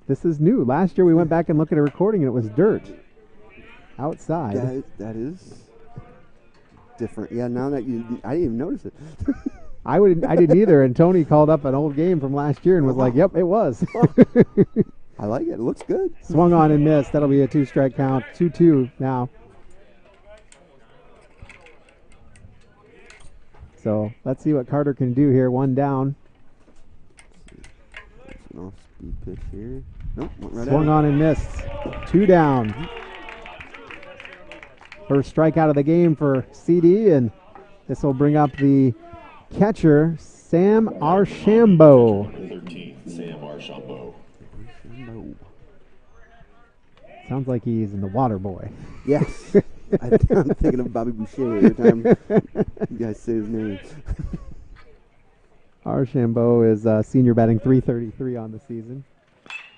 This is new. Last year we went back and looked at a recording and it was dirt outside. That is different. Yeah, now that I didn't even notice it. I didn't either. And Tony called up an old game from last year and was like, "Yep, it was." I like it. It looks good. Swung on and missed. That'll be a 2-strike count. 2-2 now. So let's see what Carter can do here. One down. That's an off-speed pitch here. Nope, went right Swung on and missed. 2 down. First strikeout of the game for CD, and this will bring up the catcher, Sam Archambault. 13th, Sam Archambault. Sounds like he's in the Water Boy. Yes. I'm thinking of Bobby Boucher every time you guys say his name. Archambault is senior, batting .333 on the season.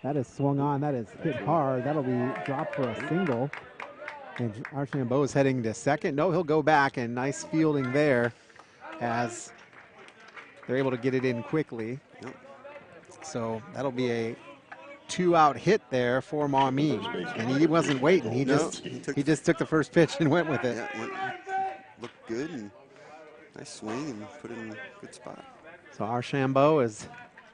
That is swung on. That is hit hard. That'll be dropped for a single. And Archambault is heading to second. No, he'll go back, and nice fielding there as they're able to get it in quickly. Yep. So that'll be a 2-out hit there for Maumee. And he wasn't waiting. He just took the first pitch and went with it. Yeah, looked good and nice swing and put it in a good spot. So Archambault is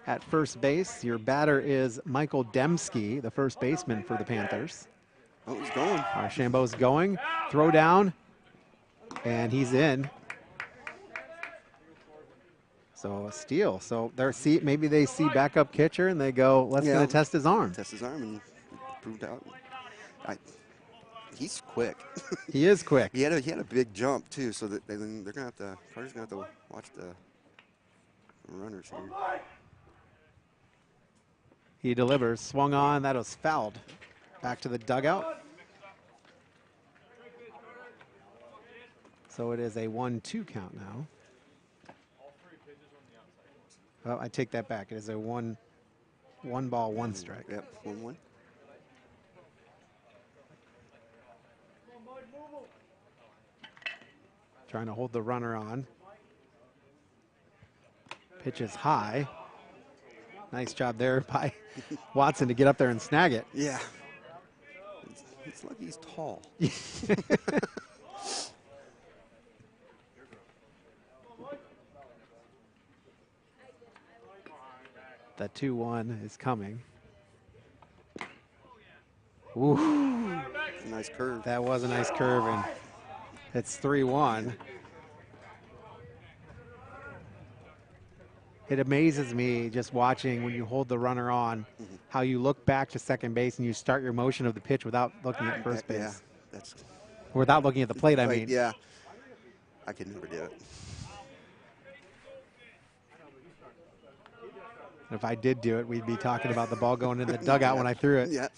at first base. Your batter is Michael Dembski, the first baseman for the Panthers. Oh, he's going. Archambault's going. Throw down. And he's in. So a steal. So maybe they see backup catcher and they go, let's gonna test his arm. Test his arm and proved out. He's quick. He is quick. He had a big jump too, so that they're gonna have to. Carter's gonna have to watch the runners here. He delivers. Swung on. That was fouled. Back to the dugout. So it is a 1-2 count now. Well, I take that back. It is a one ball, 1 strike. Yep, 1-1. Trying to hold the runner on. Pitch is high. Nice job there by Watson to get up there and snag it. Yeah. It's like he's tall. The 2-1 is coming. Ooh. It's a nice curve. That was a nice curve, and it's 3-1. It amazes me just watching when you hold the runner on, how you look back to second base and you start your motion of the pitch without looking at first base. Yeah, that's without looking at the plate, I mean. Yeah, I could never do it. If I did do it, we'd be talking about the ball going in the dugout when I threw it. Yeah.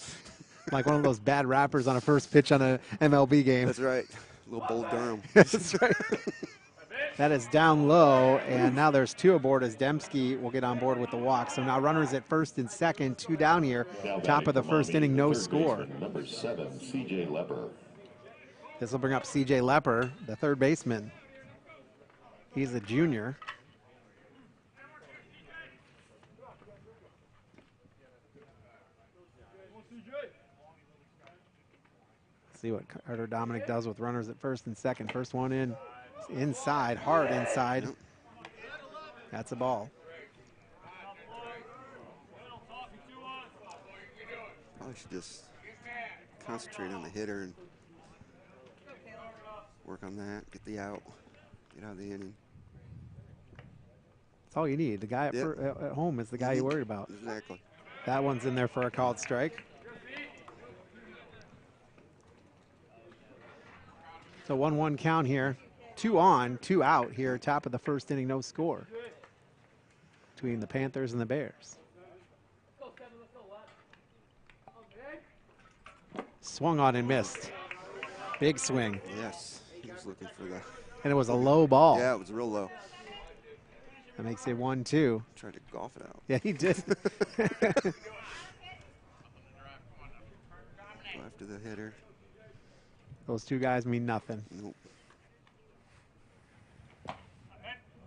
Like one of those bad rappers on a first pitch on an MLB game. That's right. Little Bull Durham. That's right. That is down low, and now there's 2 aboard as Dembski will get on board with the walk. So now runners at first and second, 2 down here. Top of the first inning, no score. Number 7, CJ Lepper. This will bring up CJ Lepper, the third baseman. He's a junior. See what Carter Dominic does with runners at first and second. First one in. Inside, hard inside. Yep. That's a ball. Probably should just concentrate on the hitter and work on that. Get the out. Get out of the inning. That's all you need. The guy at home is the guy you're worried about. Exactly. That one's in there for a called strike. So 1-1 count here. 2 on, 2 out here, top of the first inning, no score between the Panthers and the Bears. Swung on and missed. Big swing. Yes, he was looking for that. And it was a low ball. Yeah, it was real low. That makes it 1-2. Tried to golf it out. Yeah, he did. Go after the hitter. Those 2 guys mean nothing. Nope.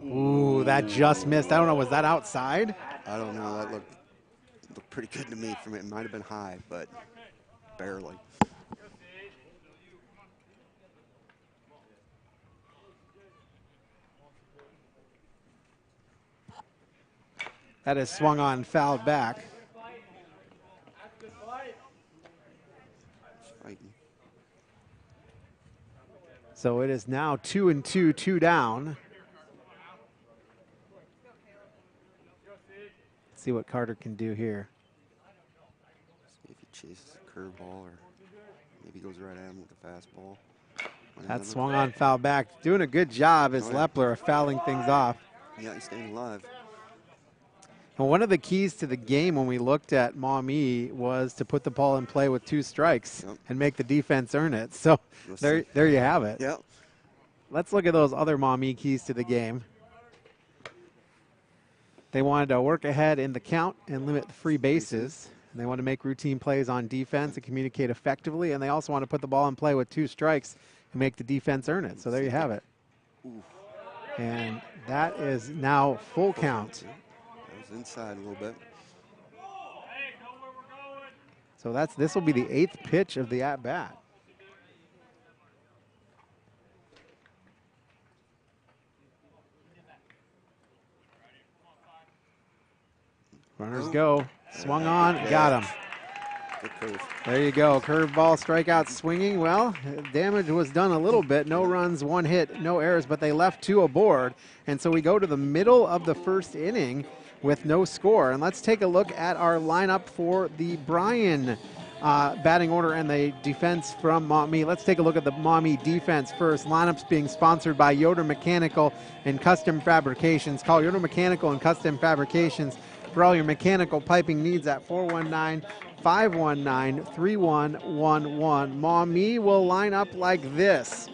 Ooh, that just missed. I don't know, was that outside? I don't know. That looked pretty good to me. From it might have been high, but barely. That is swung on, fouled back. Fighting. So it is now 2-2, 2 down. Let's see what Carter can do here. See if he chases a curveball or maybe goes right at him with the fastball. That swung on, foul back. Doing a good job as Lepler of fouling things off. Yeah, he's staying alive. Well, one of the keys to the game when we looked at Maumee was to put the ball in play with 2 strikes and make the defense earn it. So there you have it. Yep. Let's look at those other Maumee keys to the game. They wanted to work ahead in the count and limit the free bases. They want to make routine plays on defense and communicate effectively. And they also want to put the ball in play with 2 strikes and make the defense earn it. So there you have it. And that is now full count. That was inside a little bit. So this will be the 8th pitch of the at-bat. Runners go. Swung on, got him. Good curve. There you go. Curveball, strikeout, swinging. Well, damage was done a little bit. No runs, 1 hit, no errors, but they left 2 aboard. And so we go to the middle of the 1st inning with no score. And let's take a look at our lineup for the Bryan batting order and the defense from Maumee. Let's take a look at the Maumee defense first. Lineups being sponsored by Yoder Mechanical and Custom Fabrications. Call Yoder Mechanical and Custom Fabrications for all your mechanical piping needs at 419-519-3111. Maumee will line up like this.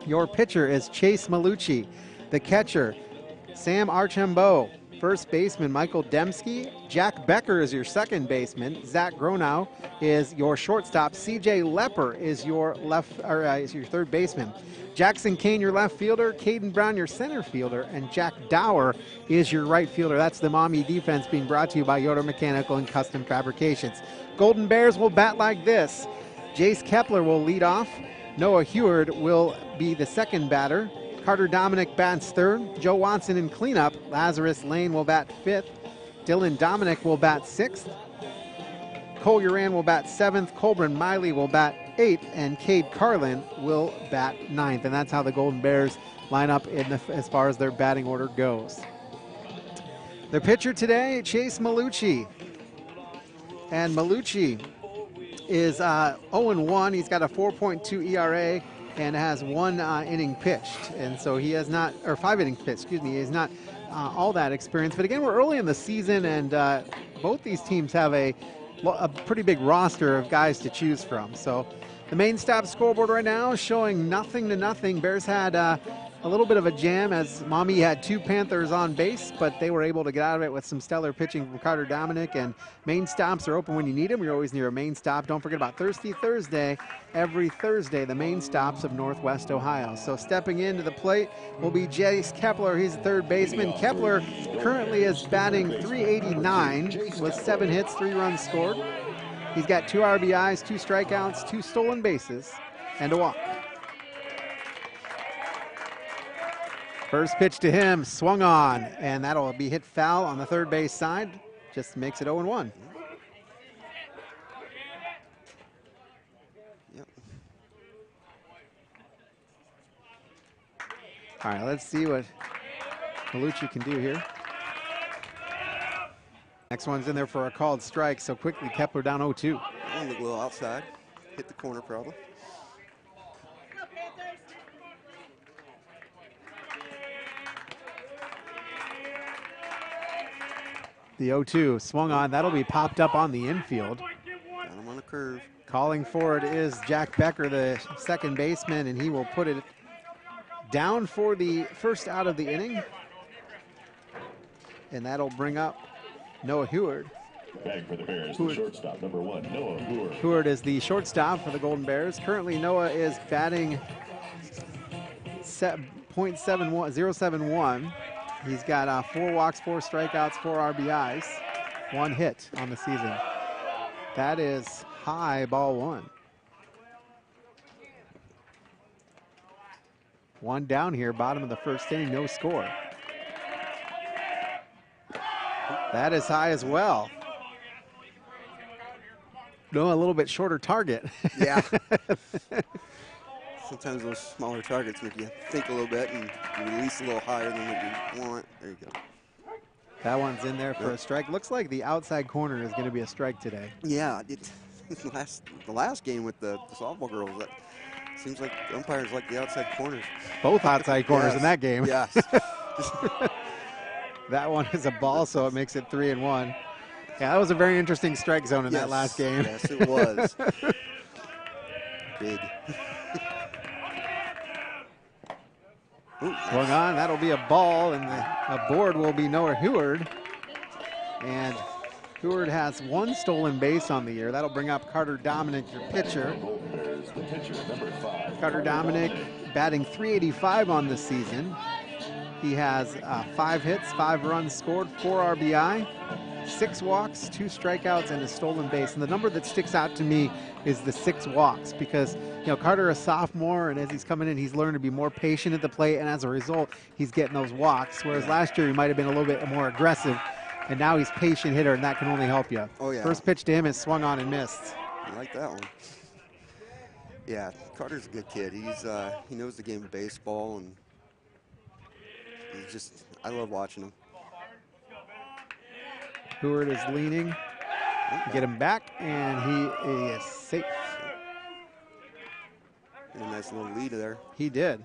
Your pitcher is Chase Malucci. The catcher, Sam Archambault. First baseman, Michael Dembski. Jack Becker is your second baseman. Zach Gronow is your shortstop. CJ Lepper is your is your third baseman. Jackson Kane, your left fielder. Caden Brown, your center fielder. And Jack Dower is your right fielder. That's the Maumee defense being brought to you by Yoder Mechanical and Custom Fabrications. Golden Bears will bat like this. Jace Kepler will lead off. Noah Heward will be the second batter. Carter Dominic bats third. Joe Watson in cleanup. Lazarus Lane will bat 5th. Dylan Dominic will bat 6th. Cole Uran will bat 7th. Colburn Miley will bat 8th. And Cade Carlin will bat 9th. And that's how the Golden Bears line up as far as their batting order goes. Their pitcher today, Chase Malucci. And Malucci is 0-1. He's got a 4.2 ERA. And has 1 inning pitched, and so he has not, or 5 innings pitched, excuse me, he has not all that experience. But again, we're early in the season, and both these teams have a pretty big roster of guys to choose from. So the main stab scoreboard right now is showing 0-0. Bears had a little bit of a jam as Maumee had 2 Panthers on base, but they were able to get out of it with some stellar pitching from Carter Dominic. And main stops are open when you need them. You're always near a main stop. Don't forget about Thirsty Thursday. Every Thursday, the main stops of Northwest Ohio. So stepping into the plate will be Jace Kepler. He's the third baseman. Kepler currently is batting .389 with 7 hits, 3 runs scored. He's got 2 RBIs, 2 strikeouts, 2 stolen bases, and a walk. First pitch to him, swung on, and that'll be hit foul on the third base side. Just makes it 0-1. Yep. All right, let's see what Malucci can do here. Next one's in there for a called strike, so quickly Kepler down 0-2. And look a little outside. Hit the corner probably. The 0-2 swung on. That'll be popped up on the infield. Got him on the curve. Calling for it is Jack Becker, the second baseman, and he will put it down for the first out of the inning. And that'll bring up Noah Heward. Batting for the Bears, the shortstop, number 1, Noah Heward. Heward is the shortstop for the Golden Bears. Currently, Noah is batting .071. He's got 4 walks, 4 strikeouts, 4 RBIs. 1 hit on the season. That is high, ball 1. 1 down here, bottom of the first inning, no score. That is high as well. No, a little bit shorter target. Yeah. Sometimes those smaller targets make you think a little bit and you release a little higher than what you want. There you go. That one's in there for a strike. Looks like the outside corner is going to be a strike today. Yeah, the last game with the softball girls, that seems like the umpires like the outside corners. Both outside corners in that game. Yes. That one is a ball, so it makes it 3-1. Yeah, that was a very interesting strike zone in that last game. Yes, it was. Big. Swung on, that'll be a ball, and the aboard will be Noah Heward. And Heward has 1 stolen base on the year. That'll bring up Carter Dominic, your pitcher. Carter Dominic batting .385 on the season. He has 5 hits, 5 runs scored, 4 RBI, 6 walks, 2 strikeouts, and a stolen base. And the number that sticks out to me is the 6 walks, because Carter, a sophomore, and as he's coming in, he's learned to be more patient at the plate, and as a result, he's getting those walks. Whereas last year he might have been a little bit more aggressive, and now he's patient hitter, and that can only help you. Oh yeah. First pitch to him is swung on and missed. I like that one. Yeah, Carter's a good kid. He knows the game of baseball, and I love watching him. Heward is leaning. Get him back, and he is safe. And a nice little lead there. He did.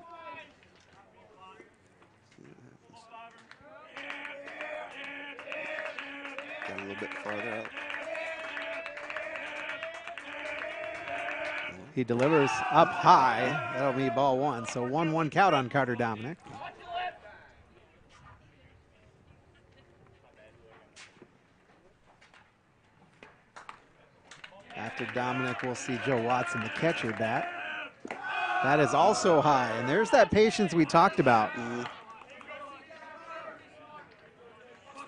Got a little bit farther out. He delivers up high. That'll be ball 1. So 1-1 count on Carter Dominic. After Dominic, we'll see Joe Watson, the catcher, bat. That is also high, and there's that patience we talked about.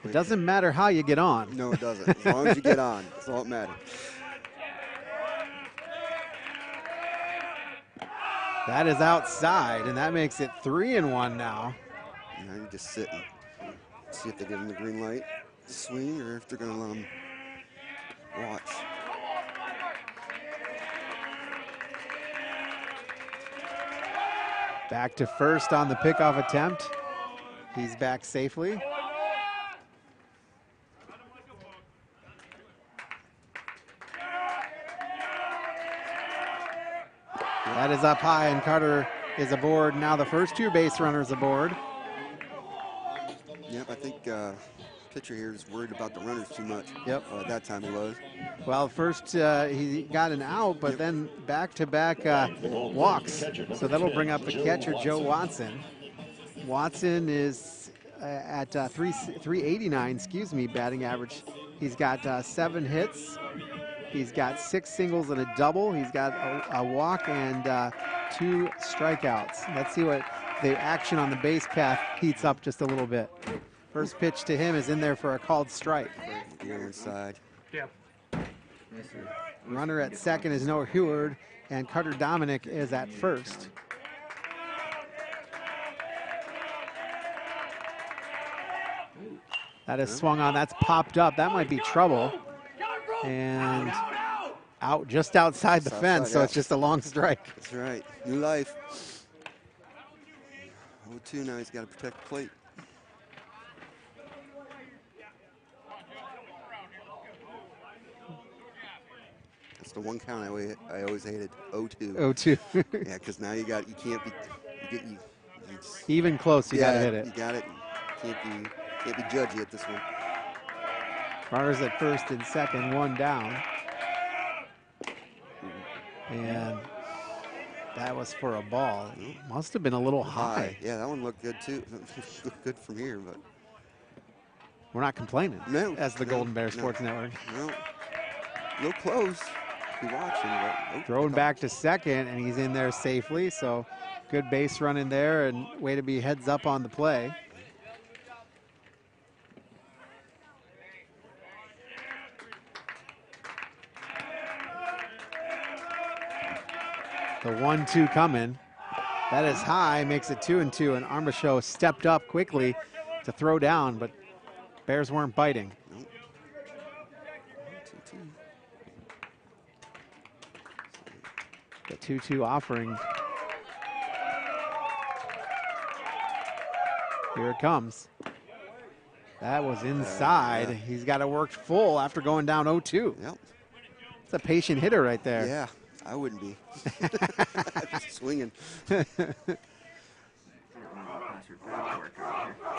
It doesn't matter how you get on. No, it doesn't. As long as you get on, that's all that matters. That is outside, and that makes it 3-1 now. Now you're just sitting. See if they give him the green light to swing, or if they're going to let him watch. Back to first on the pickoff attempt. He's back safely. That is up high, and Carter is aboard. Now the first 2 base runners aboard. Yep, I think pitcher here is worried about the runners too much. Yep. At that time he was. Well, first he got an out, but then back-to-back walks. So that'll bring up the catcher, Joe Watson. Watson is at 389, batting average. He's got 7 hits. He's got 6 singles and a double. He's got a walk and 2 strikeouts. Let's see what the action on the base path heats up just a little bit. First pitch to him is in there for a called strike. You're inside. Yep. Runner at second is Noah Heward, and Carter Dominic is at first. That is swung on. That's popped up. That might be trouble. And out just outside the fence, so it's just a long strike. That's right. New life. 0-2 now. He's got to protect the plate. That's the one count I always hated. 0-2. 0-2. Yeah, because now you can't be. Even close, you got to hit it. You got it. Can't be judgy at this one. Runners at first and second, 1 down. And that was for a ball. Must have been a little high. Yeah, that one looked good too. Looked good from here, but we're not complaining. No, as the Golden Bear Sports Network. No, a little close. Be watching, but thrown back to second, and he's in there safely. So good base run in there, and way to be heads up on the play. The 1-2 coming. That is high, makes it 2-2, and Armichaud stepped up quickly to throw down, but Bears weren't biting. Nope. 2-2. The 2-2 offering. Here it comes. That was inside. Yeah. He's got to work full after going down 0-2. Yep. It's a patient hitter right there. Yeah, I wouldn't be. Swinging.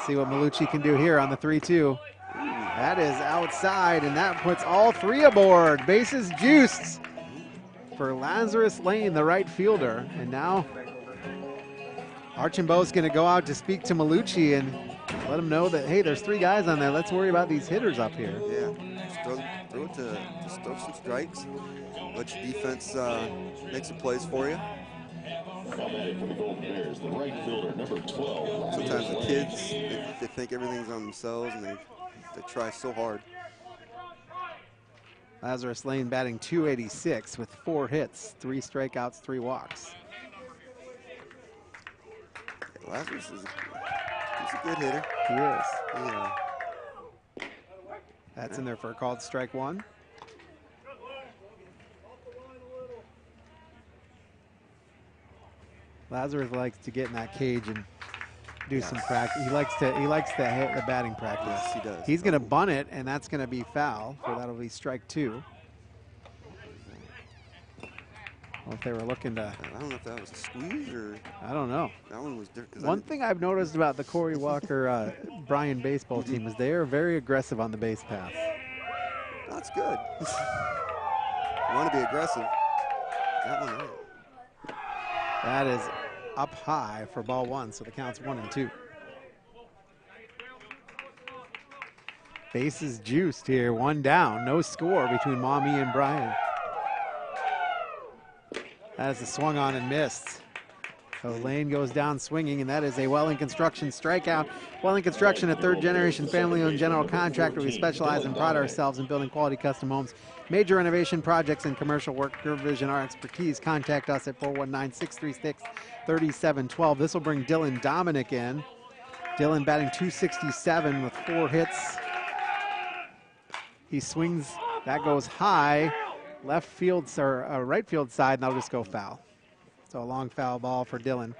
See what Malucci can do here on the 3-2. That is outside, and that puts all three aboard. Bases juiced for Lazarus Lane, the right fielder. And now Archambault's going to go out to speak to Malucci and let him know that, hey, there's three guys on there. Let's worry about these hitters up here. Yeah, just throw it to throw some strikes. Let your defense make some plays for you. Batting for the Golden Bears, the right fielder, number 12. Sometimes the kids, they think everything's on themselves, and they try so hard. Lazarus Lane batting .286 with 4 hits, 3 strikeouts, 3 walks. Yeah, Lazarus he's a good hitter. He is. Yeah. That's in there for a called strike 1. Lazarus likes to get in that cage and do some practice. He likes to hit the batting practice. Yes, he does. He's going to bunt it, and that's going to be foul. So that'll be strike 2. Well, if they were looking to, I don't know if that was a squeeze or I don't know. that one was different. One thing I've noticed about the Corey Walker Bryan baseball team is they are very aggressive on the base paths. That's good. You want to be aggressive. That one ain't. That is up high for ball 1, so the count's 1-2. Bases juiced here, 1 down, no score between Maumee and Bryan. That is a swung on and missed. So Lane goes down swinging, and that is a Welling Construction strikeout. Welling Construction, a 3rd-generation family-owned general contractor. We specialize and pride ourselves in building quality custom homes, major renovation projects, and commercial work. Your vision, our expertise. Contact us at 419-636-3712. This will bring Dylan Dominic in. Dylan batting .267 with 4 hits. He swings. That goes high. Left field, or right field side, and that'll just go foul. So a long foul ball for Dylan.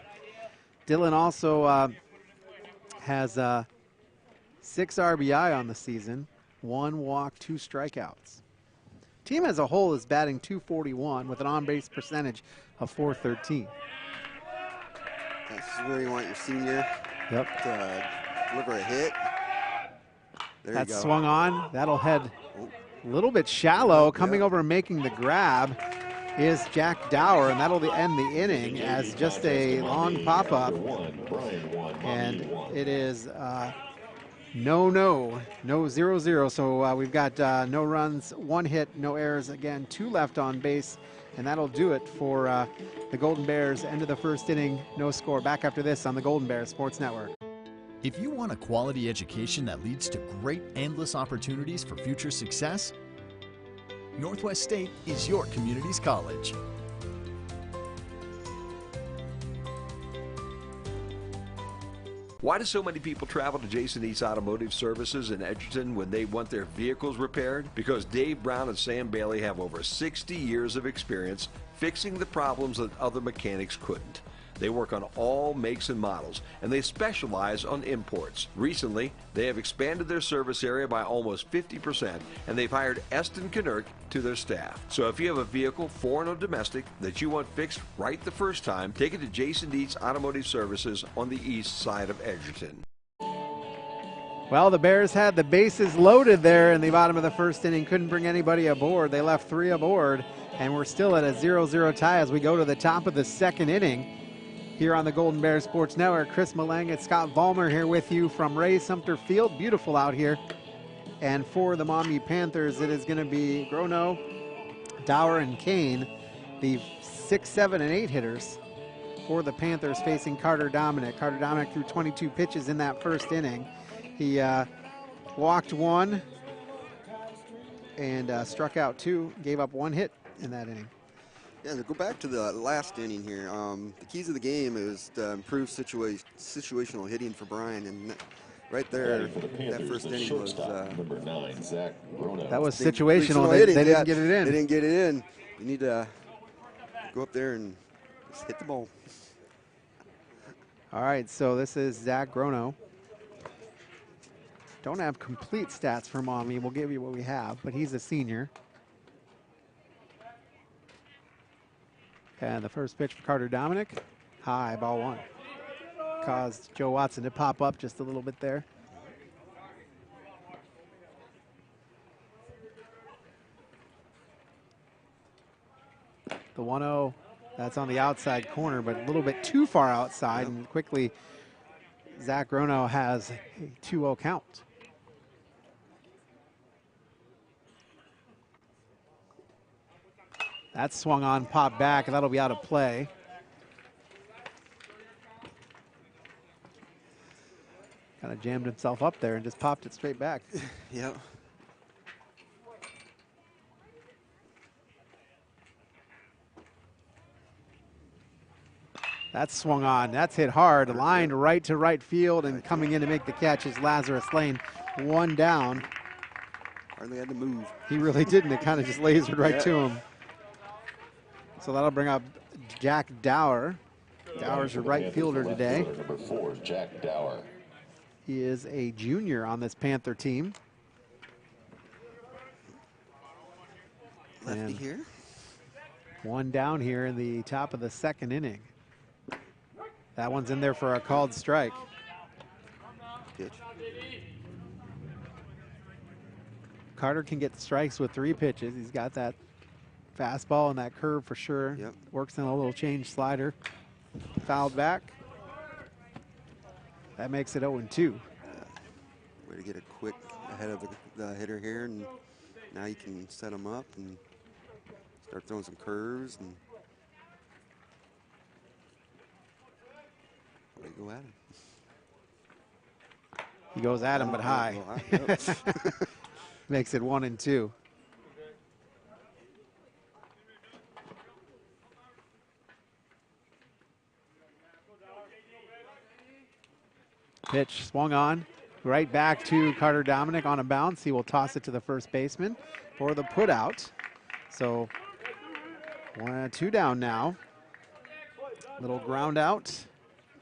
Dylan also has 6 RBI on the season, 1 walk, 2 strikeouts. Team as a whole is batting .241 with an on-base percentage of .413. This is where you want your senior Yep. to deliver a hit. There That's you go. swung on. That'll head a little bit shallow. Coming over and making the grab is Jack Dower, and that'll end the inning as just a long pop-up. And it is no 0-0. So we've got no runs, 1 hit, no errors. Again, 2 left on base, and that'll do it for the Golden Bears. End of the 1st inning, no score. Back after this on the Golden Bears Sports Network. If you want a quality education that leads to great, endless opportunities for future success, Northwest State is your community's college. Why do so many people travel to Jason Eats Automotive Services in Edgerton when they want their vehicles repaired? Because Dave Brown and Sam Bailey have over 60 years of experience fixing the problems that other mechanics couldn't. They work on all makes and models, and they specialize on imports. Recently, they have expanded their service area by almost 50%, and they've hired Eston Knurk to their staff. So if you have a vehicle, foreign or domestic, that you want fixed right the first time, take it to Jason Dietz Automotive Services on the east side of Edgerton. Well, the Bears had the bases loaded there in the bottom of the 1st inning. Couldn't bring anybody aboard. They left 3 aboard, and we're still at a 0-0 tie as we go to the top of the 2nd inning. Here on the Golden Bears Sports Network, Chris Malang and Scott Vollmer here with you from Ray Sumter Field. Beautiful out here. And for the Maumee Panthers, it is going to be Grono, Dower, and Kane, the 6, 7, and 8 hitters for the Panthers facing Carter Dominic. Carter Dominic threw 22 pitches in that 1st inning. He walked 1 and struck out 2, gave up 1 hit in that inning. Yeah, to go back to the last inning here, the keys of the game is to improve situational hitting for Bryan, and right there, Batting for the that Panthers, first the inning was shortstop, number 9, Zach Rono. That was big situational. hitting. They didn't get it in. They didn't get it in. You need to go up there and just hit the ball. All right, so this is Zach Grono. Don't have complete stats for Maumee. We'll give you what we have, but he's a senior. And the first pitch for Carter Dominic, high, ball one. Caused Joe Watson to pop up just a little bit there. The 1-0, that's on the outside corner, but a little bit too far outside, and quickly Zach Grono has a 2-0 count. That's swung on, popped back, and that'll be out of play. Kind of jammed himself up there and just popped it straight back. Yep. That's swung on. That's hit hard. Lined right to right field, and coming in to make the catch is Lazarus Lane. One down. Hardly had to move. He really didn't. It kind of just lasered right to him. So that'll bring up Jack Dower. Dower's your right fielder today. Number 4, Jack Dower. He is a junior on this Panther team. Lefty And here. one down here in the top of the second inning. That one's in there for a called strike. Pitch. Carter can get strikes with 3 pitches. He's got that fastball and that curve for sure. Yep. Works in a little change slider. Fouled back. That makes it 0-2. Way to get it quick ahead of the hitter here, and now you can set him up and start throwing some curves and way to go at him. He goes at him, but high. Yep. Makes it 1-2. Pitch swung on, right back to Carter Dominic on a bounce. He will toss it to the first baseman for the put out. So 2 down now. Little ground out.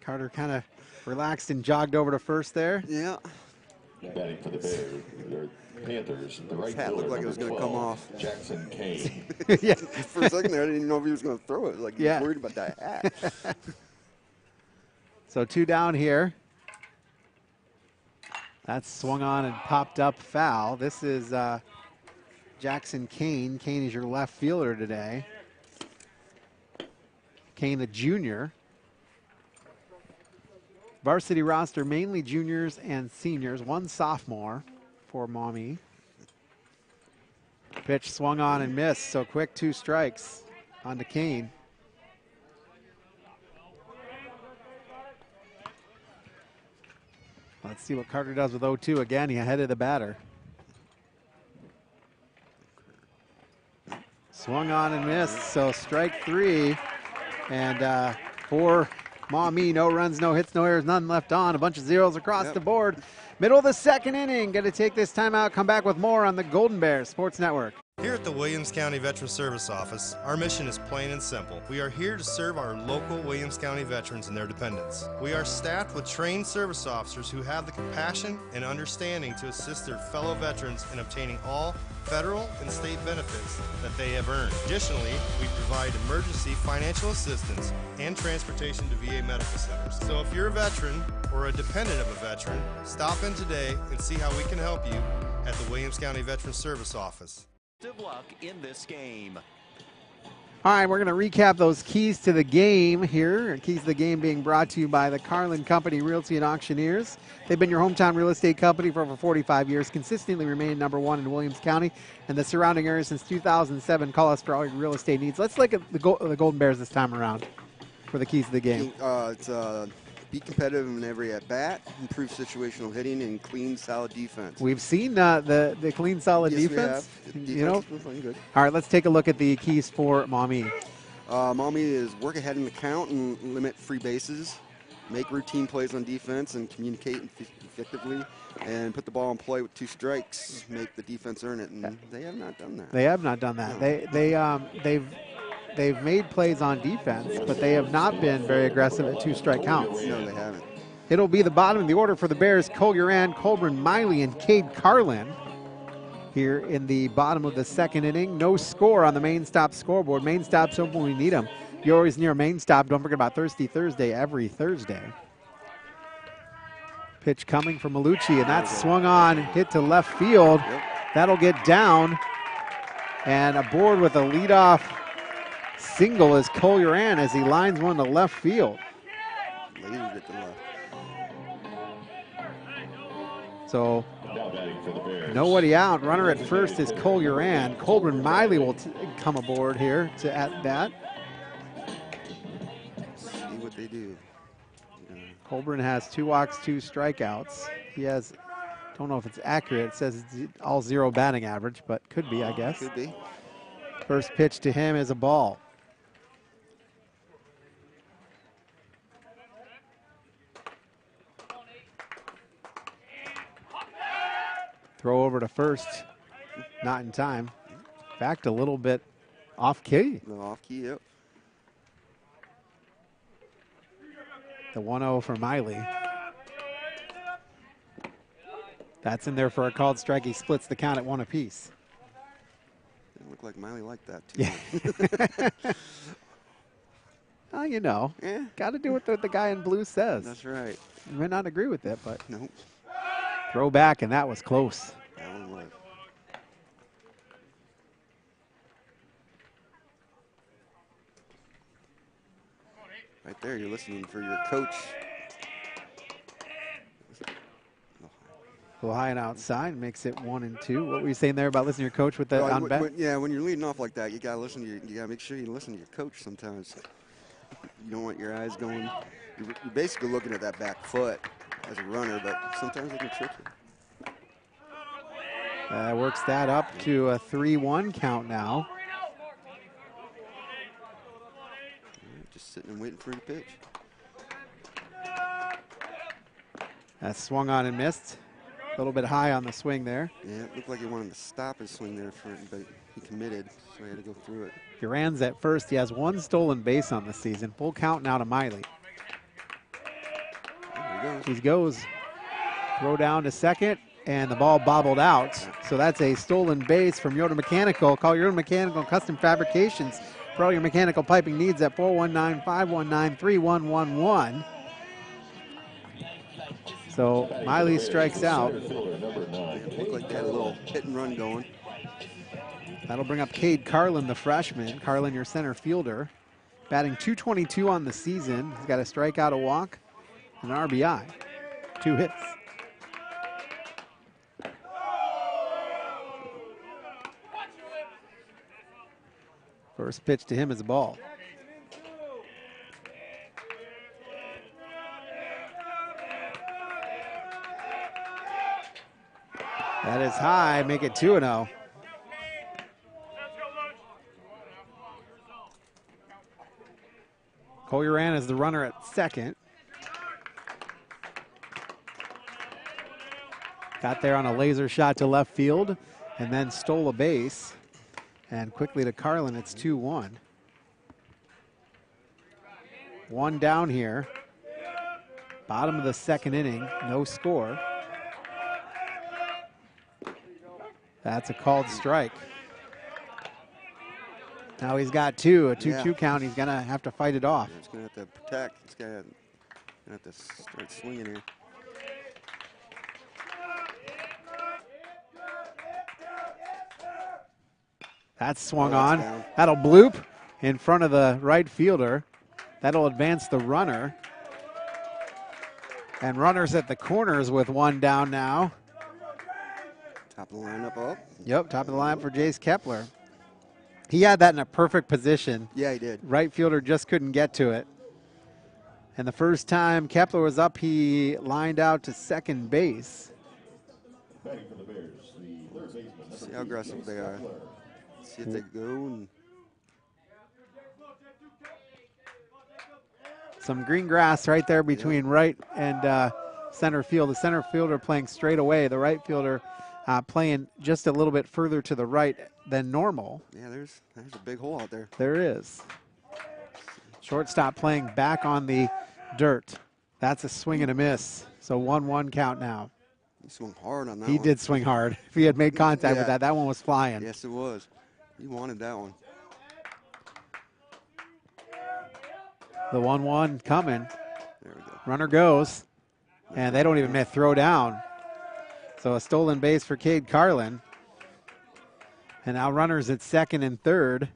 Carter kind of relaxed and jogged over to first there. Yeah. Batting for the Panthers, the right hat fielder, looked like it was number gonna come 12, off. Jackson Kane. Yeah. For a second there, I didn't even know if he was going to throw it. Like, he was worried about that hat. So 2 down here. That's swung on and popped up foul. This is Jackson Kane. Kane is your left fielder today. Kane, the junior. Varsity roster, mainly juniors and seniors. 1 sophomore for Maumee. Pitch swung on and missed, so quick 2 strikes on to Kane. Let's see what Carter does with 0-2 again. He ahead of the batter. Swung on and missed, so strike 3. And for Maumee, no runs, no hits, no errors, none left on. A bunch of zeros across the board. Middle of the second inning. Going to take this timeout. Come back with more on the Golden Bears Sports Network. Here at the Williams County Veteran Service Office, our mission is plain and simple. We are here to serve our local Williams County veterans and their dependents. We are staffed with trained service officers who have the compassion and understanding to assist their fellow veterans in obtaining all federal and state benefits that they have earned. Additionally, we provide emergency financial assistance and transportation to VA medical centers. So if you're a veteran or a dependent of a veteran, stop in today and see how we can help you at the Williams County Veteran Service Office. Of luck in this game. All right, we're going to recap those keys to the game here. Keys to the game being brought to you by the Carlin Company Realty and Auctioneers. They've been your hometown real estate company for over 45 years, consistently remained #1 in Williams County and the surrounding area since 2007. Call us for all your real estate needs. Let's look at the Golden Bears this time around for the keys to the game. It's be competitive in every at-bat, improve situational hitting, and clean, solid defense. We've seen the clean, solid Yes, defense. we have. You know. Defense was playing good. All right, let's take a look at the keys for Maumee. Maumee is work ahead in the count and limit free bases, make routine plays on defense and communicate effectively, and put the ball in play with 2 strikes, make the defense earn it, and they have not done that. They have not done that. No. They've made plays on defense, but they have not been very aggressive at 2-strike counts. No, they haven't. It'll be the bottom of the order for the Bears: Collier, Colburn, Miley, and Cade Carlin. Here in the bottom of the 2nd inning. No score on the main stop scoreboard. Main stop's open when we need them. You're always near main stop. Don't forget about Thirsty Thursday every Thursday. Pitch coming from Malucci, and that's swung on, hit to left field. Yep. That'll get down. And aboard with a leadoff single is Collier as he lines one to left field. Lasered it to left. So Now batting for the Bears. nobody out. Runner at first is Collier. Colburn Miley will come aboard here to at bat. See what they do. Colburn has 2 walks, 2 strikeouts. He has, don't know if it's accurate. It says it's all 0 batting average, but could be, I guess. Could be. First pitch to him is a ball. Throw over to first, not in time. In fact, a little bit off key. No off key, yep. The 1-0 for Miley. That's in there for a called strike. He splits the count at 1 apiece. Didn't look like Miley liked that too. Yeah. Well, you know, Yeah. got to do what the guy in blue says. That's right. You may not agree with it, but Nope. throw back, and that was close. That one was. Right there, you're listening for your coach. A little high and outside makes it 1-2. What were you saying there about listening to your coach with the on bat? Yeah, when you're leading off like that, you gotta listen to you gotta make sure you listen to your coach sometimes. You don't want your eyes going. You're basically looking at that back foot as a runner, but sometimes it can trick you. Works that up to a 3-1 count now. Just sitting and waiting for you to pitch. That swung on and missed. A little bit high on the swing there. Yeah, it looked like he wanted to stop his swing there, but he committed, so he had to go through it. Duran's at first. He has 1 stolen base on the season. Full count now to Miley. There He goes. Throw down to second, and the ball bobbled out. So that's a stolen base from Yoder Mechanical. Call Yoder Mechanical Custom Fabrications for all your mechanical piping needs at 419-519-3111. So Miley strikes out. It looked like they had a little hit and run going. That'll bring up Cade Carlin, the freshman. Carlin, your center fielder. Batting .222 on the season. He's got a strikeout, a walk, and an RBI. 2 hits. First pitch to him is a ball. That is high, make it 2-0. Collier is the runner at second. Got there on a laser shot to left field and then stole a base. And quickly to Carlin, it's 2-1. 1 down here. Bottom of the 2nd inning, no score. That's a called strike. Now he's got 2, a 2-2 count. He's gonna have to fight it off. He's gonna have to protect. He's gonna have to start swinging here. That's swung Oh, that's on. down. That'll bloop in front of the right fielder. That'll advance the runner. And runners at the corners with 1 down now. Top of the lineup up. Yep, top of the line for Jace Kepler. He had that in a perfect position. Yeah, he did. Right fielder just couldn't get to it. And the first time Kepler was up, he lined out to second base. Batting for the Bears, the third baseman. See how aggressive they are. See if they go and Some green grass right there between right and center field. The center fielder playing straight away. The right fielder playing just a little bit further to the right than normal. Yeah, there's a big hole out there. There is. Shortstop playing back on the dirt. That's a swing and a miss. So 1-1 count now. He swung hard on that He one. did swing hard. If he had made contact with that one was flying. Yes, it was. He wanted that one. The 1-1 coming. There we go. Runner goes. And they don't even throw down. So a stolen base for Cade Carlin. And now runners at second and third.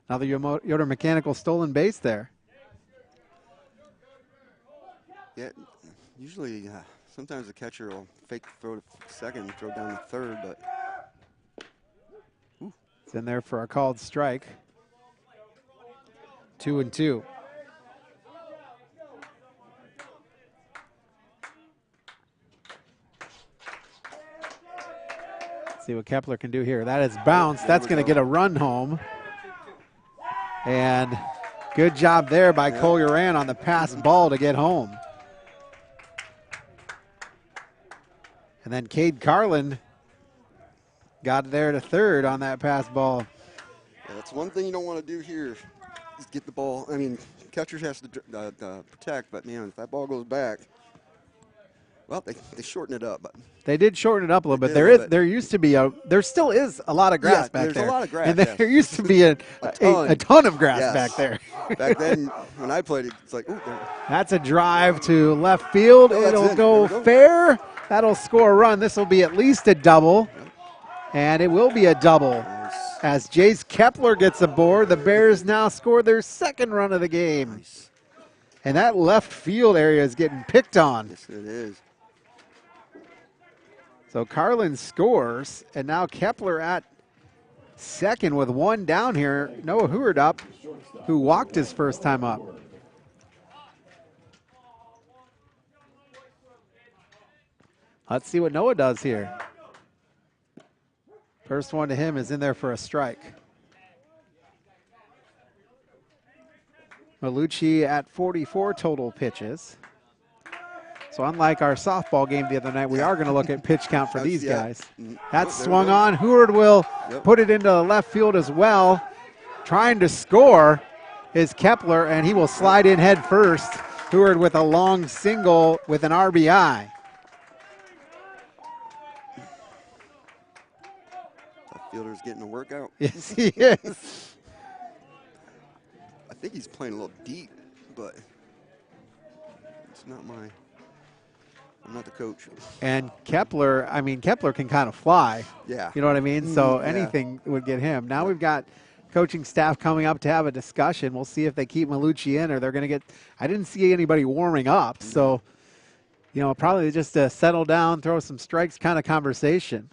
Another Yoder Mechanical stolen base there. Yeah, usually sometimes the catcher will fake throw to second and throw down to third, but it's in there for a called strike. 2-2. See what Kepler can do here. That is bounced. That's going to get a run home. And good job there by Cole Uran on the pass ball to get home. And then Cade Carlin got there to third on that pass ball. yeah, that's one thing you don't want to do here is get the ball. I mean, catchers has to protect, but man, if that ball goes back, well, they shorten it up. But they did shorten it up a little bit. There used to be there still is a lot of grass back there. There's a lot of grass. And there used to be a ton of grass back there. Back then, when I played it, it's like, ooh, that's a drive to left field. It'll go fair. That'll score a run. This will be at least a double. And it will be a double. Nice. As Jace Kepler gets aboard, the Bears now score their second run of the game. Nice. And that left field area is getting picked on. Yes, it is. So Carlin scores, and now Kepler at second with one down here. Noah Heward up, who walked his first time up. Let's see what Noah does here. First one to him is in there for a strike. Malucci at 44 total pitches. So unlike our softball game the other night, we are going to look at pitch count for these guys. That's swung on. Heward will put it into left field as well. Trying to score is Kepler, and he will slide in head first. Heward with a long single with an RBI. That fielder's getting a workout. Yes, he is. I think he's playing a little deep, but it's not my... I'm not the coach. And Kepler, I mean, Kepler can kind of fly. Yeah. You know what I mean? So anything would get him. Now we've got coaching staff coming up to have a discussion. We'll see if they keep Malucci in or they're going to get – I didn't see anybody warming up. So, you know, probably just a settle down, throw some strikes kind of conversation.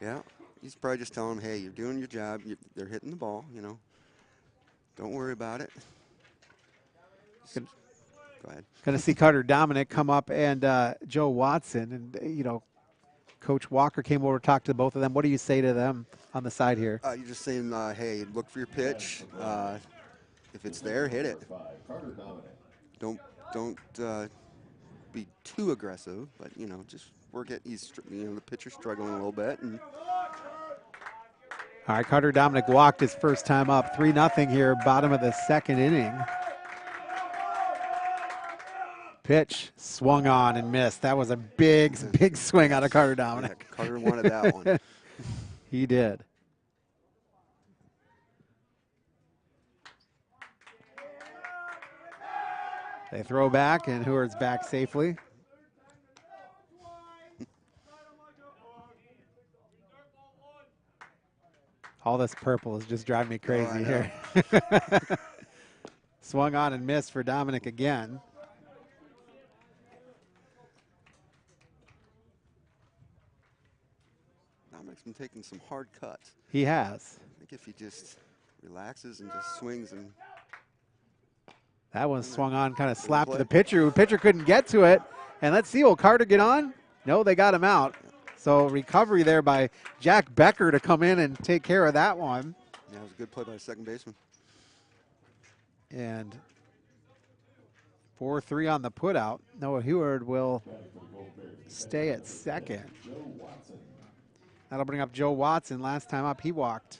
Yeah. He's probably just telling them, hey, you're doing your job. They're hitting the ball, you know. Don't worry about it. Go ahead. Going to see Carter Dominic come up and Joe Watson. And, you know, Coach Walker came over to talk to both of them. What do you say to them on the side here? You're just saying, hey, look for your pitch. If it's there, hit it. Don't be too aggressive, but, you know, just work it. The pitcher's struggling a little bit. And all right, Carter Dominic walked his first time up. 3-0 here, bottom of the second inning. Pitch swung on and missed. That was a big swing out of Carter Dominic. Yeah, Carter wanted that one. He did. They throw back, and Heward's back safely. All this purple is just driving me crazy here. Swung on and missed for Dominic again. Dominic's been taking some hard cuts. He has. I think if he just relaxes and just swings and... That one swung on, kind of slapped the pitcher. The pitcher couldn't get to it. And let's see, will Carter get on? No, they got him out. So recovery there by Jack Becker to come in and take care of that one. Yeah, it was a good play by the second baseman. And 4-3 on the putout. Noah Heward will stay at second. That'll bring up Joe Watson. Last time up, he walked.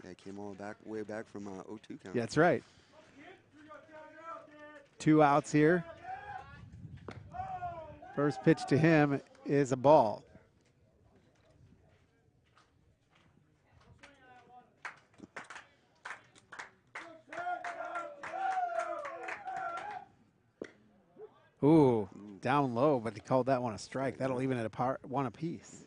Yeah, he came all way back from 0-2 count. Yeah, that's right. 2 outs here. First pitch to him is a ball. Ooh, down low, but he called that one a strike. That'll even at one apiece.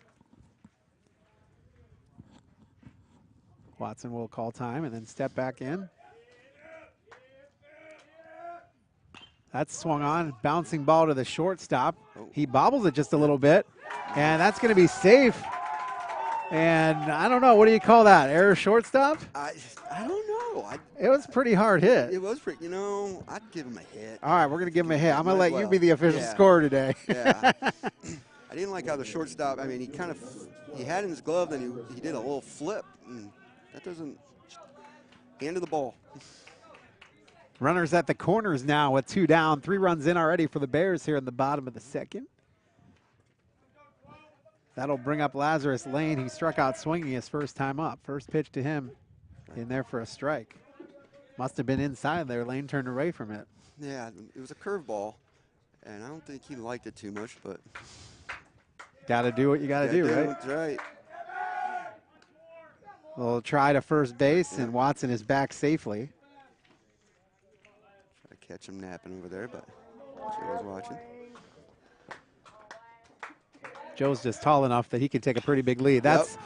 Watson will call time and then step back in. That's swung on, bouncing ball to the shortstop. He bobbles it just a little bit, and that's going to be safe. And I don't know, what do you call that? Error shortstop? I don't know. It was a pretty hard hit. It was pretty, I'd give him a hit. All right, we're going to give him a hit. I'm going to Might let as you be the well. official Yeah. scorer today. Yeah. I didn't like how the shortstop, I mean, he had in his glove, then he did a little flip, and that doesn't, hand of the ball. Runners at the corners now with 2 down. 3 runs in already for the Bears here in the bottom of the second. That'll bring up Lazarus Lane. He struck out swinging his first time up. First pitch to him in there for a strike. Must have been inside there. Lane turned away from it. Yeah, it was a curveball, and I don't think he liked it too much, but. Got to do what you got to do, right? That's right. We'll try to first base, and Watson is back safely. Try to catch him napping over there, but Joe's watching. Joe's just tall enough that he can take a pretty big lead. That's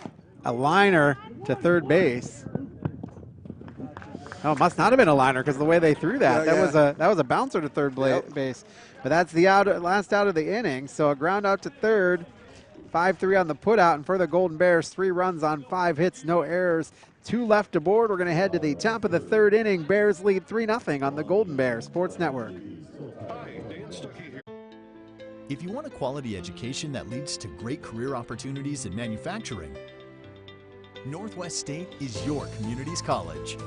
a liner to third base. Oh, it must not have been a liner because the way they threw that. That was a bouncer to third base. But that's the last out of the inning. So a ground out to third. 5-3 on the putout, and for the Golden Bears, 3 runs on 5 hits, no errors. 2 left aboard. We're going to head to the top of the third inning. Bears lead 3-0 on the Golden Bears Sports Network. If you want a quality education that leads to great career opportunities in manufacturing, Northwest State is your community's college.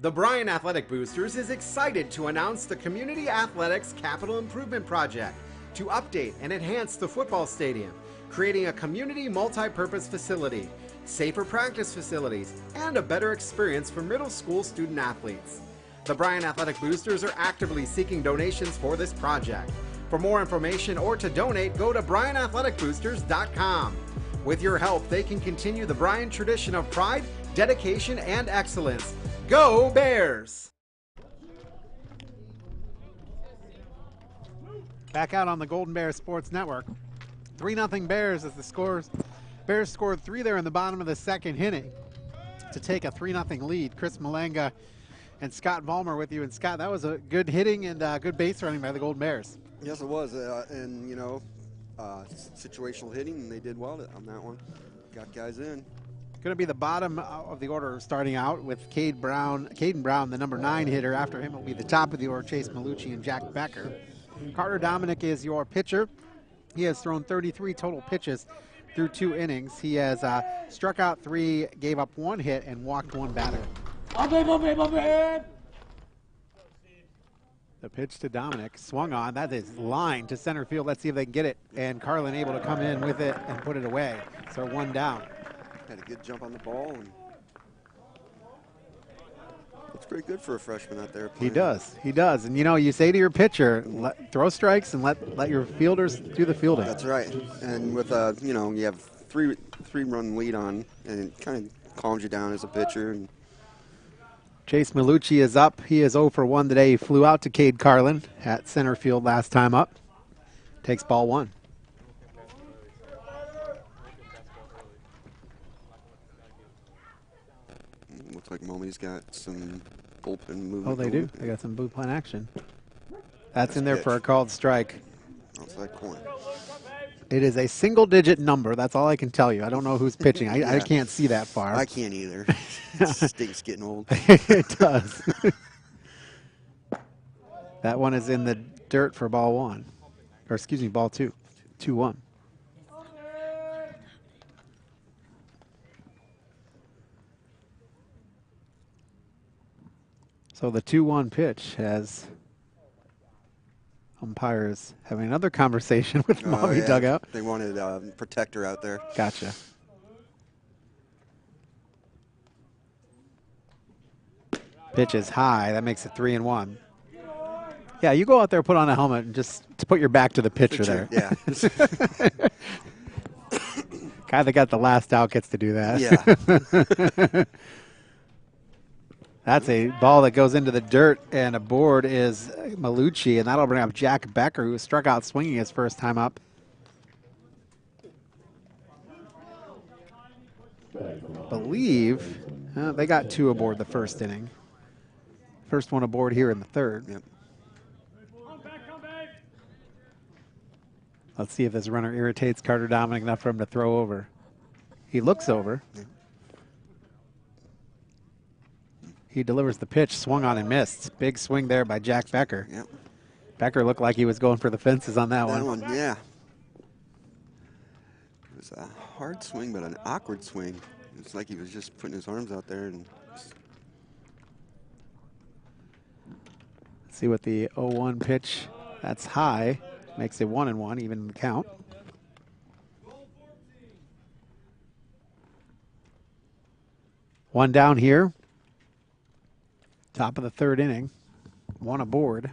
The Bryan Athletic Boosters is excited to announce the Community Athletics Capital Improvement Project to update and enhance the football stadium, creating a community multi-purpose facility, safer practice facilities, and a better experience for middle school student athletes. The Bryan Athletic Boosters are actively seeking donations for this project. For more information or to donate, go to BryanAthleticBoosters.com. With your help, they can continue the Bryan tradition of pride, dedication, and excellence. Go Bears! Back out on the Golden Bears Sports Network. 3-0 Bears as the scores. Bears scored 3 there in the bottom of the second inning to take a 3-0 lead. Chris Malenga and Scott Vollmer with you. And Scott, that was a good hitting and good base running by the Golden Bears. Yes, it was. And, situational hitting, and they did well on that one. Got guys in. Going to be the bottom of the order starting out with Caden Brown, the number 9 hitter. After him, it will be the top of the order, Chase Malucci and Jack Becker. Carter Dominic is your pitcher. He has thrown 33 total pitches through 2 innings. He has struck out 3, gave up 1 hit, and walked 1 batter. The pitch to Dominic, swung on. That is line to center field. Let's see if they can get it. And Carlin able to come in with it and put it away. So 1 down. Had a good jump on the ball, and looks pretty good for a freshman out there playing. He does. And you say to your pitcher, throw strikes and let your fielders do the fielding. That's right. And with you have three-run lead on, and it kind of calms you down as a pitcher. And Chase Malucci is up. He is 0 for 1 today. He flew out to Cade Carlin at center field last time up. Takes ball 1. Looks like Maumee's got some bullpen movement. Oh, they do. They got some bullpen action. That's in there for a called strike. Outside corner. It is a single-digit number. That's all I can tell you. I don't know who's pitching. I can't see that far. I can't either. Stinks getting old. It does. That one is in the dirt for ball 1. Or excuse me, ball 2. 2-1. So the 2-1 pitch has umpires having another conversation with the Maumee dugout. They wanted a protector out there. Gotcha. Pitch is high. That makes it 3-1. Yeah, you go out there, put on a helmet, and just to put your back to the pitcher there. Yeah. Guy that got the last out gets to do that. Yeah. That's a ball that goes into the dirt, and aboard is Malucci, and that'll bring up Jack Becker, who struck out swinging his first time up. Believe they got 2 aboard the first inning. First one aboard here in the third. Yep. Let's see if this runner irritates Carter Dominic enough for him to throw over. He looks over. Yeah. He delivers the pitch, swung on and missed. Big swing there by Jack Becker. Yep. Becker looked like he was going for the fences on that one. Yeah. It was a hard swing, but an awkward swing. It's like he was just putting his arms out there. And Let's see what the 0-1 pitch, that's high. Makes it 1-1, even the count. One down here. Top of the third inning. 1 aboard.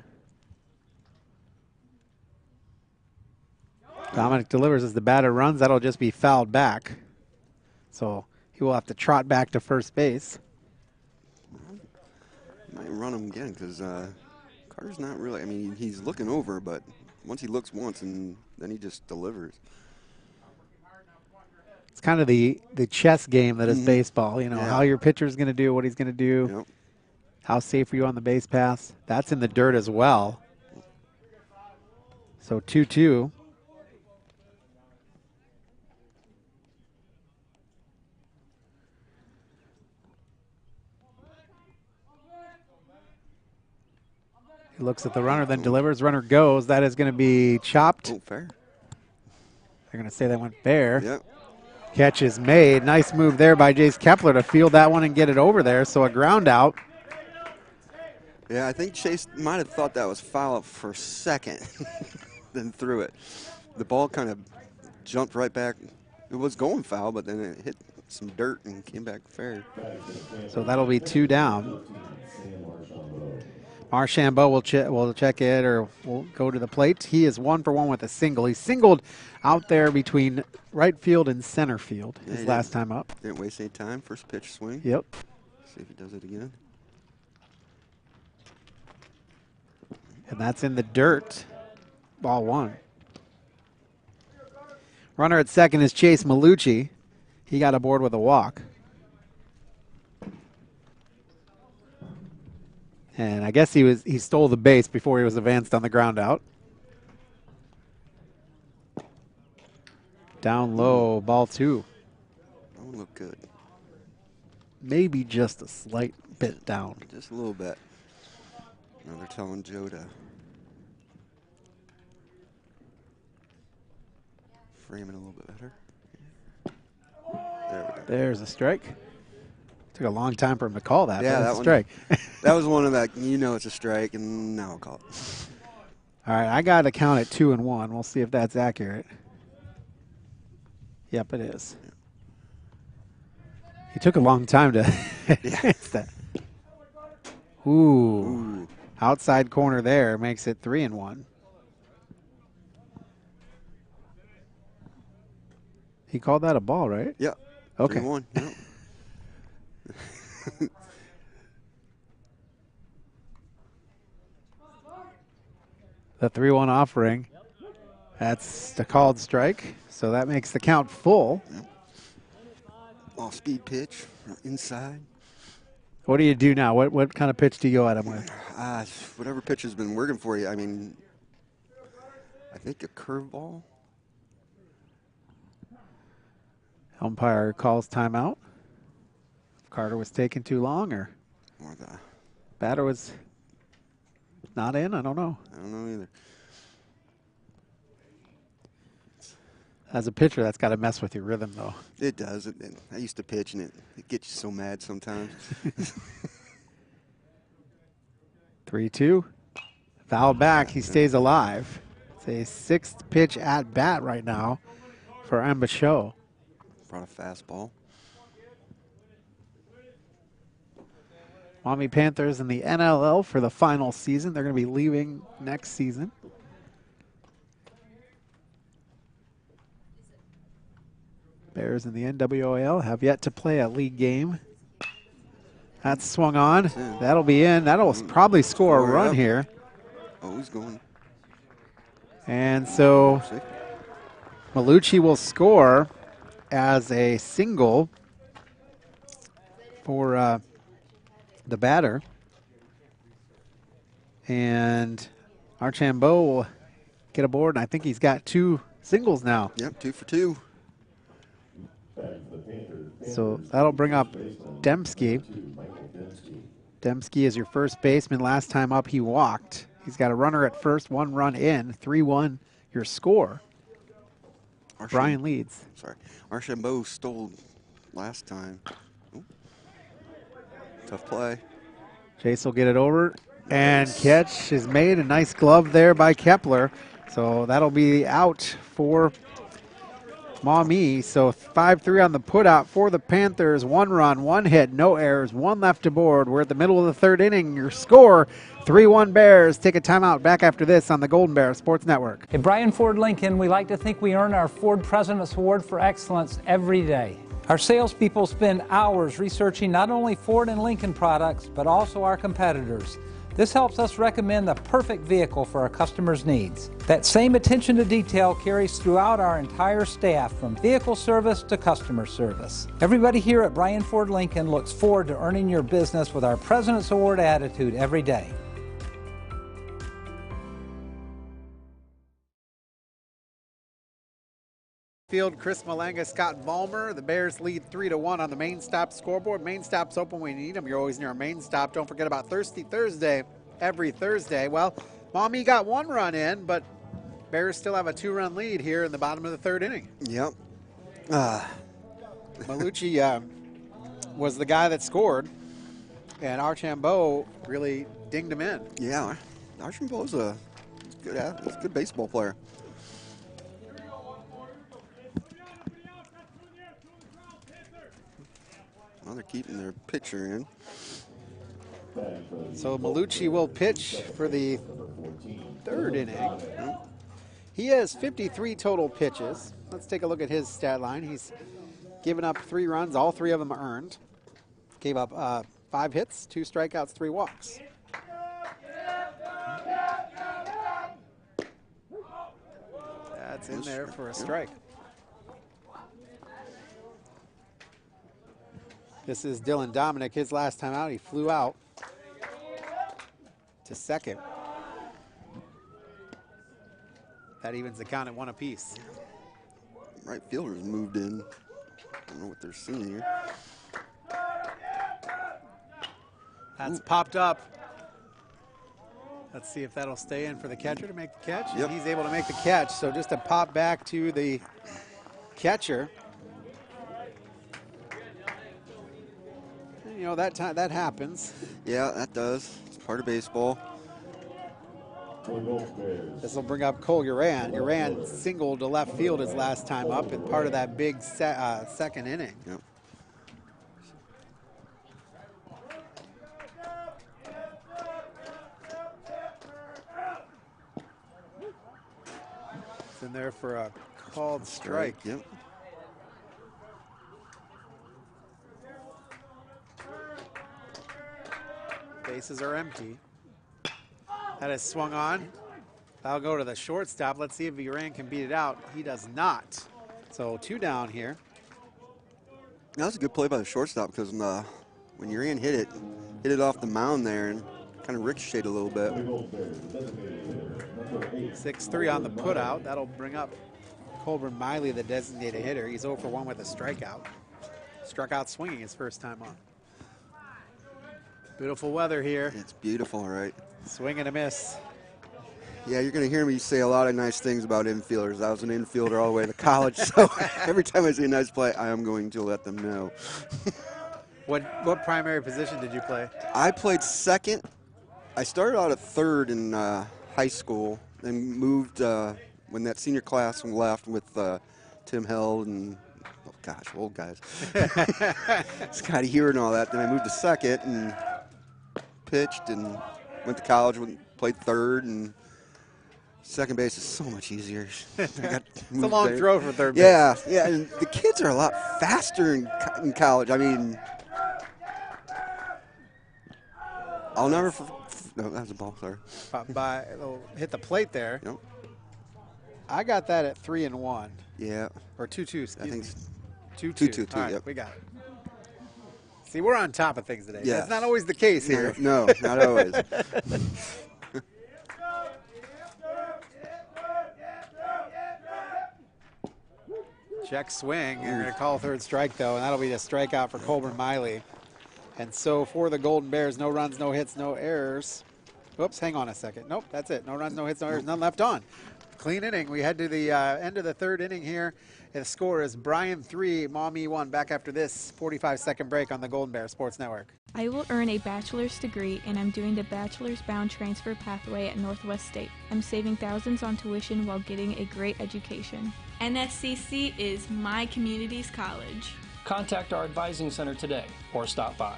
Dominic delivers as the batter runs. That'll just be fouled back. So he will have to trot back to first base. might run him again because Carter's not really, I mean, he's looking over, but once he looks once and then he just delivers. It's kind of the chess game that is baseball. You know, Yeah. how your pitcher's going to do, what he's going to do. Yep. How safe are you on the base pass? That's in the dirt as well. So 2-2. He looks at the runner, then delivers. Runner goes. That is going to be chopped. Oh, fair. They're going to say that went fair. Yep. Catch is made. Nice move there by Jace Kepler to field that one and get it over there. So a ground out. Yeah, I think Chase might have thought that was foul for a second, then threw it. The ball kind of jumped right back. It was going foul, but then it hit some dirt and came back fair. So that'll be 2 down. Marchambeau will check it or will go to the plate. He is 1 for 1 with a single. He singled out there between right field and center field his last time up. Didn't waste any time. First pitch swing. Yep. See if he does it again. And that's in the dirt. Ball 1. Runner at second is Chase Malucci. He got aboard with a walk. And I guess he stole the base before he was advanced on the ground out. Down low, ball 2. That one looked good. Maybe just a slight bit down. Just a little bit. Now they're telling Joe to frame it a little bit better. There we go. There's a strike. Took a long time for him to call that. Yeah, but that it's a one. strike. That was one of that, you know it's a strike, and now I'll call it. All right, I got to count at 2-1. We'll see if that's accurate. Yep, it is. He took a long time to advance that. Ooh. Outside corner there makes it 3-1. He called that a ball, right? Yep. Okay. 3-1. Yep. The 3-1 offering. That's the called strike. So that makes the count full. Yep. Off-speed pitch, inside. What do you do now? What kind of pitch do you go at him with? Whatever pitch has been working for you. I mean, I think a curveball. Umpire calls timeout. Carter was taking too long, or the batter was not in. I don't know. I don't know either. As a pitcher, that's got to mess with your rhythm, though. It does. I used to pitch, and it gets you so mad sometimes. 3-2. Foul back. He stays alive. It's a 6th pitch at bat right now for Embachot. Brought a fastball. Maumee Panthers in the NLL for the final season. They're going to be leaving next season. Bears in the NWAL have yet to play a league game. That's swung on. That'll be in. That'll probably score a run here. Oh, he's going. And so Malucci will score as a single for the batter. And Archambault will get aboard, and I think he's got 2 singles now. Yep, 2 for 2. So that'll bring up Dembski. Dembski is your first baseman. Last time up, he walked. He's got a runner at first, 1 run in, 3-1 your score. Bryan leads. Sorry. Archambault stole last time. Ooh. Tough play. Chase will get it over, and catch is made. A nice glove there by Kepler. So that'll be out for Maumee. So 5-3 on the putout for the Panthers. 1 run, 1 hit, no errors, 1 left aboard. We're at the middle of the 3rd inning. Your score, 3-1 Bears. Take a timeout. Back after this on the Golden Bear Sports Network. At Bryan Ford Lincoln, we like to think we earn our Ford President's Award for Excellence every day. Our salespeople spend hours researching not only Ford and Lincoln products, but also our competitors. This helps us recommend the perfect vehicle for our customers' needs. That same attention to detail carries throughout our entire staff, from vehicle service to customer service. Everybody here at Bryan Ford Lincoln looks forward to earning your business with our President's Award attitude every day. Field, Chris Malanga, Scott Vollmer. The Bears lead 3-1 on the Main Stop scoreboard. Main Stop's open when you need them. You're always near a Main Stop. Don't forget about Thirsty Thursday every Thursday. Well, Maumee got 1 run in, but Bears still have a 2-run lead here in the bottom of the 3rd inning. Yep. Malucci was the guy that scored, and Archambault really dinged him in. Yeah, Archambault's a good baseball player. Well, they're keeping their pitcher in. So Malucci will pitch for the 3rd inning. He has 53 total pitches. Let's take a look at his stat line. He's given up 3 runs, all 3 of them earned. Gave up 5 hits, 2 strikeouts, 3 walks. That's in there for a strike. This is Dylan Dominic. His last time out, he flew out to 2nd. That evens the count at 1 apiece. Right fielder's moved in. I don't know what they're seeing here. That's popped up. Let's see if that'll stay in for the catcher to make the catch. Yep. He's able to make the catch. So just a pop back to the catcher. You know, that happens. Yeah, that does. It's part of baseball. This will bring up Cole Uran. Uran singled to left field his last time up, and part of that big 2nd inning. Yep. It's in there for a called strike. Yep. Bases are empty. That is swung on. That'll go to the shortstop. Let's see if Uran can beat it out. He does not. So 2 down here. That was a good play by the shortstop, because when Uran hit it off the mound there and kind of ricocheted a little bit. 6-3 on the putout. That'll bring up Colburn Miley, the designated hitter. He's 0 for 1 with a strikeout. Struck out swinging his first time on. Beautiful weather here. It's beautiful, right? Swing and a miss. Yeah, you're going to hear me say a lot of nice things about infielders. I was an infielder all the way to college, so every time I see a nice play, I am going to let them know. What primary position did you play? I played second I started out at third in high school and moved when that senior class left with Tim Held and, oh gosh, old guys. Scotty Hewer and all that. Then I moved to second and pitched and went to college, played third, and second base is so much easier. It's a long throw for third base. Yeah, yeah, and the kids are a lot faster in college. I mean, I'll never. No, that was a ball. Sorry. It'll hit the plate there. Yep. I got that at 3-1. Yeah. Or 2-2. Excuse I think me. 2-2. All right, Yep. we got it. See, we're on top of things today. Yes. That's not always the case here. No, not always. Check swing. You're going to call third strike, though, and that'll be a strikeout for Colburn Miley. And so for the Golden Bears, no runs, no hits, no errors. Whoops, hang on a second. Nope, that's it. No runs, no hits, no errors, none left on. Clean inning. We head to the end of the third inning here. And the score is Bryan 3, Maumee 1. Back after this 45-second break on the Golden Bear Sports Network. I will earn a bachelor's degree, and I'm doing the bachelor's bound transfer pathway at Northwest State. I'm saving thousands on tuition while getting a great education. NSCC is my community's college. Contact our advising center today or stop by.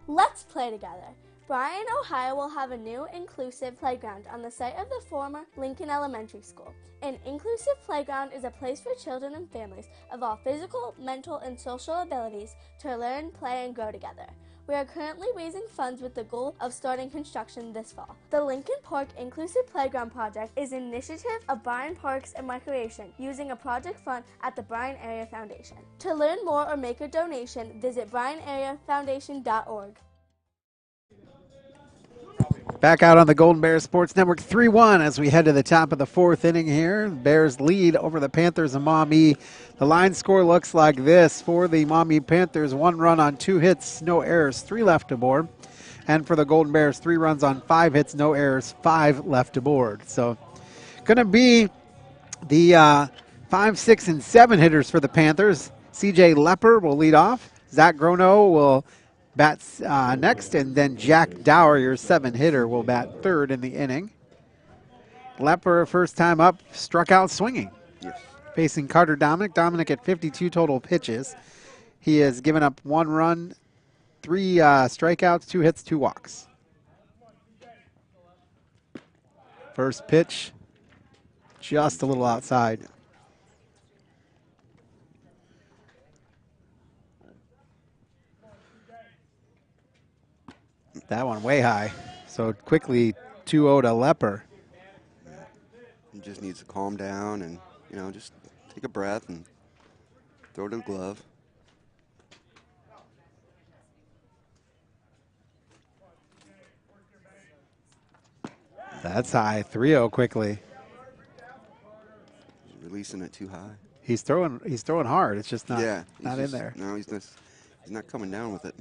Let's play together. Bryan, Ohio will have a new inclusive playground on the site of the former Lincoln Elementary School. An inclusive playground is a place for children and families of all physical, mental, and social abilities to learn, play, and grow together. We are currently raising funds with the goal of starting construction this fall. The Lincoln Park Inclusive Playground Project is an initiative of Bryan Parks and Recreation using a project fund at the Bryan Area Foundation. To learn more or make a donation, visit BryanAreaFoundation.org. Back out on the Golden Bears Sports Network, 3-1 as we head to the top of the fourth inning here. Bears lead over the Panthers and Maumee. The line score looks like this for the Maumee Panthers: 1 run on 2 hits, no errors, 3 left aboard. And for the Golden Bears, 3 runs on 5 hits, no errors, 5 left aboard. So going to be the 5, 6, and 7 hitters for the Panthers. C.J. Lepper will lead off. Zach Grono will bat next, and then Jack Dower, your 7 hitter, will bat third in the inning. Lepper, first time up, struck out swinging. Yes. Facing Carter Dominic. Dominic at 52 total pitches. He has given up 1 run, 3 strikeouts, 2 hits, 2 walks. First pitch, just a little outside. That one way high. So quickly 2-0 to Lepper. He just needs to calm down and, just take a breath and throw it in the glove. That's high. 3-0 quickly. He's releasing it too high. He's throwing hard. It's just not not in there. No, he's not coming down with it.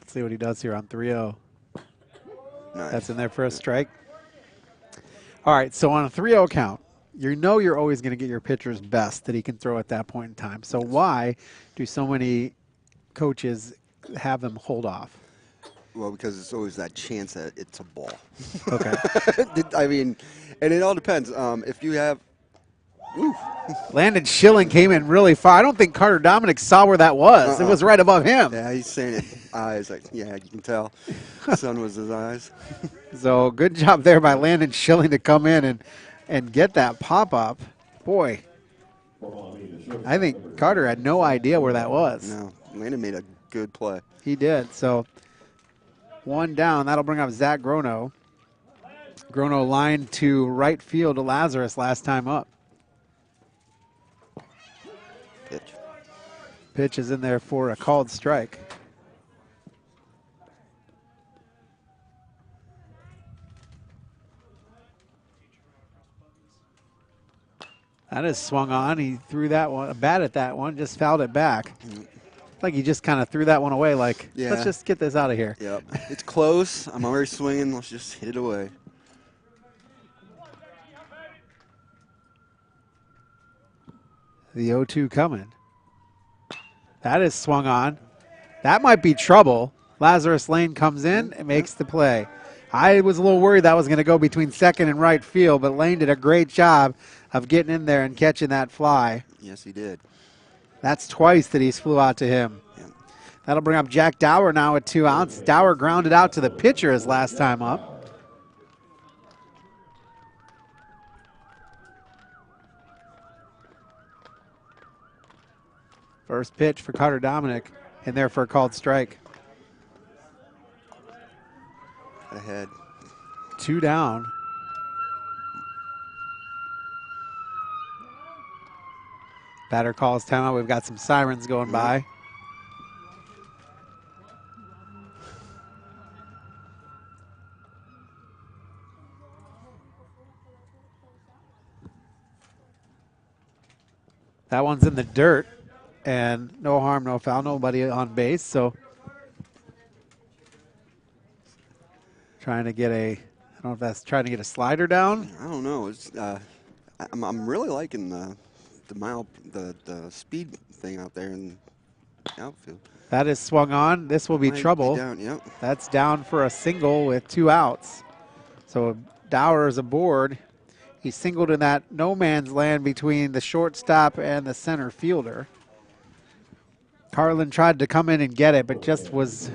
Let's see what he does here on 3-0. Nice. That's in there for a strike. All right, so on a 3-0 count, you're always going to get your pitcher's best that he can throw at that point in time. So why do so many coaches have them hold off? Well, because it's always that chance that it's a ball. Okay. I mean, and it all depends. If you have Landon Schilling came in really far. I don't think Carter Dominic saw where that was. It was right above him. Yeah, he's saying it. Eyes, yeah, you can tell. The sun was his eyes. So good job there by Landon Schilling to come in and get that pop-up. Boy, I think Carter had no idea where that was. No, Landon made a good play. He did. So 1 down. That'll bring up Zach Grono. Grono lined to right field to Lazarus last time up. Pitch is in there for a called strike. That is swung on. He threw that one, a bat at that one, just fouled it back. Like he just kind of threw that one away like, let's just get this out of here. Yep. It's close. I'm already swinging. Let's just hit it away. The 0-2 coming. That is swung on. That might be trouble. Lazarus Lane comes in and makes the play. I was a little worried that was going to go between second and right field, but Lane did a great job of getting in there and catching that fly. Yes, he did. That's twice that he's flew out to him. Yeah. That'll bring up Jack Dower now at 2 outs. Dower grounded out to the pitcher his last time up. First pitch for Carter Dominic, in there for a called strike. Ahead. 2 down. Batter calls timeout. We've got some sirens going by. That one's in the dirt, and no harm, no foul, nobody on base. So trying to get a, I don't know if that's trying to get a slider down. I don't know. It's I'm really liking the speed thing out there in the outfield. That is swung on. This will be trouble. Down, yep. That's down for a single with 2 outs. So Dower is aboard. He singled in that no man's land between the shortstop and the center fielder. Carlin tried to come in and get it, but just was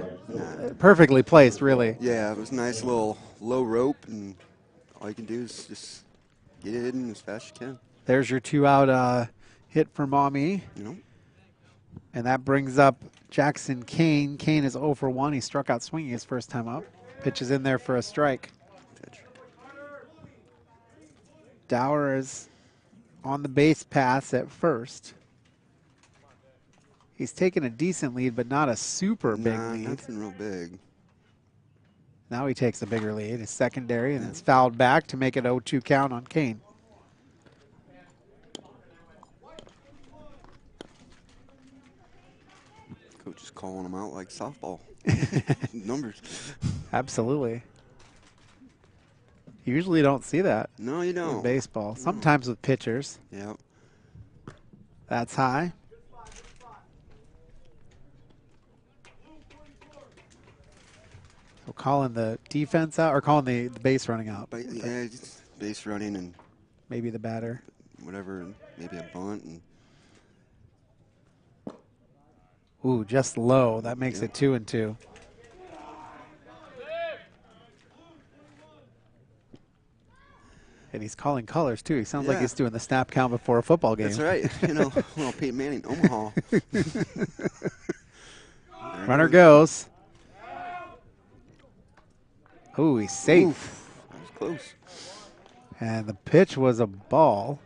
perfectly placed, really. Yeah, it was a nice little low rope, and all you can do is just get it in as fast as you can. There's your 2-out hit for Maumee. Yep. And that brings up Jackson Kane. Kane is 0 for 1. He struck out swinging his first time up. Pitch is in there for a strike. Pitch. Dower is on the base paths at first. He's taken a decent lead, but not a super big lead. Nothing real big. Now he takes a bigger lead. It's secondary, and it's fouled back to make it 0-2 count on Kane. Coach is calling them out like softball. Numbers. Absolutely. You usually don't see that. No, you don't. In baseball. Sometimes with pitchers. Yep. That's high. So calling the defense out, or calling the base running out. But yeah, just base running and maybe the batter. Whatever, and maybe a bunt. And ooh, just low. That makes it 2-2. And he's calling colors, too. He sounds like he's doing the snap count before a football game. That's right. You know, well, Peyton Manning, Omaha. Runner goes. Ooh, he's safe. Oof, that was close. And the pitch was a ball.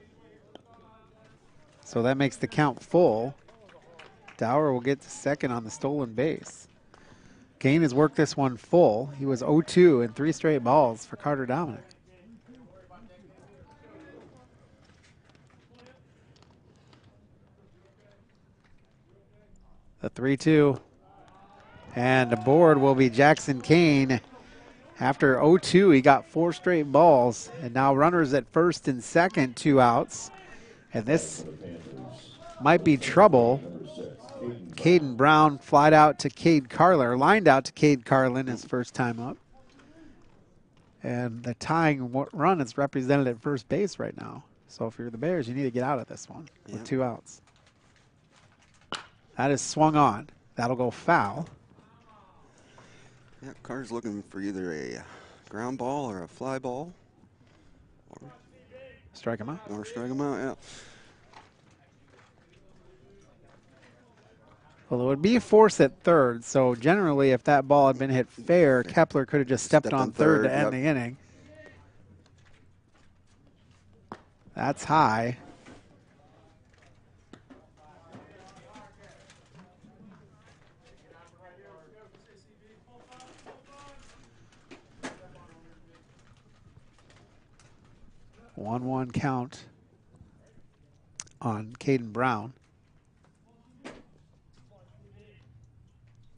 So that makes the count full. Dower will get to second on the stolen base. Kane has worked this one full. He was 0-2 in 3 straight balls for Carter Dominic. The 3-2. And aboard will be Jackson Kane. After 0-2, he got 4 straight balls. And now runners at first and second, 2 outs. And this might be trouble. Caden Brown flied out to Cade Carlin, or lined out to Cade Carlin his first time up. And the tying run is represented at first base right now. So if you're the Bears, you need to get out of this one with 2 outs. That is swung on. That'll go foul. Yeah, Carter's looking for either a ground ball or a fly ball. Or strike him out. Or strike him out, yeah. Well, it would be a force at third, so generally if that ball had been hit fair, Kepler could have just stepped on third to end the inning. That's high. One count on Caden Brown.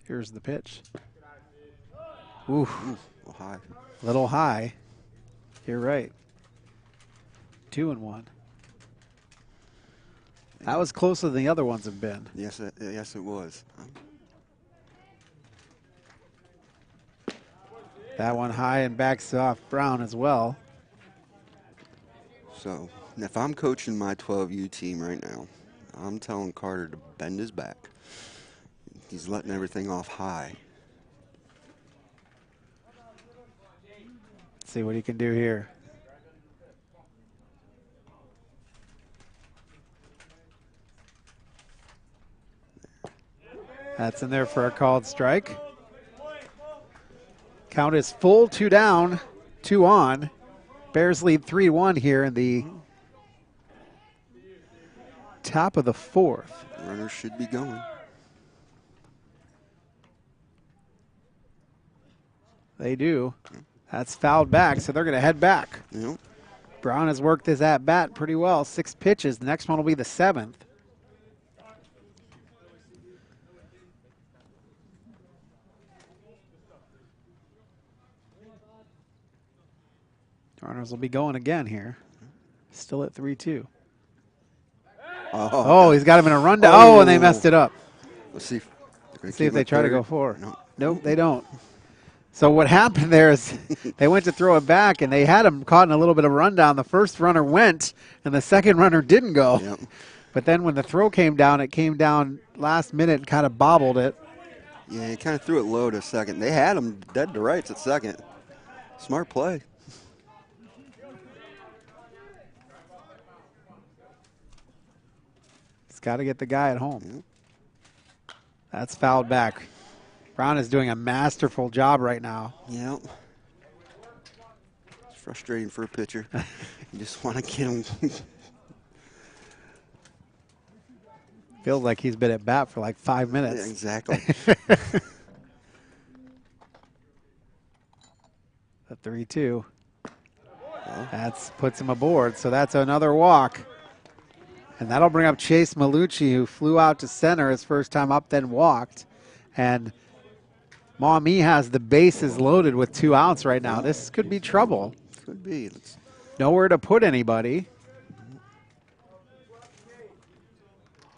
Here's the pitch. Ooh, high. Little high. You're right. 2-1. That was closer than the other ones have been. Yes, it was. That one high and backs off Brown as well. So if I'm coaching my 12U team right now, I'm telling Carter to bend his back. He's letting everything off high. Let's see what he can do here. That's in there for a called strike. Count is full, 2 down, 2 on. Bears lead 3-1 here in the top of the 4th. Runners should be going. They do. That's fouled back, so they're going to head back. Yep. Brown has worked his at-bat pretty well. 6 pitches. The next one will be the 7th. Runners will be going again here. Still at 3-2. Oh, he's got him in a rundown. Oh, and they messed it up. Let's see. Let's see if they try to go for. Nope, they don't. So what happened there is they went to throw it back, and they had him caught in a little bit of rundown. The first runner went, and the second runner didn't go. Yep. But then when the throw came down, it came down last minute and kind of bobbled it. Yeah, he kind of threw it low to second. They had him dead to rights at second. Smart play. He's got to get the guy at home. Yep. That's fouled back. Brown is doing a masterful job right now. Yep. It's frustrating for a pitcher. You just want to get him. Feels like he's been at bat for like 5 minutes. Yeah, exactly. A 3-2. That puts him aboard, so that's another walk. And that'll bring up Chase Malucci, who flew out to center his first time up, then walked. And Maumee has the bases loaded with 2 outs right now. This could be trouble. Could be. Nowhere to put anybody.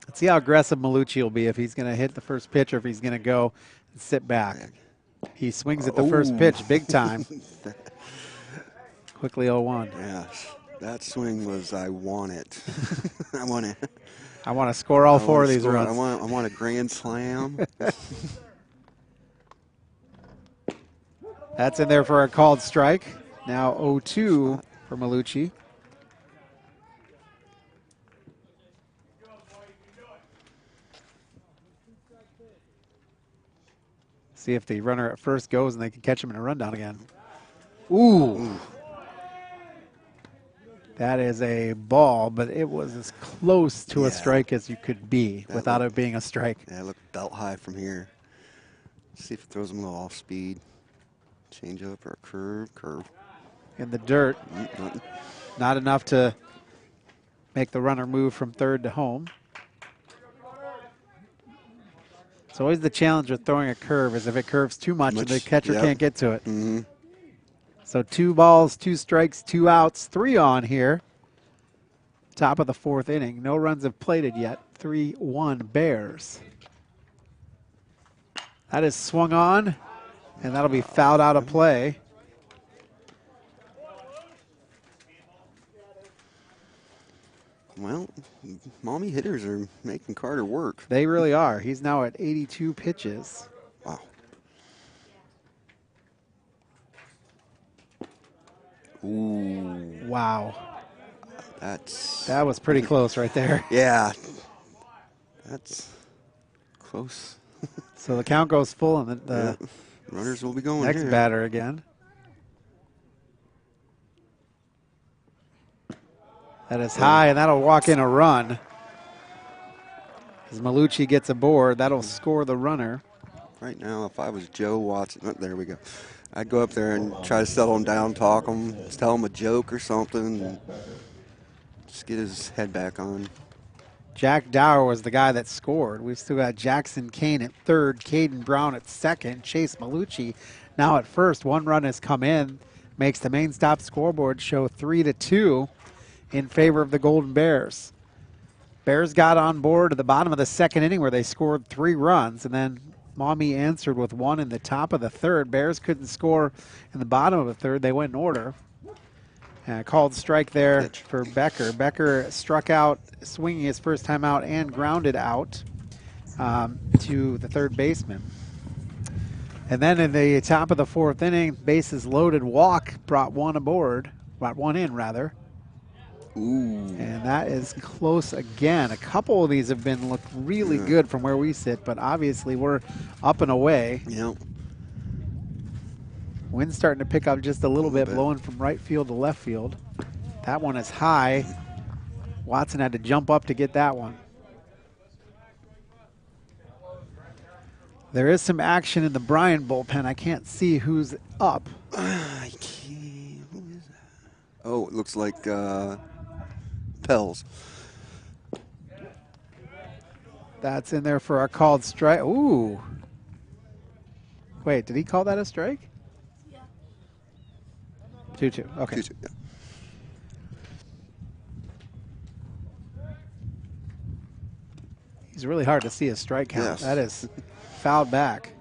Let's see how aggressive Malucci will be, if he's going to hit the first pitch or if he's going to go and sit back. He swings at the first pitch big time. Quickly 0-1. Yes. That swing was, I want it. I want to score all 4 of these runs. I want a grand slam. That's in there for a called strike. Now 0-2 for Malucci. See if the runner at first goes and they can catch him in a rundown again. Ooh. That is a ball, but it was as close to a strike as you could be without it being a strike. Yeah, it looked belt high from here. See if it throws him a little off speed. Change up or a curve. In the dirt. Not enough to make the runner move from third to home. It's always the challenge with throwing a curve is if it curves too much and the catcher can't get to it. Mm-hmm. So 2 balls, 2 strikes, 2 outs, 3 on here. Top of the 4th inning. No runs have plated yet. 3-1 Bears. That is swung on, and that'll be fouled out of play. Well, Maumee hitters are making Carter work. They really are. He's now at 82 pitches. Wow. Ooh. Wow. That was pretty close right there. Yeah. That's close. So the count goes full, and the runners will be going next here. batter again. That is high, and that'll walk in a run. As Malucci gets aboard, that'll score the runner. Right now, if I was Joe Watson, there we go. I'd go up there and try to settle him down, talk him, tell him a joke or something, and just get his head back on. Jack Dower was the guy that scored. We've still got Jackson Kane at third, Caden Brown at second, Chase Malucci now at first. 1 run has come in, makes the main stop scoreboard show 3-2 in favor of the Golden Bears. Bears got on board at the bottom of the 2nd inning where they scored 3 runs, and then Maumee answered with one in the top of the third. Bears couldn't score in the bottom of the third. They went in order. Called strike there for Becker. Becker struck out, swinging his first time out, and grounded out to the third baseman. And then in the top of the fourth inning, bases loaded walk brought one in rather. Ooh. And that is close again. A couple of these have been looked really good from where we sit, but obviously we're up and away. Yep. Wind's starting to pick up just a little bit, blowing from right field to left field. That one is high. Watson had to jump up to get that one. There is some action in the Bryan bullpen. I can't see who's up. I can't. Who is that? Oh, it looks like Pels. That's in there for a called strike. Ooh. Wait, did he call that a strike? Yeah. 2-2. Okay. 2-2, yeah. He's really hard to see a strike count. Yes. That is fouled back.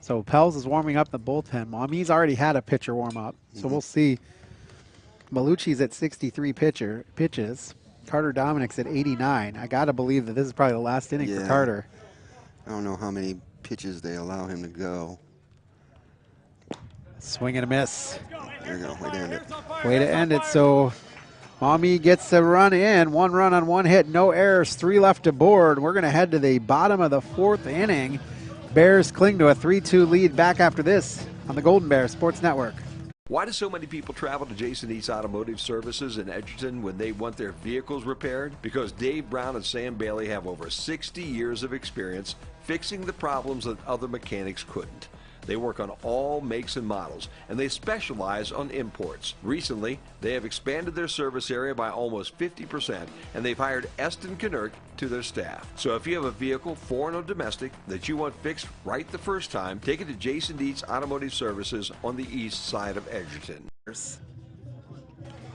So Pels is warming up the bullpen. Maumee's already had a pitcher warm up. So we'll see. Malucci's at 63 pitches. Carter Dominic's at 89. I got to believe that this is probably the last inning for Carter. I don't know how many pitches they allow him to go. Swing and a miss. There you go. Way to end it. Way to end it. So Maumee gets the run in. 1 run on 1 hit. No errors. 3 left to board. We're going to head to the bottom of the 4th inning. Bears cling to a 3-2 lead back after this on the Golden Bear Sports Network. Why do so many people travel to Jason Eats Automotive Services in Edgerton when they want their vehicles repaired? Because Dave Brown and Sam Bailey have over 60 years of experience fixing the problems that other mechanics couldn't. They work on all makes and models, and they specialize on imports. Recently, they have expanded their service area by almost 50%, and they've hired Eston Knurk to their staff. So if you have a vehicle, foreign or domestic, that you want fixed right the first time, take it to Jason Dietz Automotive Services on the east side of Edgerton.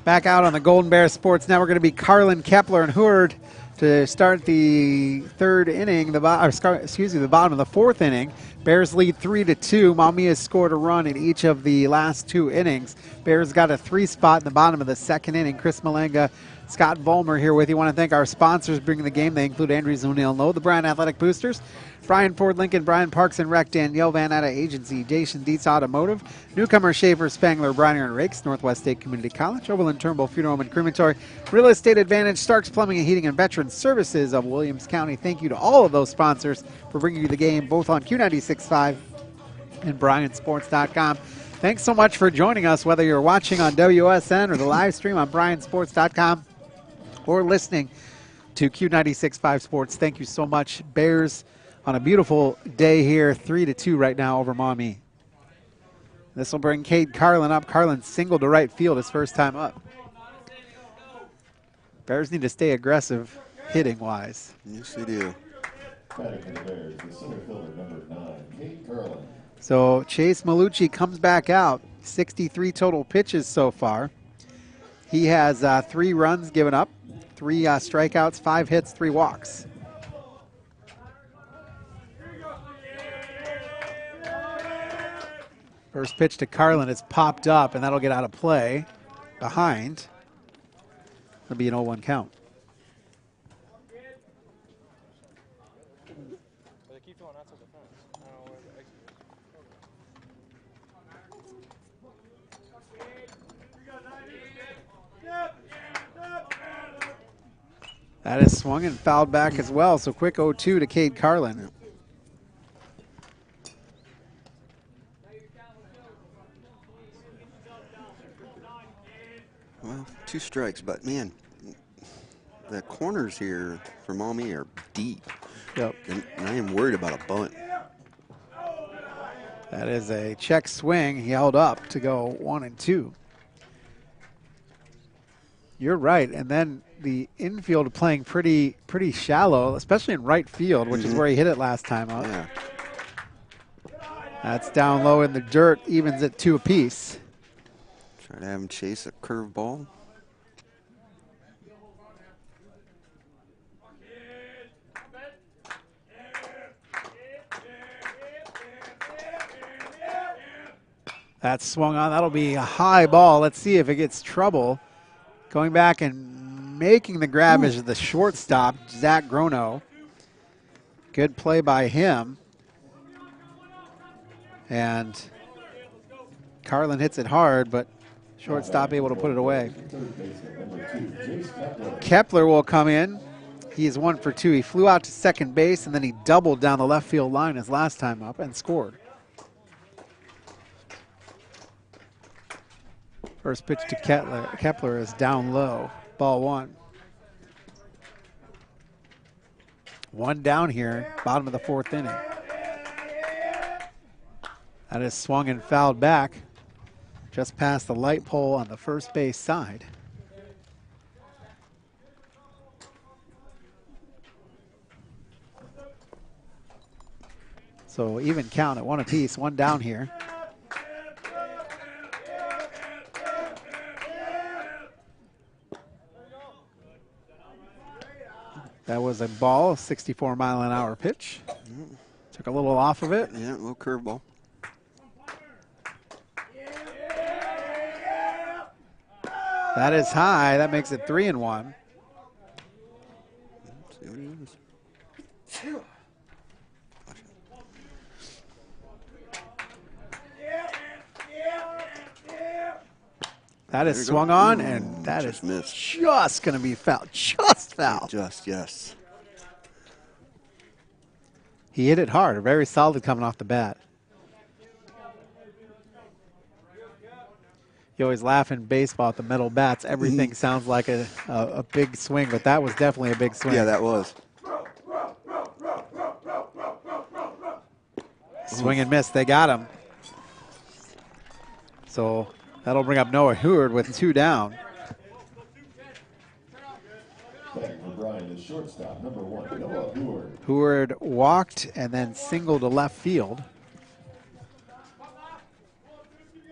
Back out on the Golden Bear Sports Network, going to be Carlin, Kepler, and Hurd to start the third inning, the bottom of the 4th inning. Bears lead 3-2. Maumee has scored a run in each of the last 2 innings. Bears got a 3 spot in the bottom of the 2nd inning. Chris Malenga, Scott Vollmer here with you. Want to thank our sponsors bringing the game. They include Andrews O'Neill Lowe, the Bryan Athletic Boosters, Bryan Ford Lincoln, Bryan Parks and Rec, Danielle Van Atta Agency, Jason Dietz Automotive, Newcomer Schaefer, Spangler, Bryner and Rakes, Northwest State Community College, Overland Turnbull Funeral Home and Crematory, Real Estate Advantage, Starks Plumbing and Heating, and Veteran Services of Williams County. Thank you to all of those sponsors for bringing you the game, both on Q96.5 and BryanSports.com. Thanks so much for joining us, whether you're watching on WSN or the live stream on BryanSports.com or listening to Q96.5 Sports. Thank you so much. Bears on a beautiful day here, 3-2 right now over Maumee. This will bring Cade Carlin up. Carlin singled to right field his first time up. Bears need to stay aggressive hitting-wise. Yes, they do. Batting for the Bears, the center fielder, number 9, Cade Carlin. So Chase Malucci comes back out. 63 total pitches so far. He has 3 runs given up, 3 strikeouts, 5 hits, 3 walks. First pitch to Carlin is popped up, and that'll get out of play behind. It'll be an 0-1 count. That is swung and fouled back as well, so quick 0-2 to Cade Carlin. Well, 2 strikes, but man, the corners here for Maumee are deep. Yep. And I am worried about a bunt. That is a check swing. He held up to go 1-2. You're right, and then the infield playing pretty shallow, especially in right field, which is where he hit it last time up. Yeah. That's down low in the dirt, evens at 2 apiece. Try to have him chase a curveball. That's swung on. That'll be a high ball. Let's see if it gets trouble. Going back and making the grab is the shortstop, Zach Grono. Good play by him. And Carlin hits it hard, but shortstop able to put it away. Kepler will come in. He is 1 for 2. He flew out to second base, and then he doubled down the left field line his last time up and scored. First pitch to Kepler is down low. Ball 1. 1 down here, bottom of the 4th inning. That is swung and fouled back just past the light pole on the first base side. So even count at 1 apiece, 1 down here. That was a ball, 64-mile-an-hour pitch. Took a little off of it. Yeah, a little curveball. That is high. That makes it 3-1. See what he is. That is swung on, and that is just going to be fouled. Just fouled. Just, yes. He hit it hard. Very solid coming off the bat. You always laugh in baseball at the metal bats. Everything sounds like a big swing, but that was definitely a big swing. Yeah, that was. Swing and miss. They got him. So that'll bring up Noah Heward with 2 down. Batting for Bryan is shortstop, number 1, Noah Heward. Heward walked and then singled to left field.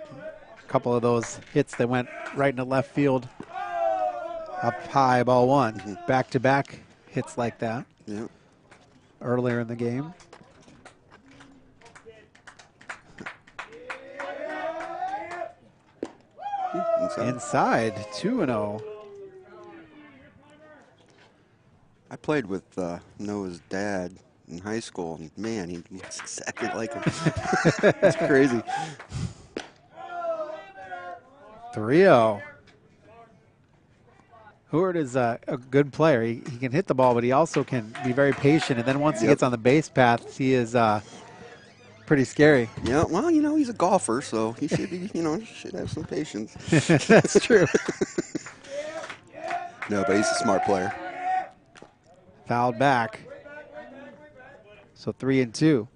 A couple of those hits that went right into left field. Up high, ball 1. Back-to-back hits like that. Yeah. Earlier in the game. Inside 2-0. I played with Noah's dad in high school, and man, he looks exactly like him. It's crazy. 3-0. Heward is a good player. He can hit the ball, but he also can be very patient. And then once he gets on the base path, he is pretty scary. Yeah, well, you know, he's a golfer, so he should be, you know, should have some patience. That's true. No, but he's a smart player. Fouled back. So 3-2.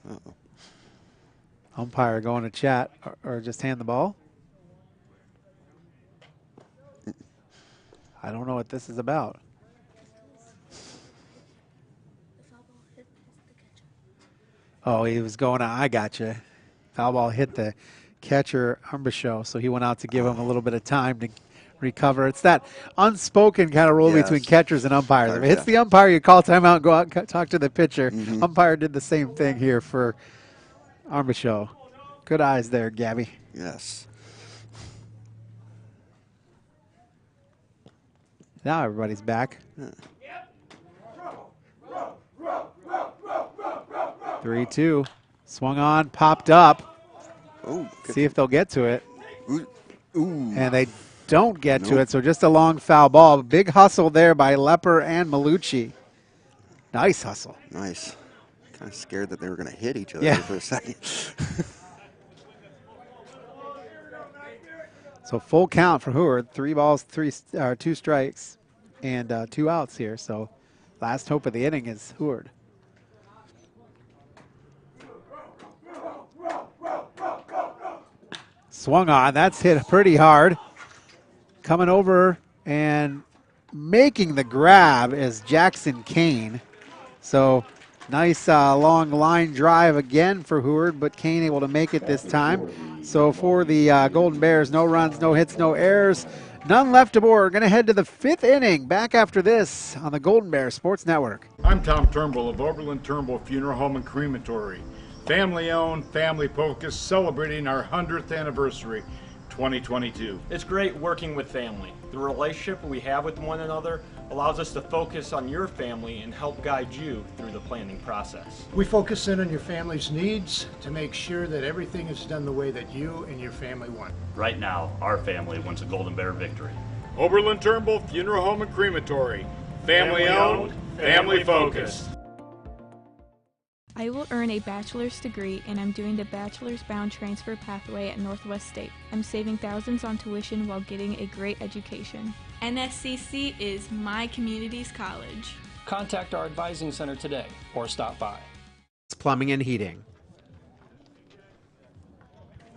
Uh-oh. Umpire going to chat or just hand the ball. I don't know what this is about. Oh, he was going, I gotcha. Foul ball hit the catcher, Umbasho, so he went out to give him a little bit of time to recover. It's that unspoken kind of rule between catchers and umpires. If it hits the umpire, you call timeout and go out and talk to the pitcher. Umpire did the same thing here for Umbasho. Good eyes there, Gabby. Yes. Now everybody's back. 3-2. Swung on, popped up. Oh, see if they'll get to it. Ooh. And they don't get to it, so just a long foul ball. Big hustle there by Lepper and Malucci. Nice hustle. Nice. Kind of scared that they were going to hit each other for a second. So full count for Heward. 3 balls, 2 strikes, and 2 outs here. So last hope of the inning is Heward. Swung on. That's hit pretty hard. Coming over and making the grab is Jackson Kane. So nice long line drive again for Heward, but Kane able to make it this time. So for the Golden Bears, no runs, no hits, no errors, none left aboard. Going to head to the 5th inning. Back after this on the Golden Bears Sports Network. I'm Tom Turnbull of Oberlin Turnbull Funeral Home and Crematory. Family owned, family focused, celebrating our 100th anniversary, 2022. It's great working with family. The relationship we have with one another allows us to focus on your family and help guide you through the planning process. We focus in on your family's needs to make sure that everything is done the way that you and your family want. Right now, our family wants a Golden Bear victory. Oberlin Turnbull Funeral Home and Crematory. Family owned, family focused. I will earn a bachelor's degree, and I'm doing the bachelor's bound transfer pathway at Northwest State. I'm saving thousands on tuition while getting a great education. NSCC is my community's college. Contact our advising center today or stop by. It's plumbing and heating.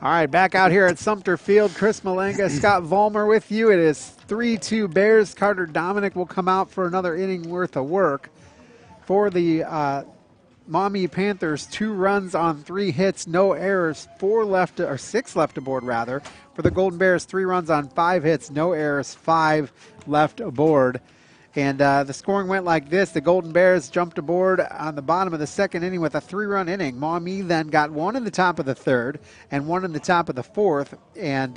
All right, back out here at Sumter Field. Chris Malenga, Scott Vollmer with you. It is 3-2 Bears. Carter Dominic will come out for another inning worth of work. For the Maumee Panthers, 2 runs on 3 hits, no errors, 6 left aboard rather. For the Golden Bears, 3 runs on 5 hits, no errors, 5 left aboard. And the scoring went like this. The Golden Bears jumped aboard on the bottom of the second inning with a 3-run inning. Maumee then got 1 in the top of the third and 1 in the top of the fourth. And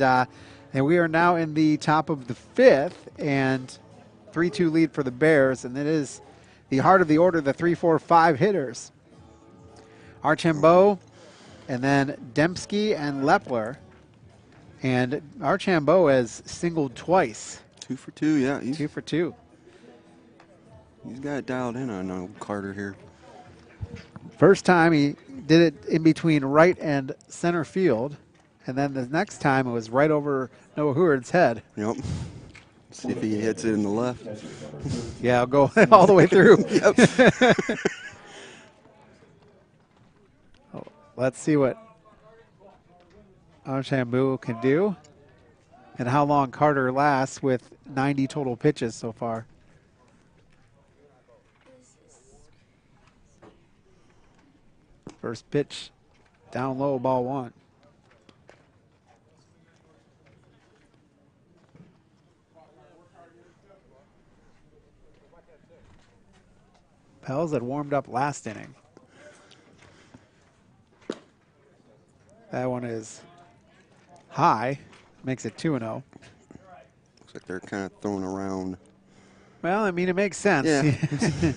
we are now in the top of the fifth, and 3-2 lead for the Bears. And it is the heart of the order, the 3-4-5 hitters. Archambault, and then Dembski and Lepler. And Archambault has singled twice. 2 for 2, yeah. 2 for 2. He's got it dialed in on old Carter here. First time he did it in between right and center field. And then the next time it was right over Noah Heward's head. Yep. See if he hits it in the left. Yeah, I'll go all the way through. Yep. Let's see what Archambault can do and how long Carter lasts with 90 total pitches so far. First pitch, down low, ball 1. Pels had warmed up last inning. That one is high, makes it 2-0. Looks like they're kind of throwing around. Well, I mean, it makes sense. Yeah.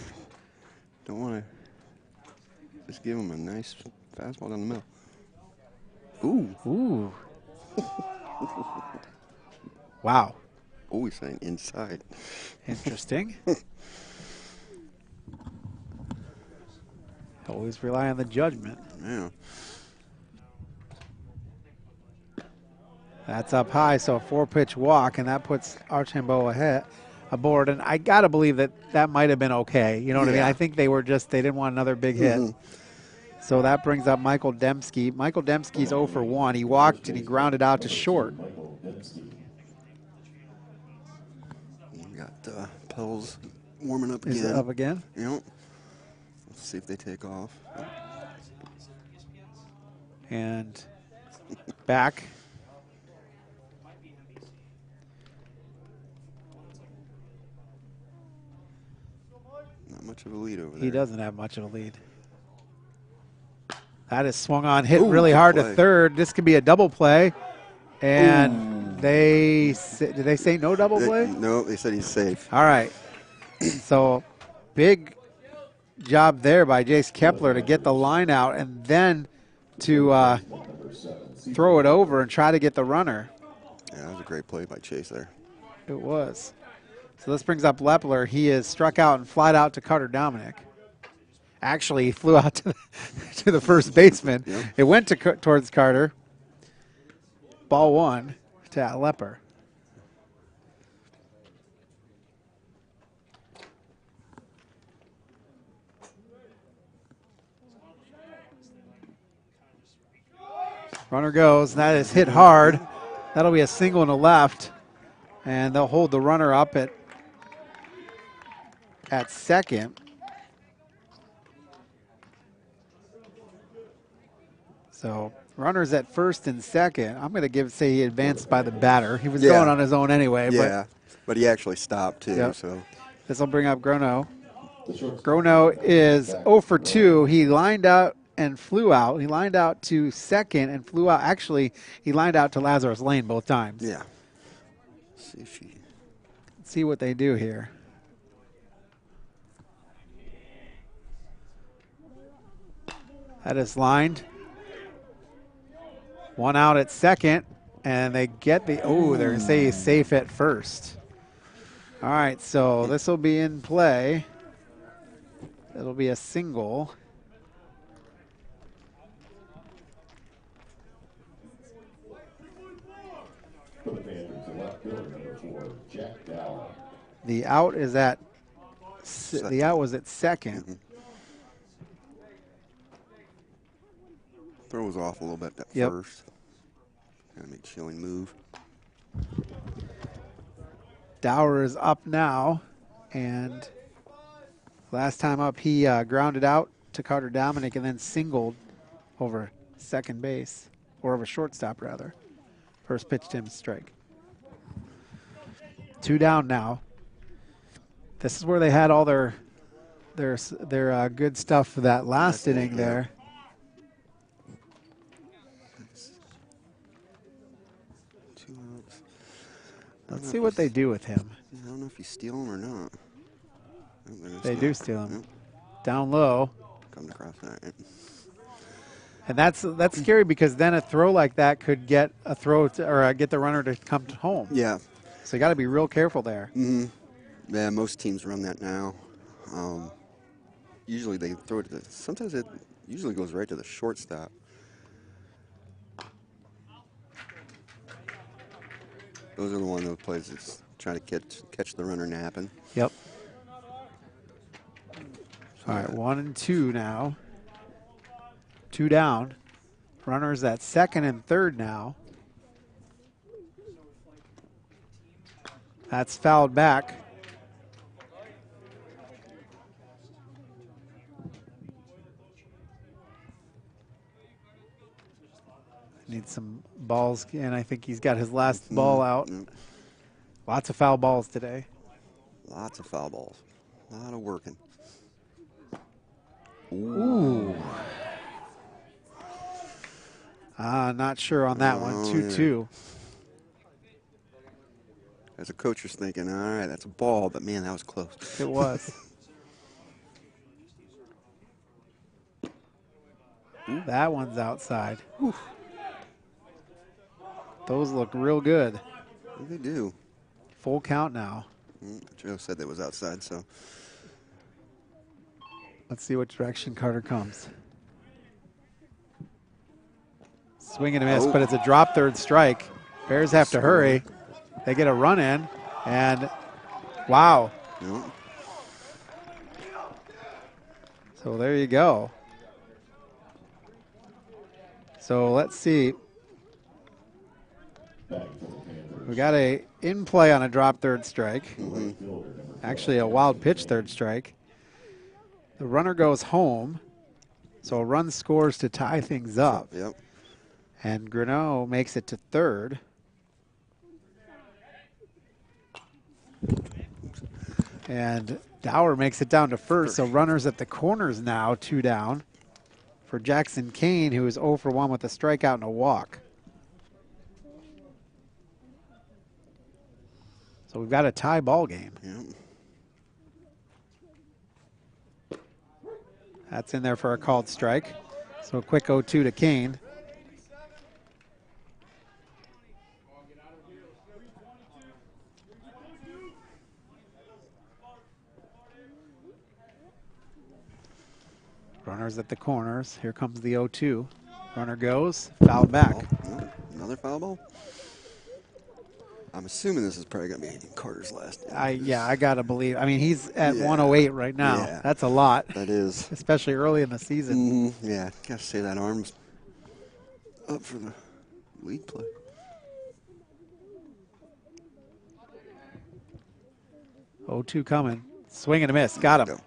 Don't want to just give him a nice fastball down the middle. Ooh. Ooh. Wow. Oh, he's saying inside. Interesting. Always rely on the judgment. Yeah. That's up high, so a 4-pitch walk, and that puts Archambault aboard. And I got to believe that might have been okay. You know what I mean? I think they didn't want another big hit. So that brings up Michael Dembski. Michael Dembski's 0 for 1. He walked and he grounded out to short. We got Pels warming up again. Is it up again? Yep. Let's see if they take off. And back. Not much of a lead over there. He doesn't have much of a lead. That is swung on, hit really hard to third. This could be a double play. And did they say no double play? No, they said he's safe. All right. So big job there by Jace Kepler to get the line out and then to throw it over and try to get the runner. Yeah, that was a great play by Chase there. It was. So this brings up Lepler. He is struck out and flied out to Carter Dominic. Actually, he flew out to the first baseman. Yep. It went towards Carter. Ball 1 to Lepler. Runner goes. That is hit hard. That'll be a single and a left. And they'll hold the runner up at second. So runners at first and second. I'm going to say he advanced by the batter. He was going on his own anyway. Yeah, but he actually stopped too. Yep. So this will bring up Grono. Grono is 0 for 2. He lined out and flew out. He lined out to second and flew out. Actually, he lined out to Lazarus Lane both times. Yeah. See if she. Let's see what they do here. That is lined. One out at second, and they get the, oh, they're going to say he's safe at first. All right, so this will be in play. It'll be a single. The out is at, the out was at second. Throw was off a little bit at first. Gotta make Schilling move. Dower is up now, and last time up he grounded out to Carter Dominic and then singled over second base, or over shortstop rather. First pitch to him, strike. 2 down now. This is where they had all their good stuff for that last inning there. Let's see what they do with him. I don't know if you steal him or not. They do steal him. Down low. Coming across that. And that's scary because then a throw like that could get a throw or get the runner to come home. Yeah. So you got to be real careful there. Yeah, most teams run that now. Usually they throw it to sometimes it usually goes right to the shortstop. Those are the one of those plays that's trying to catch the runner napping. Yep. All right, 1 and 2 now. 2 down. Runners at second and third now. That's fouled back. Needs some balls, and I think he's got his last ball out. Lots of foul balls today. Lots of foul balls. A lot of working. Ooh. Not sure on that one. 2-2. As a coach, you're thinking, all right, that's a ball, but man, that was close. It was. That one's outside. Whew. Those look real good. They do. Full count now. Joe said that was outside, so. Let's see what direction Carter comes. Swing and a miss, but it's a drop third strike. Bears have to hurry. They get a run in, and wow. So there you go. So let's see. We got a in play on a drop third strike. Actually a wild pitch third strike. The runner goes home, so a run scores to tie things up. Yep. And Greneau makes it to third. And Dower makes it down to first, so runners at the corners now, 2 down for Jackson Kane, who is 0 for 1 with a strikeout and a walk. So we've got a tie ball game. Yep. That's in there for a called strike. So a quick 0-2 to Kane. Runners at the corners. Here comes the 0-2. Runner goes, foul back. Another foul ball? I'm assuming this is probably going to be Carter's last. Yeah, I got to believe. I mean, he's at 108 right now. Yeah, that's a lot. That is. Especially early in the season. Yeah, got to say that arm's up for the league play. Oh, 2 coming. Swing and a miss. Got him.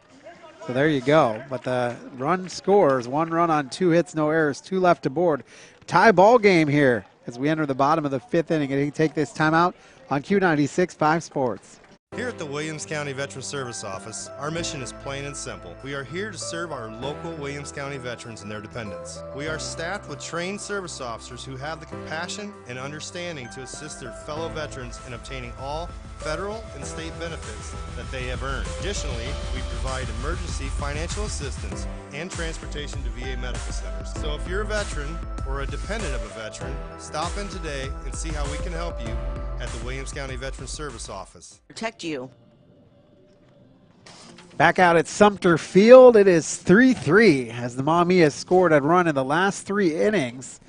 So there you go. But the run scores. 1 run on 2 hits, no errors, 2 left to board. Tie ball game here as we enter the bottom of the 5th inning. And he take this timeout on Q96 5 Sports. Here at the Williams County Veteran Service Office, our mission is plain and simple. We are here to serve our local Williams County veterans and their dependents. We are staffed with trained service officers who have the compassion and understanding to assist their fellow veterans in obtaining all federal and state benefits that they have earned. Additionally, we provide emergency financial assistance and transportation to VA medical centers. So if you're a veteran or a dependent of a veteran, stop in today and see how we can help you at the Williams County Veteran Service Office. Protect you. Back out at Sumter Field, it is 3-3 as the Maumee has scored a run in the last 3 innings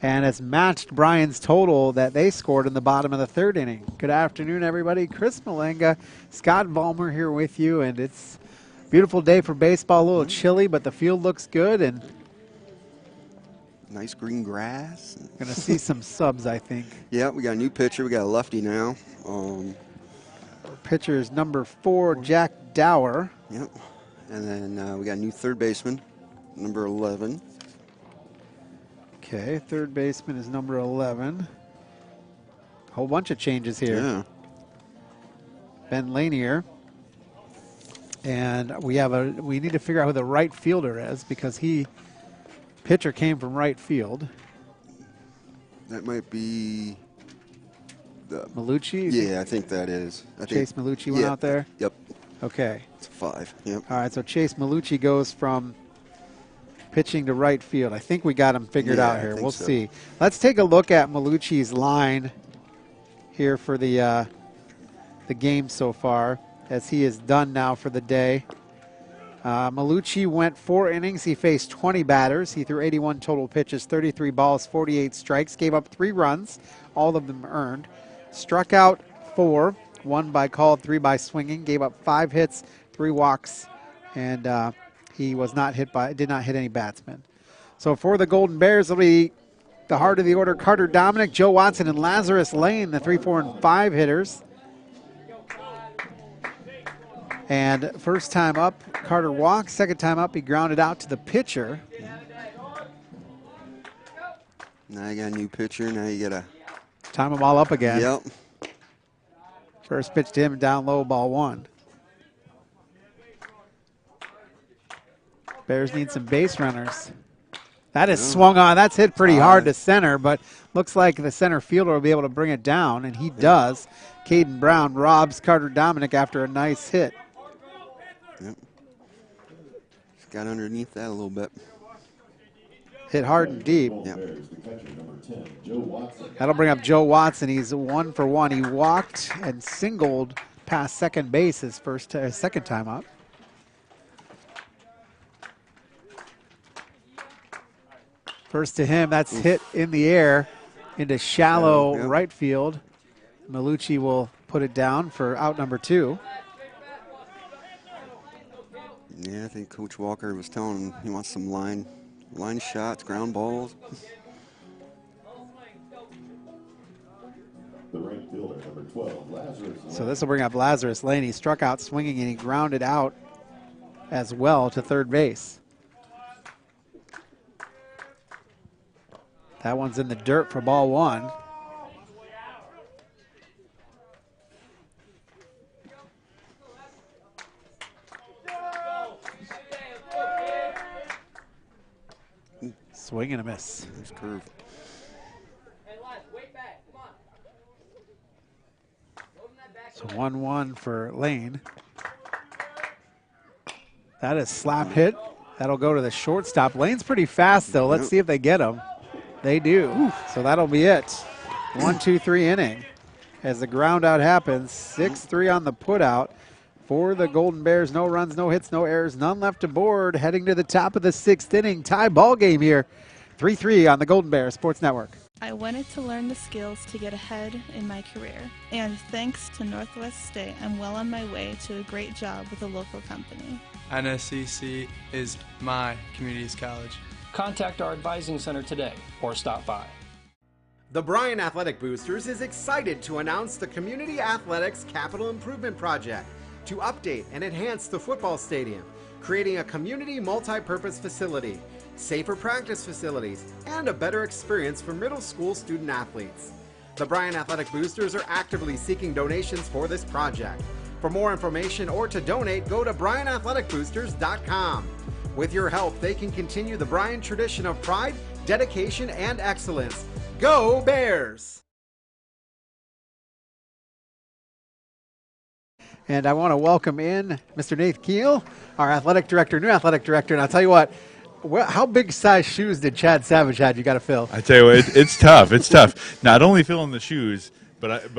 and has matched Bryan's total that they scored in the bottom of the 3rd inning. Good afternoon, everybody. Chris Malenga, Scott Vollmer here with you, and it's a beautiful day for baseball. A little chilly, but the field looks good, and nice green grass. Going to see some subs, I think. Yeah, we got a new pitcher. We got a lefty now. Pitcher is number 4, Jack Dower. Yep. And then we got a new third baseman, number 11. Okay, third baseman is number 11. Whole bunch of changes here. Yeah. Ben Lanier. And we need to figure out who the right fielder is because pitcher came from right field. That might be Malucci? Yeah, I think that is. Chase Malucci went out there? Yep. Okay. It's a 5. Yep. All right, so Chase Malucci goes from pitching to right field. I think we got him figured out here. We'll see. Let's take a look at Malucci's line here for the game so far, as he is done now for the day. Malucci went 4 innings. He faced 20 batters. He threw 81 total pitches, 33 balls, 48 strikes, gave up 3 runs, all of them earned. Struck out 4, 1 by called, 3 by swinging, gave up 5 hits, 3 walks, and he was not did not hit any batsmen. So for the Golden Bears, it'll be the heart of the order: Carter Dominic, Joe Watson, and Lazarus Lane, the 3, 4, and 5 hitters. And first time up, Carter walked. Second time up, he grounded out to the pitcher. Now you got a new pitcher. Now you got to time them all up again. Yep. First pitch to him, down low, ball 1. Bears need some base runners. That is swung on. That's hit pretty hard to center, but looks like the center fielder will be able to bring it down, and he does. Caden Brown robs Carter Dominic after a nice hit. Yep. Just got underneath that a little bit. Hit hard and deep. Yep. That'll bring up Joe Watson. He's 1 for 1. He walked and singled past second base his second time up. First to him, that's hit in the air into shallow right field. Malucci will put it down for out number 2. Yeah, I think Coach Walker was telling him he wants some line shots, ground balls. The right fielder, number 12, Lazarus. So this will bring up Lazarus Lane. He struck out swinging, and he grounded out as well to third base. That one's in the dirt for ball 1. Swing and a miss. Nice curve. So 1-1 for Lane. That is slap hit. That'll go to the shortstop. Lane's pretty fast, though. Let's see if they get him. They do. So that'll be it. 1-2-3 inning. As the ground out happens, 6-3 on the put out for the Golden Bears. No runs, no hits, no errors, none left aboard. Heading to the top of the 6th inning. Tie ball game here. 3-3 on the Golden Bears Sports Network. I wanted to learn the skills to get ahead in my career. And thanks to Northwest State, I'm well on my way to a great job with a local company. NSCC is my community's college. Contact our advising center today or stop by. The Bryan Athletic Boosters is excited to announce the Community Athletics Capital Improvement Project to update and enhance the football stadium, creating a community multi-purpose facility, safer practice facilities, and a better experience for middle school student athletes. The Bryan Athletic Boosters are actively seeking donations for this project. For more information or to donate, go to BryanAthleticBoosters.com. With your help, they can continue the Bryan tradition of pride, dedication, and excellence. Go Bears! And I want to welcome in Mr. Nate Keel, our athletic director, new athletic director. And I'll tell you what, how big size shoes did Chad Savage had you got to fill? I tell you what, it's tough. It's tough. Not only filling the shoes, but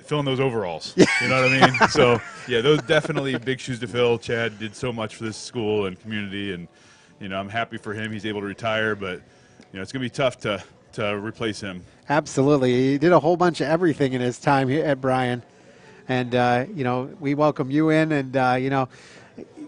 filling those overalls. You know what I mean? So, yeah, those definitely big shoes to fill. Chad did so much for this school and community, and, I'm happy for him. He's able to retire, but, it's going to be tough to replace him. Absolutely. He did a whole bunch of everything in his time here at Bryan. And, we welcome you in and,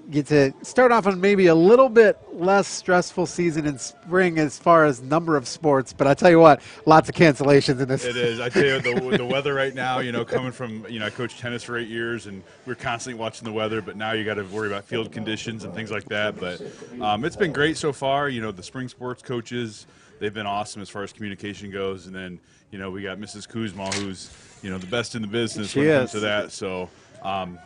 get to start off on maybe a little bit less stressful season in spring as far as number of sports. But I tell you what, lots of cancellations in this. It is. I tell you, the weather right now, coming from, I coached tennis for 8 years, and we're constantly watching the weather. But now you got to worry about field conditions and things like that. But it's been great so far. The spring sports coaches, they've been awesome as far as communication goes. And then, we got Mrs. Kuzma, who's, the best in the business when it comes to that. So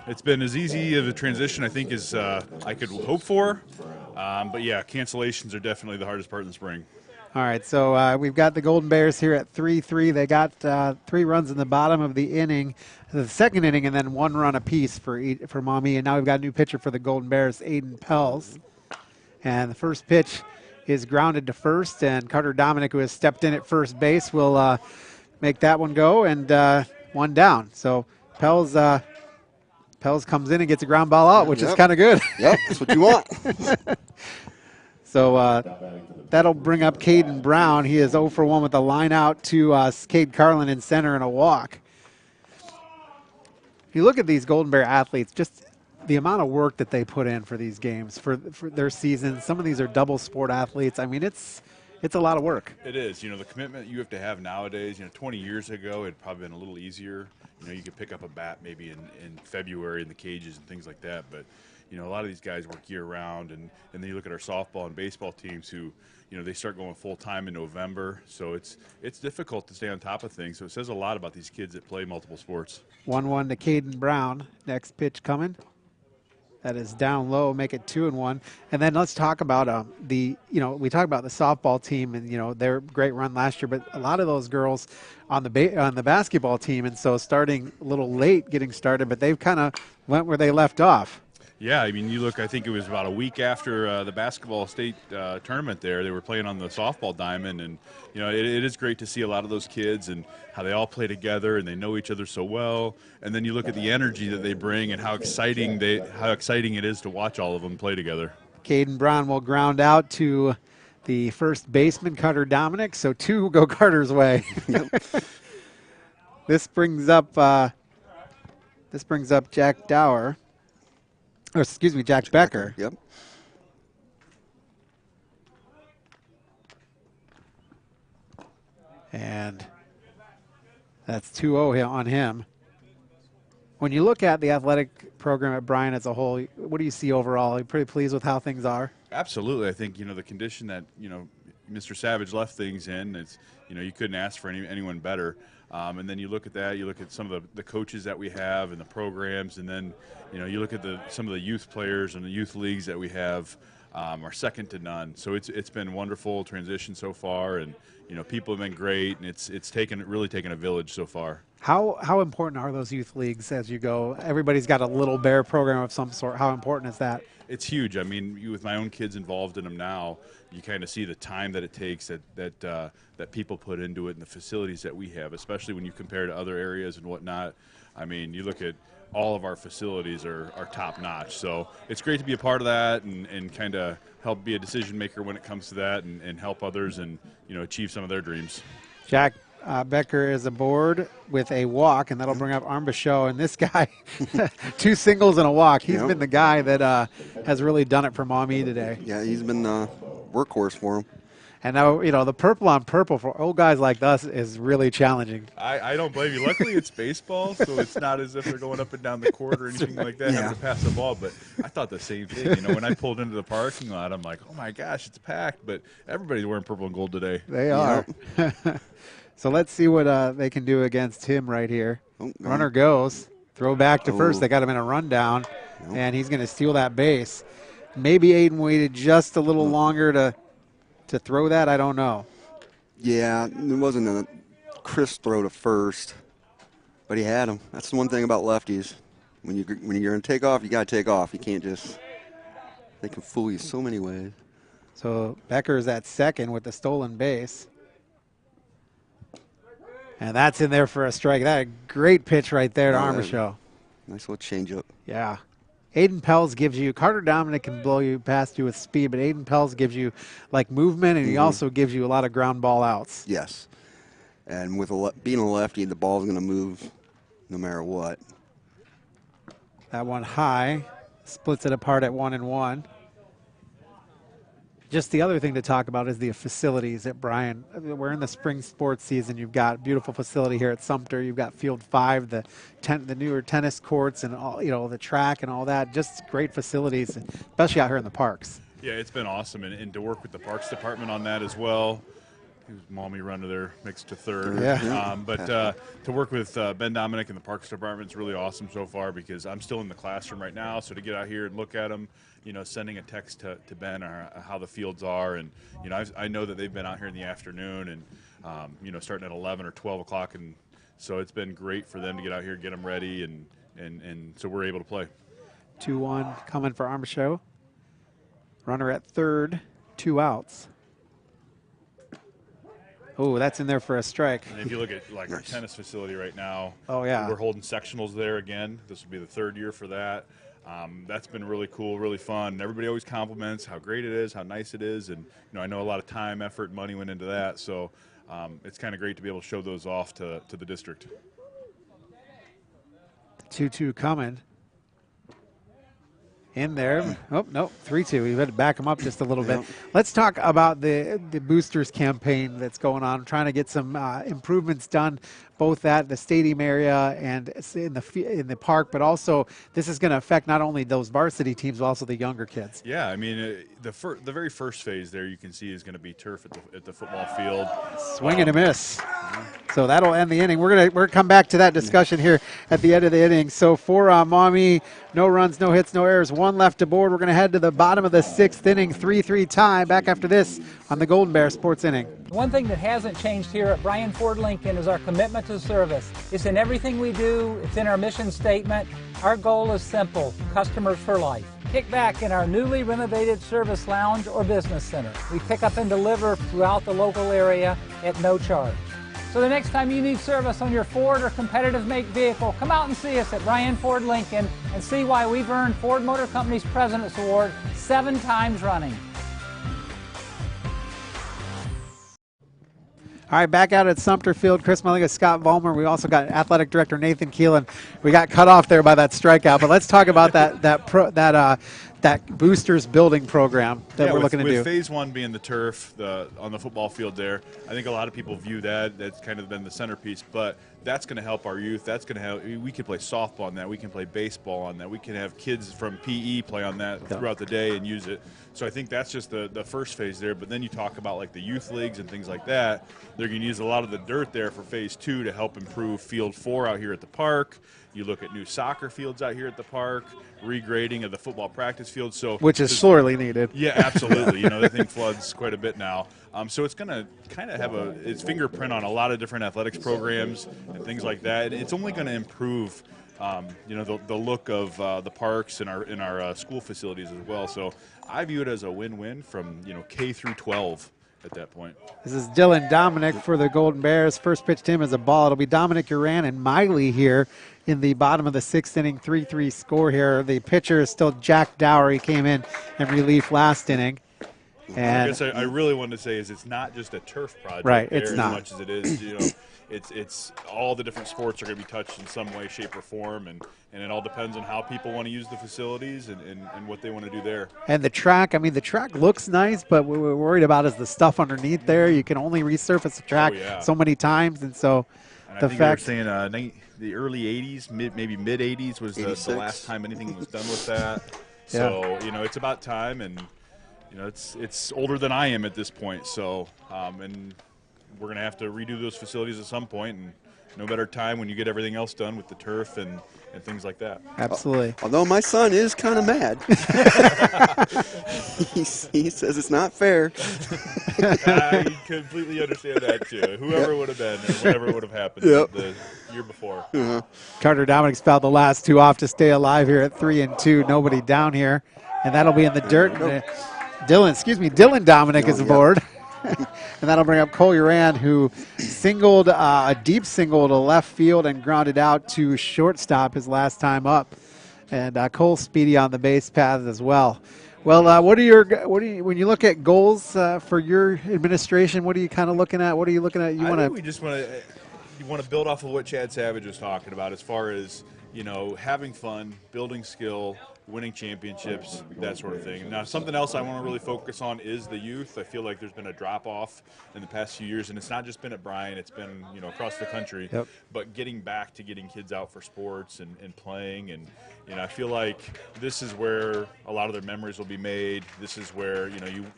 it's been as easy of a transition, I think, as I could hope for. But, yeah, cancellations are definitely the hardest part in the spring. All right, so we've got the Golden Bears here at 3-3. They got 3 runs in the bottom of the inning, the second inning, and then 1 run apiece for Maumee. And now we've got a new pitcher for the Golden Bears, Aiden Pels. And the first pitch is grounded to first, and Carter Dominic, who has stepped in at first base, will make that one go, and 1 down. So Pels comes in and gets a ground ball out, which is kind of good. Yep, that's what you want. So that'll bring up Caden Brown. He is 0 for 1 with a line out to Cade Carlin in center and a walk. If you look at these Golden Bear athletes, just the amount of work that they put in for these games, for their seasons. Some of these are double sport athletes. I mean, it's a lot of work. It is. The commitment you have to have nowadays, 20 years ago, it'd probably been a little easier. You could pick up a bat maybe in February in the cages and things like that. But, a lot of these guys work year-round. And then you look at our softball and baseball teams who, they start going full-time in November. So it's difficult to stay on top of things. So it says a lot about these kids that play multiple sports. 1-1 to Caden Brown. Next pitch coming. That is down low, make it 2-1. And then let's talk about we talk about the softball team and, their great run last year, but a lot of those girls on the basketball team, and so starting a little late getting started, but they've kind of went where they left off. Yeah, I mean, you look, I think it was about a week after the basketball state tournament there, they were playing on the softball diamond, and, it is great to see a lot of those kids and how they all play together and they know each other so well. And then you look at the energy that they bring and how exciting it is to watch all of them play together. Caden Brown will ground out to the first baseman, Carter Dominic, so 2 go Carter's way. This brings up Jack Dower. Or excuse me, Jack Becker. Yep. And that's 2-0 on him. When you look at the athletic program at Bryan as a whole, what do you see overall? Are you pretty pleased with how things are? Absolutely. I think, the condition that, Mr. Savage left things in, it's, you couldn't ask for anyone better. And then you look at that, you look at some of the coaches that we have and the programs, and then, you look at some of the youth players and the youth leagues that we have are second to none. So it's been wonderful transition so far, and, people have been great, and it's really taken a village so far. How important are those youth leagues as you go? Everybody's got a little bear program of some sort. How important is that? It's huge. I mean, with my own kids involved in them now, you kind of see the time that it takes that people put into it and the facilities that we have, especially when you compare to other areas and whatnot. I mean, you look at all of our facilities are top notch. So it's great to be a part of that and kind of help be a decision maker when it comes to that and help others and, achieve some of their dreams. Jack Becker is aboard with a walk, and that'll bring up Armbachot. And this guy, 2 singles and a walk. He's been the guy that has really done it for Maumee today. Yeah, he's been workhorse for him. And now, the purple on purple for old guys like us is really challenging. I don't blame you. Luckily, it's baseball, so it's not as if they're going up and down the court or anything like that, having to pass the ball. But I thought the same thing. When I pulled into the parking lot, I'm like, oh, my gosh, it's packed. But everybody's wearing purple and gold today. They are. So let's see what they can do against him right here. Runner goes. Throw back to first. They got him in a rundown, and he's going to steal that base. Maybe Aiden waited just a little longer to throw that. I don't know. Yeah, it wasn't a crisp throw to first, but he had him. That's the one thing about lefties. When you're going to take off, you got to take off. You can't just – they can fool you so many ways. So Becker's at second with the stolen base. And that's in there for a strike. That a great pitch right there to Armichaud. Nice little changeup. Yeah. Aiden Pels gives you – Carter Dominic can blow you past you with speed, but Aiden Pels gives you, like, movement, and he also gives you a lot of ground ball outs. Yes. And with being a lefty, the ball's going to move no matter what. That one high. Splits it apart at 1-1. Just the other thing to talk about is the facilities at Bryan. We're in the spring sports season. You've got a beautiful facility here at Sumter. You've got Field 5, the newer tennis courts, and all, the track and all that. Just great facilities, especially out here in the parks. Yeah, it's been awesome, and to work with the Parks Department on that as well. Maumee runner there next to third. Yeah. But to work with Ben Dominic and the Parks Department is really awesome so far, because I'm still in the classroom right now. So to get out here and look at them, sending a text to Ben or how the fields are. And, I know that they've been out here in the afternoon and, starting at 11 or 12 o'clock. And so it's been great for them to get out here, get them ready. And so we're able to play. 2-1 coming for Armichaud. Runner at third, 2 outs. Oh, that's in there for a strike. And if you look at our tennis facility right now, yeah, we're holding sectionals there again. This will be the 3rd year for that. That's been really cool, really fun. And everybody always compliments how great it is, how nice it is, and I know a lot of time, effort, and money went into that. So it's kind of great to be able to show those off to the district. 2-2 coming. In there. Oh, no, 3-2. We've had to back them up just a little bit. Let's talk about the boosters campaign that's going on, trying to get some improvements done both at the stadium area and in the park, but also this is going to affect not only those varsity teams, but also the younger kids. Yeah, I mean, the very first phase there you can see is going to be turf at the football field. Swing and a miss. So that'll end the inning. We're gonna come back to that discussion here at the end of the inning. So for Maumee, no runs, no hits, no errors, 1 left to board. We're going to head to the bottom of the 6th inning, 3-3 tie. Back after this on the Golden Bear Sports Inning. One thing that hasn't changed here at Bryan Ford Lincoln is our commitment to service. It's in everything we do. It's in our mission statement. Our goal is simple: customers for life. Kick back in our newly renovated service lounge or business center. We pick up and deliver throughout the local area at no charge. So the next time you need service on your Ford or competitive make vehicle, come out and see us at Bryan Ford Lincoln and see why we've earned Ford Motor Company's President's Award 7 times running. All right, back out at Sumter Field. Chris Mulligan, Scott Vollmer. We also got Athletic Director Nathan Keelan. We got cut off there by that strikeout, but let's talk about that boosters building program that we're looking to do. With phase 1 being the turf on the football field there, I think a lot of people view that's kind of been the centerpiece, but that's going to help our youth. That's going to help. We can play softball on that. We can play baseball on that. We can have kids from PE play on that throughout the day and use it. So I think that's just the first phase there. But then you talk about like the youth leagues and things like that. They're going to use a lot of the dirt there for phase 2 to help improve field 4 out here at the park. You look at new soccer fields out here at the park, regrading of the football practice field. So which is sorely needed. Yeah, absolutely. The thing floods quite a bit now. So it's going to kind of have its fingerprint on a lot of different athletics programs and things like that. It's only going to improve, the look of the parks and our school facilities as well. So I view it as a win-win from K through 12. At that point. This is Dylan Dominic for the Golden Bears. First pitch to him is a ball. It'll be Dominic Uran and Miley here in the bottom of the 6th inning, 3-3 score here. The pitcher is still Jack Dower. He came in relief last inning. And I guess I really wanted to say is it's not just a turf project, right? It's not as much as it is. It's all the different sports are going to be touched in some way, shape, or form, and it all depends on how people want to use the facilities and what they want to do there. And the track, the track looks nice, but what we're worried about is the stuff underneath there. You can only resurface the track so many times, and so the fact they were saying the early 80s, maybe mid 80s was the last time anything was done with that. So it's about time, and it's older than I am at this point. So and we're going to have to redo those facilities at some point, and no better time when you get everything else done with the turf and things like that. Absolutely. Although my son is kind of mad. he says it's not fair. I completely understand that, too. Whoever would have been or whatever would have happened the year before. Carter Dominic's fouled the last two off to stay alive here at 3-2. Nobody down here, and that'll be in the dirt. Dylan Dominic is aboard. And that'll bring up Cole Uran, who singled a deep single to left field and grounded out to shortstop his last time up. And Cole's speedy on the base path as well. Well, when you look at goals for your administration, what are you kind of looking at? What are you looking at? I think we just want to build off of what Chad Savage was talking about as far as, having fun, building skill, winning championships, that sort of thing. Now, something else I want to really focus on is the youth. I feel like there's been a drop-off in the past few years, and it's not just been at Bryan. It's been, across the country. Yep. But getting back to getting kids out for sports and playing, and, I feel like this is where a lot of their memories will be made. This is where,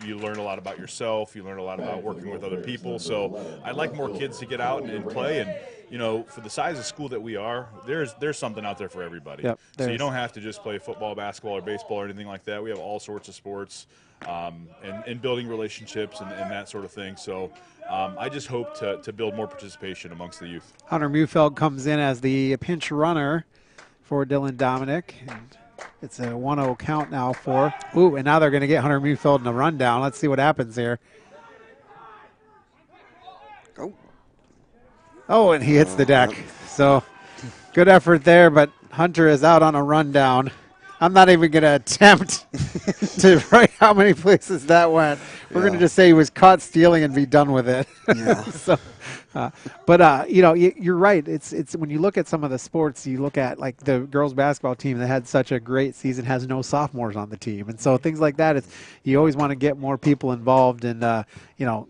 you learn a lot about yourself. You learn a lot about working with other people. So I'd like more kids to get out and play, and for the size of school that we are, there's something out there for everybody. Yep, so you don't have to just play football, basketball, or baseball or anything like that. We have all sorts of sports and building relationships and that sort of thing. So I just hope to build more participation amongst the youth. Hunter Mufeld comes in as the pinch runner for Dylan Dominic. And it's a 1-0 count now for. Ooh, and now they're going to get Hunter Mufeld in a rundown. Let's see what happens here. Oh, and he hits the deck. So good effort there, but Hunter is out on a rundown. I'm not even going to attempt to write how many places that went. We're going to just say he was caught stealing and be done with it. Yeah. So, but you're right. It's when you look at some of the sports, you look at like the girls basketball team that had such a great season has no sophomores on the team, and so things like that. You always want to get more people involved and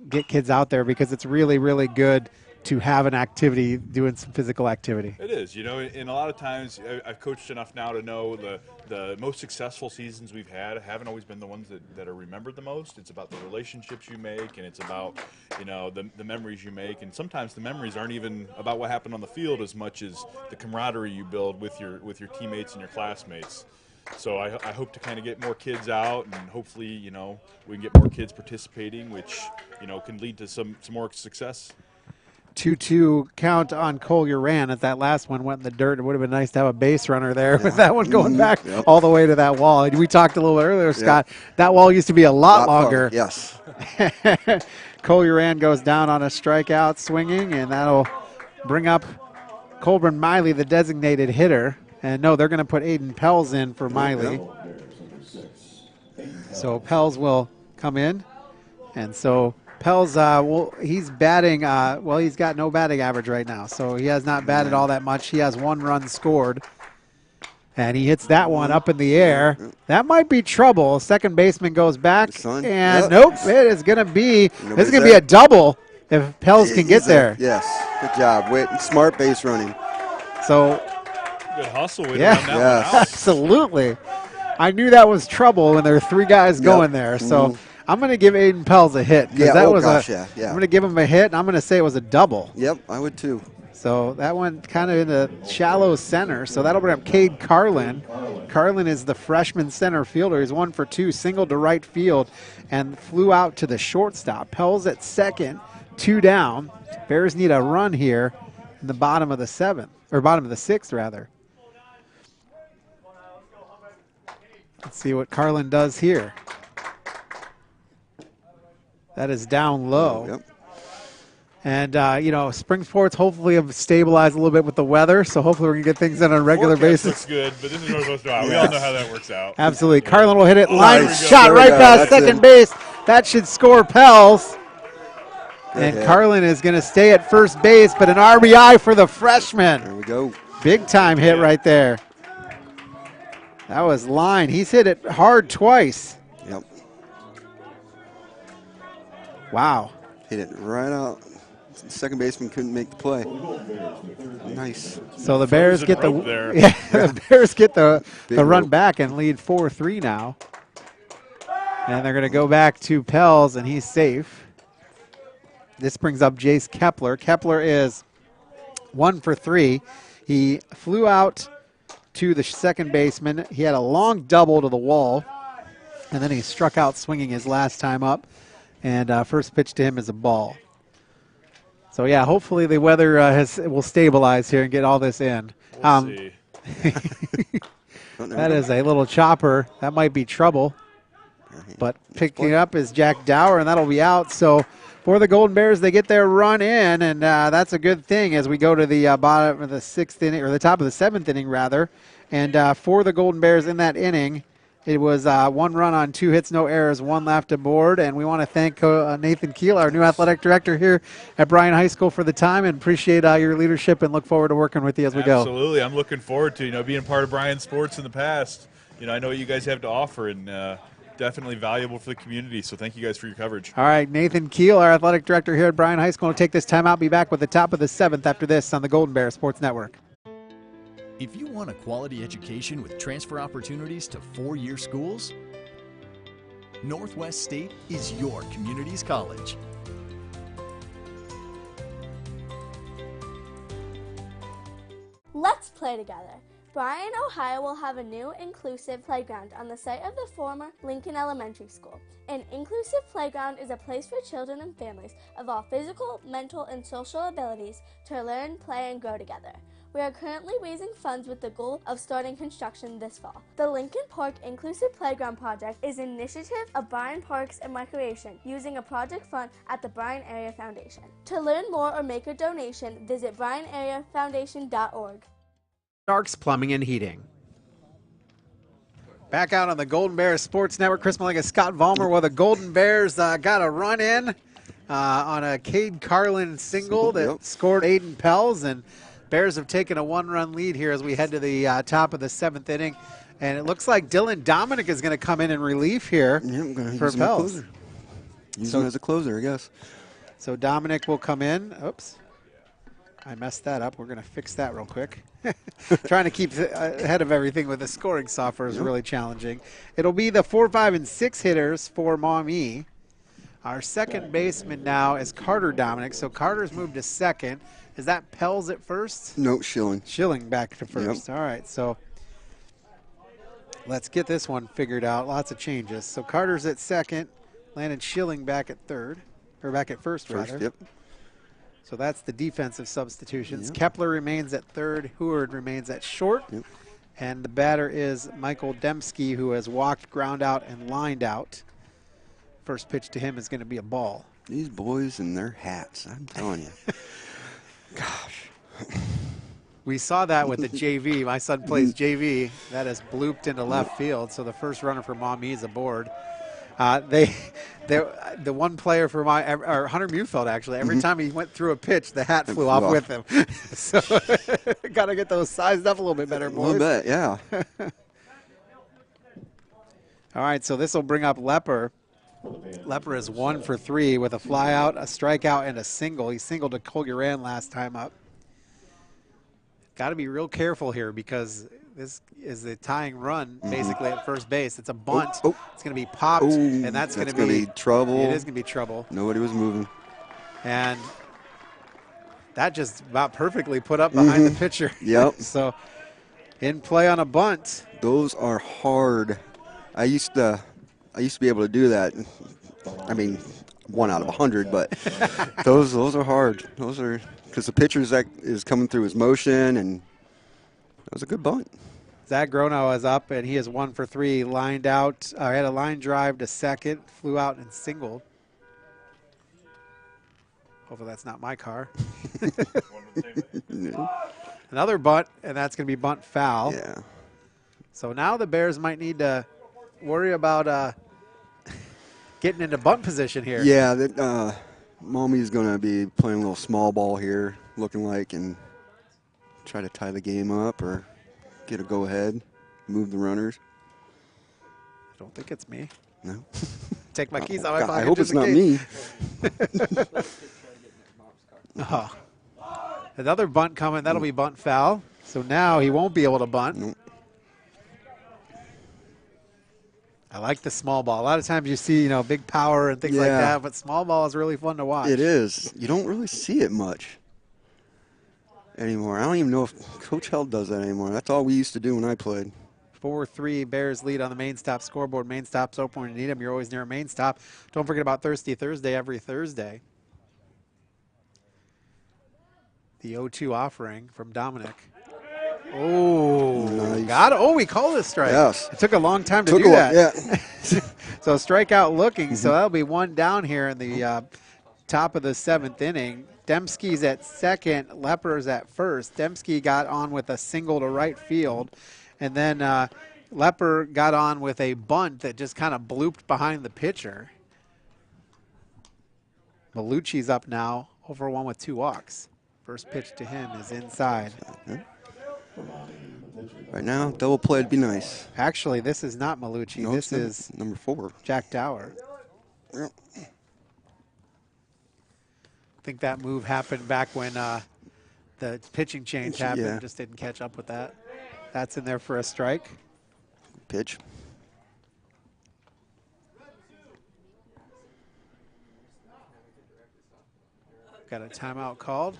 get kids out there because it's really, really good to have an activity, doing some physical activity. It is, and a lot of times I've coached enough now to know the most successful seasons we've had haven't always been the ones that are remembered the most. It's about the relationships you make, and it's about, the memories you make. And sometimes the memories aren't even about what happened on the field as much as the camaraderie you build with your teammates and your classmates. So I hope to kind of get more kids out, and hopefully, we can get more kids participating, which, can lead to some more success. 2-2 count on Cole Uran. If that last one went in the dirt, it would have been nice to have a base runner there with that one going back all the way to that wall. We talked a little earlier, Scott. That wall used to be a lot longer. Yes. Cole Uran goes down on a strikeout swinging, and that'll bring up Colburn Miley, the designated hitter. And no, they're going to put Aiden Pels in for Miley. So Pels will come in, and so Pels, he's batting, he's got no batting average right now, so he has not batted all that much. He has 1 run scored, and he hits that one up in the air. That might be trouble. Second baseman goes back, and nope, it is going to be, this is going to be a double if Pels can get there. Yes, good job. Smart base running. So, good hustle. Absolutely. I knew that was trouble when there were 3 guys going there, so. I'm going to give Aiden Pels a hit. I'm going to give him a hit, and I'm going to say it was a double. Yep, I would too. So that one kind of in the shallow center. So that'll bring up Cade Carlin. Carlin is the freshman center fielder. He's 1 for 2, singled to right field, and flew out to the shortstop. Pels at second, 2 down. Bears need a run here in the bottom of the 7th, or bottom of the 6th, rather. Let's see what Carlin does here. That is down low. Yep. And, Springsports hopefully have stabilized a little bit with the weather, so hopefully we're going to get things done on a regular basis. Looks good, but this is Northwest Ohio. We all know how that works out. Absolutely. Carlin will hit it. Line shot right past second base. That should score Pels. And Carlin is going to stay at first base, but an RBI for the freshman. There we go. Big time hit right there. That was line. He's hit it hard twice. Yep. Wow. Hit it right out. The second baseman couldn't make the play. Nice. So the Bears get the the Bears get the run back and lead 4-3 now. And they're going to go back to Pels, and he's safe. This brings up Jace Kepler. Kepler is 1 for 3. He flew out to the second baseman. He had a long double to the wall, and then he struck out swinging his last time up. And first pitch to him is a ball. So, yeah, hopefully the weather will stabilize here and get all this in. We'll see. That is a little chopper. That might be trouble. But picking up is Jack Dower, and that'll be out. So for the Golden Bears, they get their run in, and that's a good thing as we go to the bottom of the 6th inning, or the top of the 7th inning, rather. And for the Golden Bears in that inning, it was 1 run on 2 hits, no errors, 1 left aboard. And we want to thank Nathan Keel, our new athletic director here at Bryan High School, for the time, and appreciate your leadership and look forward to working with you as we go. Absolutely. I'm looking forward to, being part of Bryan sports in the past. I know what you guys have to offer, and definitely valuable for the community. So thank you guys for your coverage. All right, Nathan Keel, our athletic director here at Bryan High School, will take this time out. Be back with the top of the 7th after this on the Golden Bear Sports Network. If you want a quality education with transfer opportunities to 4-year schools, Northwest State is your community's college. Let's play together. Bryan, Ohio will have a new inclusive playground on the site of the former Lincoln Elementary School. An inclusive playground is a place for children and families of all physical, mental, and social abilities to learn, play, and grow together. We are currently raising funds with the goal of starting construction this fall. The Lincoln Park Inclusive Playground Project is an initiative of Bryan Parks and Recreation using a project fund at the Bryan Area Foundation. To learn more or make a donation, visit BryanAreaFoundation.org. Starks Plumbing and Heating. Back out on the Golden Bears Sports Network, Chris Malega, Scott Vollmer, where the Golden Bears got a run in on a Cade Carlin single that scored Aiden Pels, and Bears have taken a 1-run lead here as we head to the top of the 7th inning. And it looks like Dylan Dominic is going to come in relief here for Pels. Use him as a closer, I guess. So Dominic will come in. Oops. I messed that up. We're going to fix that real quick. Trying to keep ahead of everything with the scoring software is really challenging. It'll be the 4, 5, and 6 hitters for Maumee. Our second baseman now is Carter Dominic. So Carter's moved to second. Is that Pels at first? No, Schilling. Schilling back to first. Yep. All right, so let's get this one figured out. Lots of changes. So Carter's at second. Landon Schilling back at third, or back at first, rather. Yep. So that's the defensive substitutions. Yep. Kepler remains at third. Heward remains at short. Yep. And the batter is Michael Dembski, who has walked, ground out, and lined out. First pitch to him is going to be a ball. These boys and their hats, I'm telling you. Gosh. We saw that with the JV. My son plays JV. That is blooped into left field. So the first runner for Maumee is aboard. The one player for Hunter Mufeld, actually, every time he went through a pitch, the hat flew off with him. So got to get those sized up a little bit better, boys. A little bit, yeah. All right, so this will bring up Lepper. Lepper is 1 for 3 with a fly out, a strikeout, and a single. He singled to Colgueran last time up. Got to be real careful here because this is the tying run basically at first base. It's a bunt. It's going to be popped, and that's going to be trouble. It is going to be trouble. Nobody was moving. And that just about perfectly put up behind the pitcher. Yep. So in play on a bunt. Those are hard. I used to be able to do that. I mean, 1 out of 100, but those are hard. Those are because the pitcher is coming through his motion, and that was a good bunt. Zach Gronow is up, and he is 1 for 3. Lined out. Had a line drive to second. Flew out and singled. Hopefully that's not my car. Another bunt, and that's going to be bunt foul. Yeah. So now the Bears might need to worry about getting into bunt position here. Yeah, Maumee is going to be playing a little small ball here, looking like, and try to tie the game up or get a go-ahead, move the runners. I don't think it's me. No. Take my keys out of my pocket. I hope it's not me. Oh. Another bunt coming. That'll be bunt foul. So now he won't be able to bunt. Nope. I like the small ball. A lot of times you see, big power and things like that, but small ball is really fun to watch. It is. You don't really see it much. anymore. I don't even know if Coach Held does that anymore. That's all we used to do when I played. 4-3 Bears lead on the main stop scoreboard. Main stop's open when you need them. You're always near a main stop. Don't forget about Thirsty Thursday every Thursday. The 0-2 offering from Dominic. Oh, nice. Got it. Oh, we called a strike. Yes. It took a long time to do that. Yeah. So strikeout looking. So that'll be one down here in the top of the 7th inning. Dembski's at second. Lepper's at first. Dembski got on with a single to right field. And then Lepper got on with a bunt that just kind of blooped behind the pitcher. Malucci's up now, over 1 with 2 walks. First pitch to him is inside. Right now, double play would be nice. Actually, this is not Malucci. No, this is number 4. Jack Dower. Yep. I think that move happened back when the pitching change happened. Yeah. Just didn't catch up with that. That's in there for a strike. Pitch. Got a timeout called.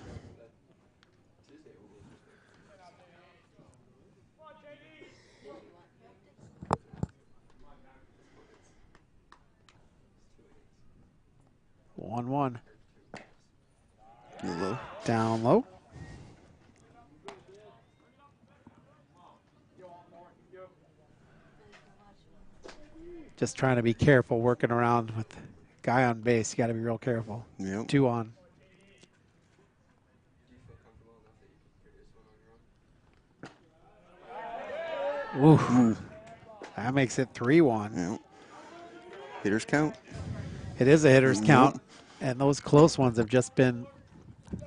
One. Low. Down low. Just trying to be careful working around with the guy on base. You got to be real careful. Yep. 2 on. Ooh. That makes it 3-1. Yep. Hitters count. It is a hitter's count, and those close ones have just been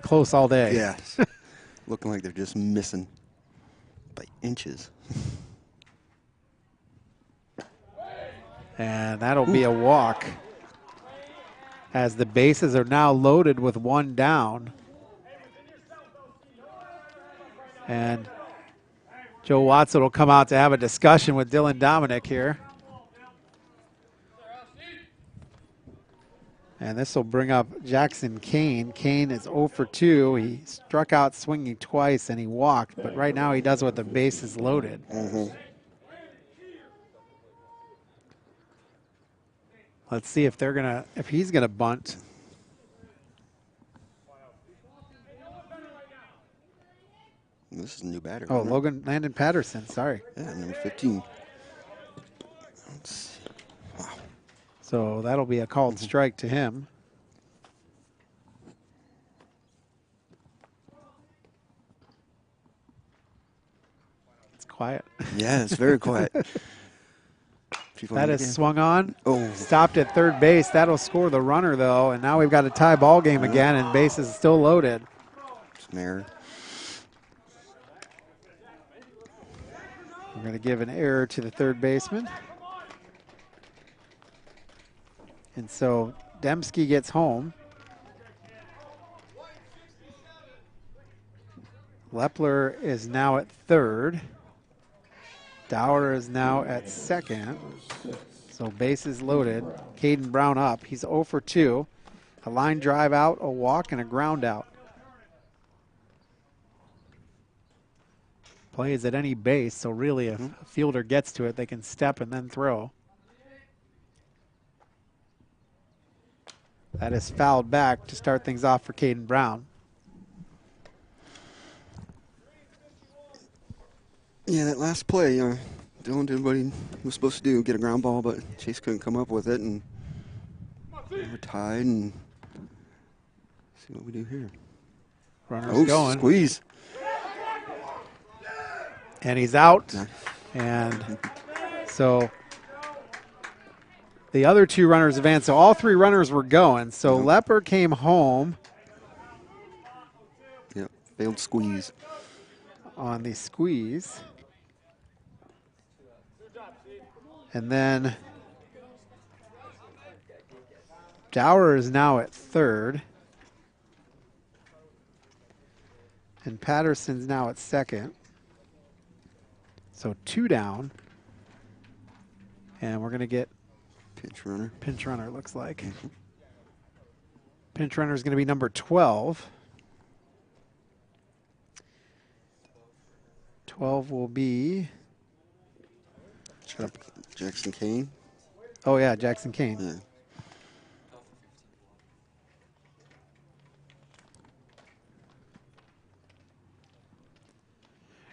close all day. Yes. Looking like they're just missing by inches. And that'll be a walk as the bases are now loaded with 1 down. And Joe Watson will come out to have a discussion with Dylan Dominic here. And this will bring up Jackson Kane. Kane is 0 for 2. He struck out swinging twice and he walked, but right now he does with the bases loaded. Let's see if he's gonna bunt. This is a new batter. Oh, Landon Patterson, sorry. Yeah, number 15. Let's see. Wow. So that'll be a called strike to him. It's quiet. Yeah, it's very quiet. That is swung on. Oh. Stopped at third base. That'll score the runner, though. And now we've got a tie ball game again, and bases still loaded. Snare. We're going to give an error to the third baseman. And so Dembski gets home. Lepler is now at third. Dower is now at second. So bases loaded. Caden Brown up. He's 0 for 2. A line drive out, a walk, and a ground out. Play is at any base, so really if a fielder gets to it, they can step and then throw. That is fouled back to start things off for Caden Brown. Yeah, that last play, Dylan did what he was supposed to do, get a ground ball, but Chase couldn't come up with it, and we're tied, and see what we do here. Runner's going. Squeeze. And he's out. And so the other 2 runners advanced. So all 3 runners were going. So Lepper came home. Yep, failed squeeze. On the squeeze. And then Dower is now at third. And Patterson's now at second. So 2 down. And we're going to get pinch runner. Pinch runner, it looks like. Pinch runner is going to be number 12. 12 will be. Jackson Kane. Oh, yeah, Jackson Kane. Yeah.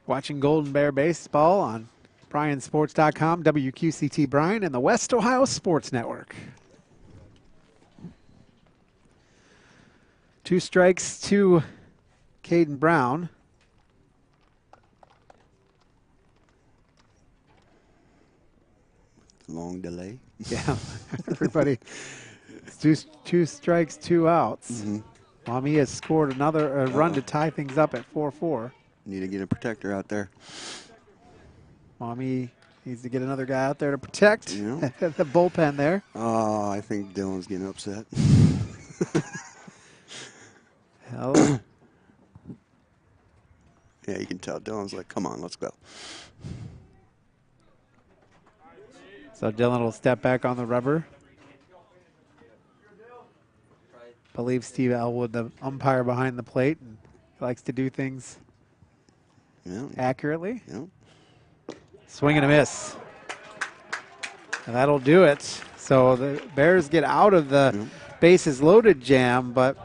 Watching Golden Bear baseball on BryanSports.com, WQCT Bryan, and the West Ohio Sports Network. 2 strikes to Caden Brown. Long delay. Yeah, everybody. Two strikes, 2 outs. Mm-hmm. Maumee has scored another run to tie things up at 4-4. Need to get a protector out there. Maumee needs to get another guy out there to protect Yeah. the bullpen there. Oh, I think Dylan's getting upset. Hell. Yeah, you can tell. Dylan's like, come on, let's go. So Dylan will step back on the rubber. Believe Steve Elwood, the umpire behind the plate, and likes to do things accurately. Yeah. Swing and a miss. And that'll do it. So the Bears get out of the bases loaded jam, but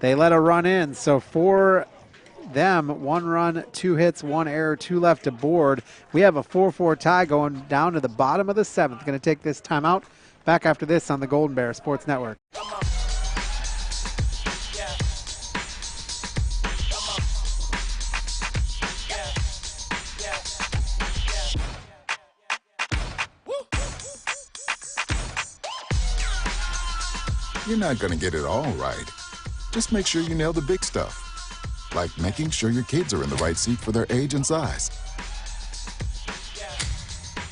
they let a run in. So for them, 1 run, 2 hits, 1 error, 2 left to board. We have a 4-4 tie going down to the bottom of the 7th. Going to take this timeout. Back after this on the Golden Bear Sports Network. You're not going to get it all right. Just make sure you nail the big stuff, like making sure your kids are in the right seat for their age and size.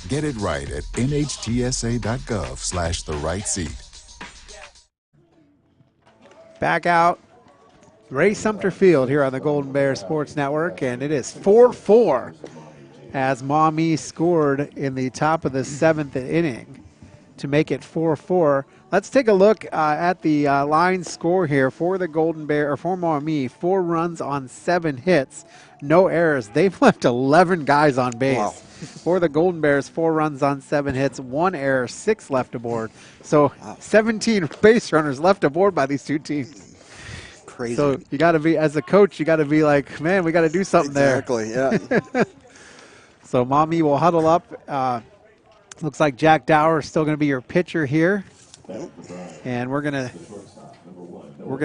Get it right at nhtsa.gov/the-right-seat. Back out. Ray Sumter Field here on the Golden Bear Sports Network, and it is 4-4 as Maumee scored in the top of the 7th inning to make it 4-4. Let's take a look at the line score here for the Golden Bear, or for Maumee. 4 runs on 7 hits, no errors. They've left 11 guys on base. Wow. For the Golden Bears, 4 runs on 7 hits, 1 error, 6 left aboard. So 17 base runners left aboard by these 2 teams. Crazy. So you got to be, as a coach, you got to be like, man, we got to do something exactly, there. Yeah. So Maumee will huddle up. Looks like Jack Dower is still going to be your pitcher here. And we're gonna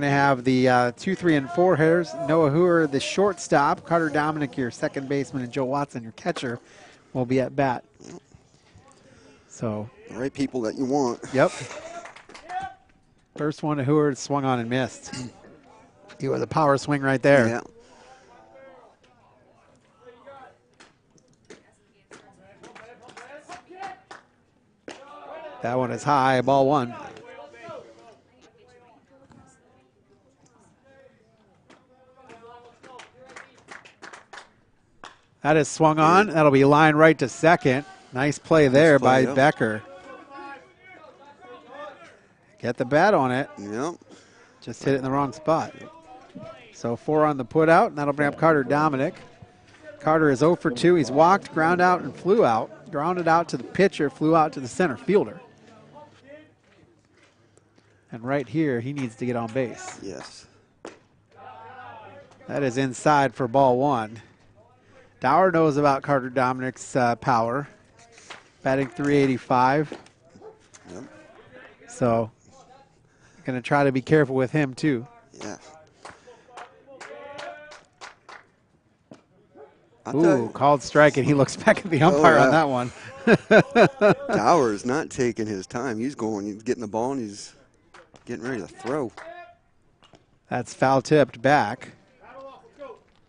have the 2, 3, and 4 hitters. Noah Hooer, the shortstop. Carter Dominic, your second baseman, and Joe Watson, your catcher, will be at bat. So the right people that you want. Yep. First one to Hooer swung on and missed. He was a power swing right there. Yeah. That one is high, ball 1. That is swung on. That'll be line right to second. Nice play there by Becker. Get the bat on it. Yep. Just hit it in the wrong spot. So 4 on the put out, and that'll bring up Carter Dominic. Carter is 0 for 2. He's walked, ground out, and flew out. Grounded out to the pitcher, flew out to the center fielder. And right here, he needs to get on base. Yes. That is inside for ball 1. Dower knows about Carter Dominic's power. Batting .385. Yep. So, going to try to be careful with him, too. Yeah. Ooh, called strike, and he looks back at the umpire on that one. Dower is not taking his time. He's getting the ball, and he's getting ready to throw. That's foul tipped back.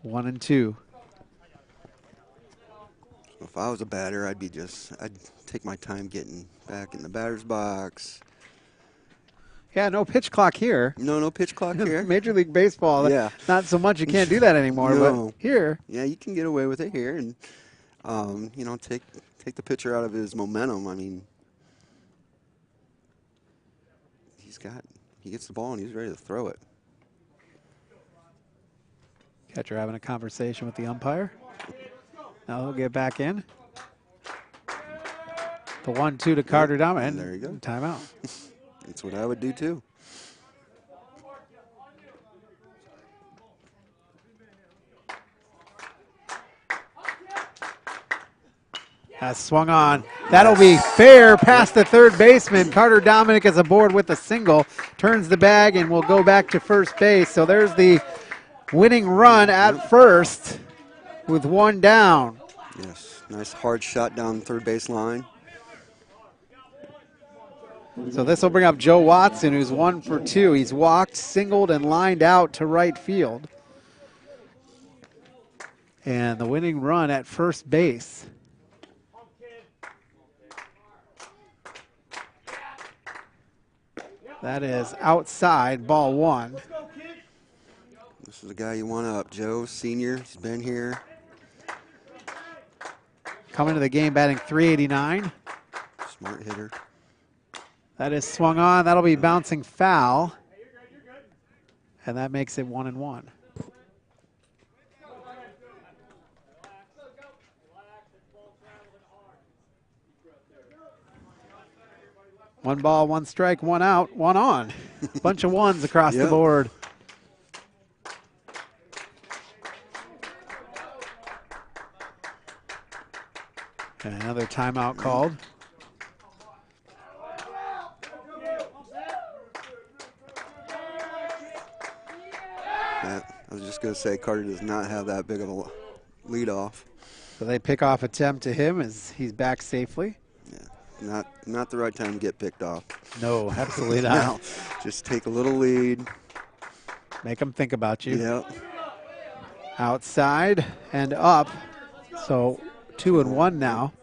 1 and 2. If I was a batter, I'd take my time getting back in the batter's box. Yeah, no pitch clock here. No pitch clock here. Major League Baseball, yeah. Not so much. You can't do that anymore, No. but here. Yeah, you can get away with it here and, take the pitcher out of his momentum. I mean, he gets the ball and he's ready to throw it. Catcher having a conversation with the umpire. Now he'll get back in. The 1-2 to Carter Dominic. There you go. Timeout. That's what I would do too. Has swung on. That'll be fair past the third baseman. Carter Dominic is aboard with a single. Turns the bag and will go back to first base. So there's the winning run at first with one down. Yes, nice hard shot down third base line. So this will bring up Joe Watson, who's 1 for 2. He's walked, singled, and lined out to right field. And the winning run at first base. That is outside, ball 1. This is the guy you want up. Joe, senior, he's been here. Coming to the game batting .389. Smart hitter. That is swung on. That'll be bouncing foul. And that makes it 1-1. One ball, one strike, one out, one on. Bunch of ones across the board. And another timeout called. I was just going to say, Carter does not have that big of a lead off. So they pick off attempt to him as he's back safely. Yeah, not the right time to get picked off. No, absolutely not. Now, just take a little lead. Make them think about you. Yep. Outside and up. So 2-1 now.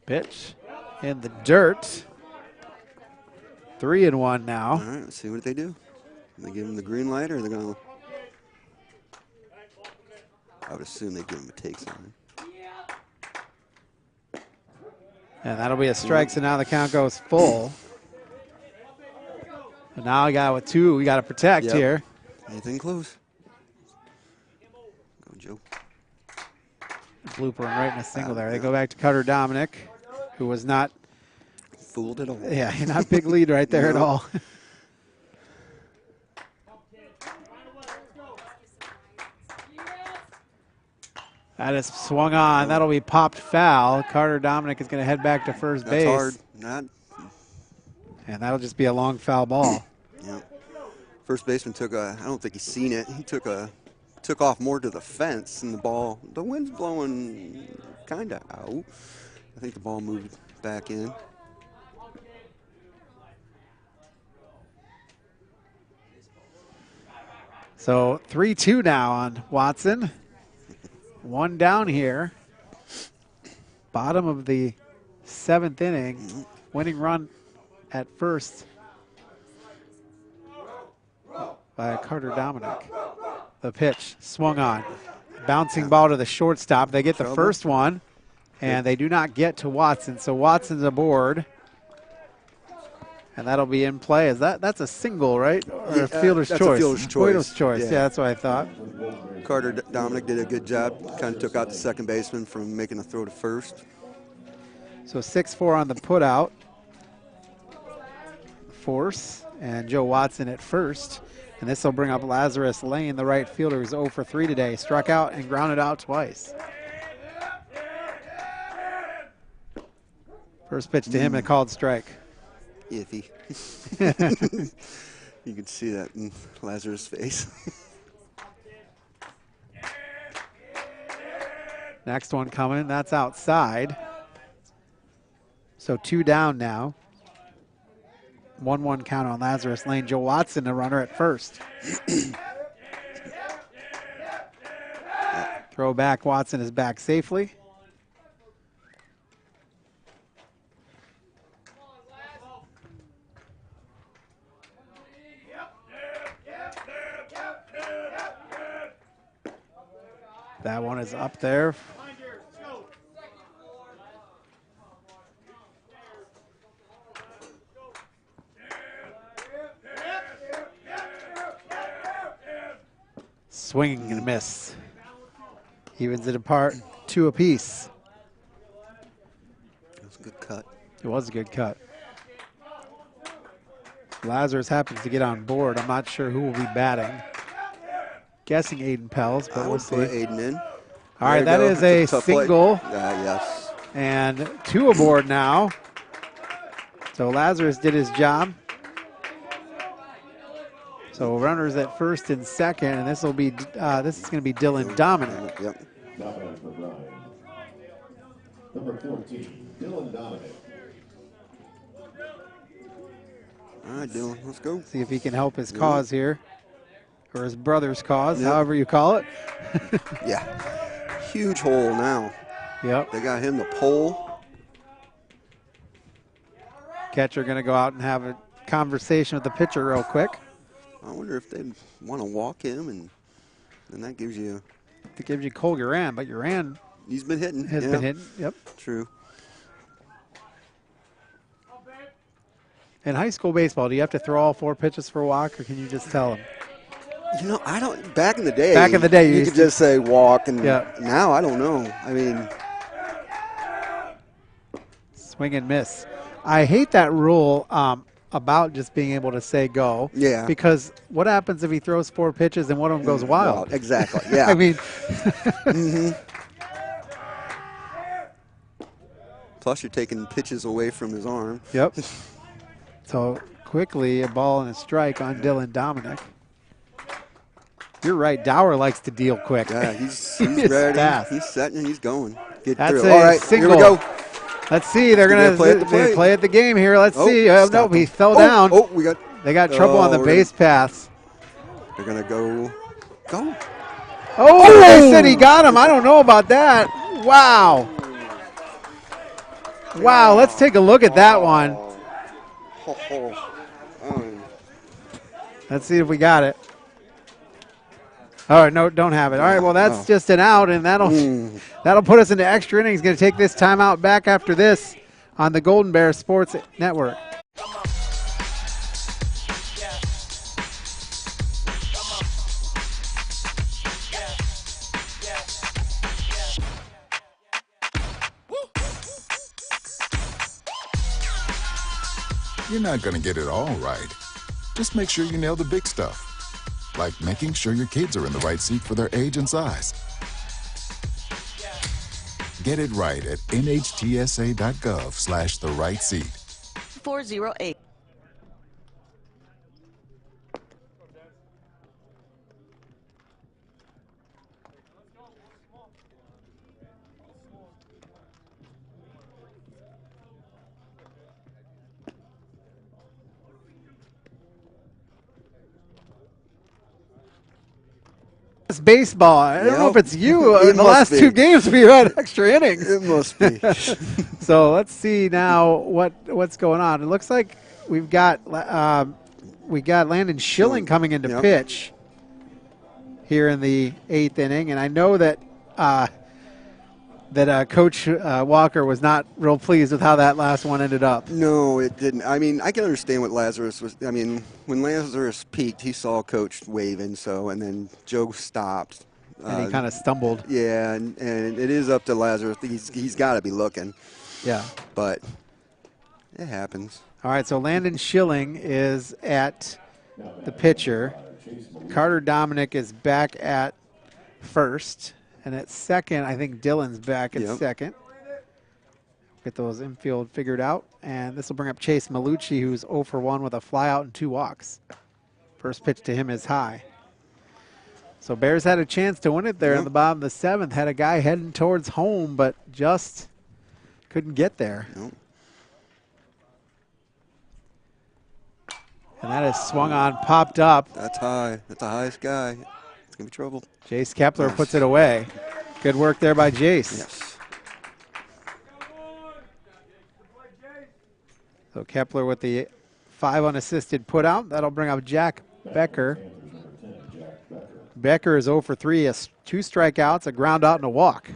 Pitch in the dirt. 3-1 now. All right, let's see what they do. They give him the green light, or they're going to. I would assume they give him a take sign. And that'll be a strike, so now the count goes full. And now we got with 2, we got to protect here. Anything close? Go, Joe. Blooper and right in a single there. They go back to Carter Dominic, who was not fooled at all. Yeah, not big lead right there at all. That is swung on. That'll be popped foul. Carter Dominic is going to head back to first base. That's hard. And that'll just be a long foul ball. Yep. First baseman took I don't think he's seen it. He took off more to the fence, and the wind's blowing kind of out. I think the ball moved back in. So 3-2 now on Watson. One down here. Bottom of the 7th inning. Winning run at first by Carter Dominic. The pitch swung on. Bouncing ball to the shortstop. They get the first one, and they do not get to Watson. So Watson's aboard. And that'll be in play. That's a single, right? Or a fielder's choice? That's a fielder's choice. Fielder's choice. Yeah, that's what I thought. Carter Dominic did a good job. Kind of took out the second baseman from making a throw to first. So 6-4 on the putout. Force and Joe Watson at first. And this will bring up Lazarus Lane, the right fielder, who's 0 for 3 today. Struck out and grounded out twice. First pitch to him and a called strike. Iffy. You can see that in Lazarus' face. Next one coming, that's outside. So 2 down now. 1-1 count on Lazarus Lane. Joe Watson, the runner at first. Throw back, Watson is back safely. That one is up there. Swinging and a miss. Evens it apart, 2 apiece. That was a good cut. It was a good cut. Lazarus happens to get on board. I'm not sure who will be batting. Guessing Aiden Pels, but we'll see. Put Aiden in. All right, that is a single. Yes. And 2 aboard now. So Lazarus did his job. So runners at first and second, and this will be this is going to be Dylan Dominic. Yep. Dominic for Bryan. Number 14, Dylan Dominic. All right, Dylan, let's go. See if he can help his cause here, or his brother's cause, however you call it. Yeah, huge hole now. Yep. They got him the pole. Catcher going to go out and have a conversation with the pitcher real quick. I wonder if they'd want to walk him, and then that gives you. It gives you Cole Uran, but Uran he's been hitting. Has been hitting. Yep. True. In high school baseball, do you have to throw all 4 pitches for a walk, or can you just tell them? You know, I don't. Back in the day. Back in the day, you could just say walk, and yeah. Now I don't know. I mean, swing and miss. I hate that rule about just being able to say go. Yeah. Because what happens if he throws 4 pitches and one of them goes wild? Exactly. Yeah. I mean. Plus, you're taking pitches away from his arm. Yep. So quickly, a ball and a strike on Dylan Dominic. You're right. Dower likes to deal quick. Yeah, he's ready. Fast. He's setting and he's going. Get That's through. a All right, single. here we go. Let's see. They're going to play at the game here. Let's see. No, he fell down. Oh, they got trouble on the base pass. They're going to go. Oh, they said he got him. I don't know about that. Wow. Wow, let's take a look at that one. Let's see if we got it. All right, no, don't have it. All right, well, that's just an out, and that'll put us into extra innings. Going to take this timeout back after this on the Golden Bear Sports Network. You're not going to get it all right. Just make sure you nail the big stuff, like making sure your kids are in the right seat for their age and size. Get it right at nhtsa.gov/the-right-seat. 408. It's baseball. I don't know if it's you. In the last 2 games, we had extra innings. It must be. So let's see now what's going on. It looks like we got Landon Schilling coming into pitch here in the 8th inning, and I know that Coach Walker was not real pleased with how that last one ended up. No, it didn't. I mean, I can understand what Lazarus was. I mean, when Lazarus peaked, he saw Coach waving, and then Joe stopped. And he kind of stumbled. Yeah, and it is up to Lazarus. He's got to be looking. Yeah. But it happens. All right, so Landon Schilling is at the pitcher. Carter Dominic is back at first. And at second, I think Dylan's back at second. Get those infield figured out. And this will bring up Chase Malucci, who's 0 for 1 with a flyout and 2 walks. First pitch to him is high. So Bears had a chance to win it there in the bottom of the 7th. Had a guy heading towards home, but just couldn't get there. And that is swung on, popped up. That's high. That's the highest guy. It's going to be trouble. Jace Kepler puts it away. Good work there by Jace. Yes. So Kepler with the 5 unassisted put out. That'll bring up Jack Becker. Becker is 0 for 3, 2 strikeouts, a ground out, and a walk.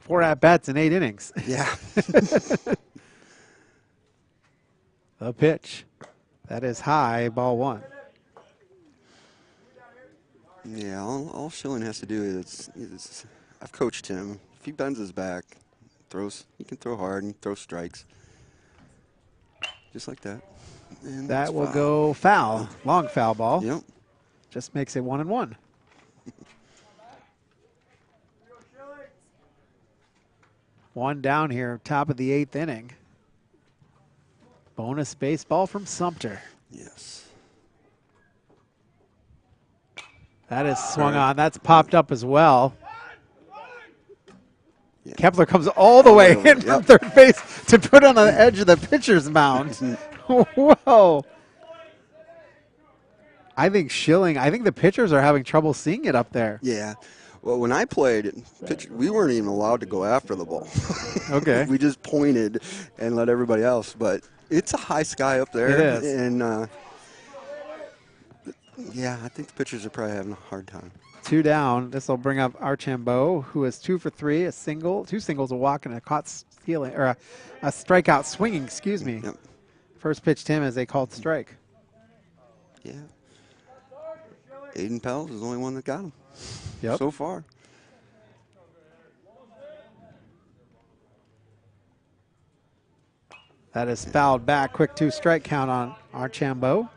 4 at-bats in 8 innings. Yeah. The pitch. That is high, ball 1. Yeah, all Schilling has to do is I've coached him. If he bends his back, he can throw hard and throw strikes. Just like that. And That will foul. go foul. Long foul ball. Yep. Just makes it 1-1. One down here, top of the 8th inning. Bonus baseball from Sumter. Yes. That is swung on. That's popped up as well. Yeah. Kepler comes all the way in from third base to put on the edge of the pitcher's mound. Whoa. I think the pitchers are having trouble seeing it up there. Yeah. Well, when I played, we weren't even allowed to go after the ball. Okay. We just pointed and let everybody else. But it's a high sky up there. It is. And, yeah, I think the pitchers are probably having a hard time. 2 down. This will bring up Archambault, who is 2 for 3, a single, 2 singles, a walk, and a caught stealing, or a strikeout swinging. Excuse me. Yep. First pitch to him as a called strike. Yeah. Aiden Pels is the only one that got him. Yep. So far. That is fouled back. Quick 2-strike count on Archambault.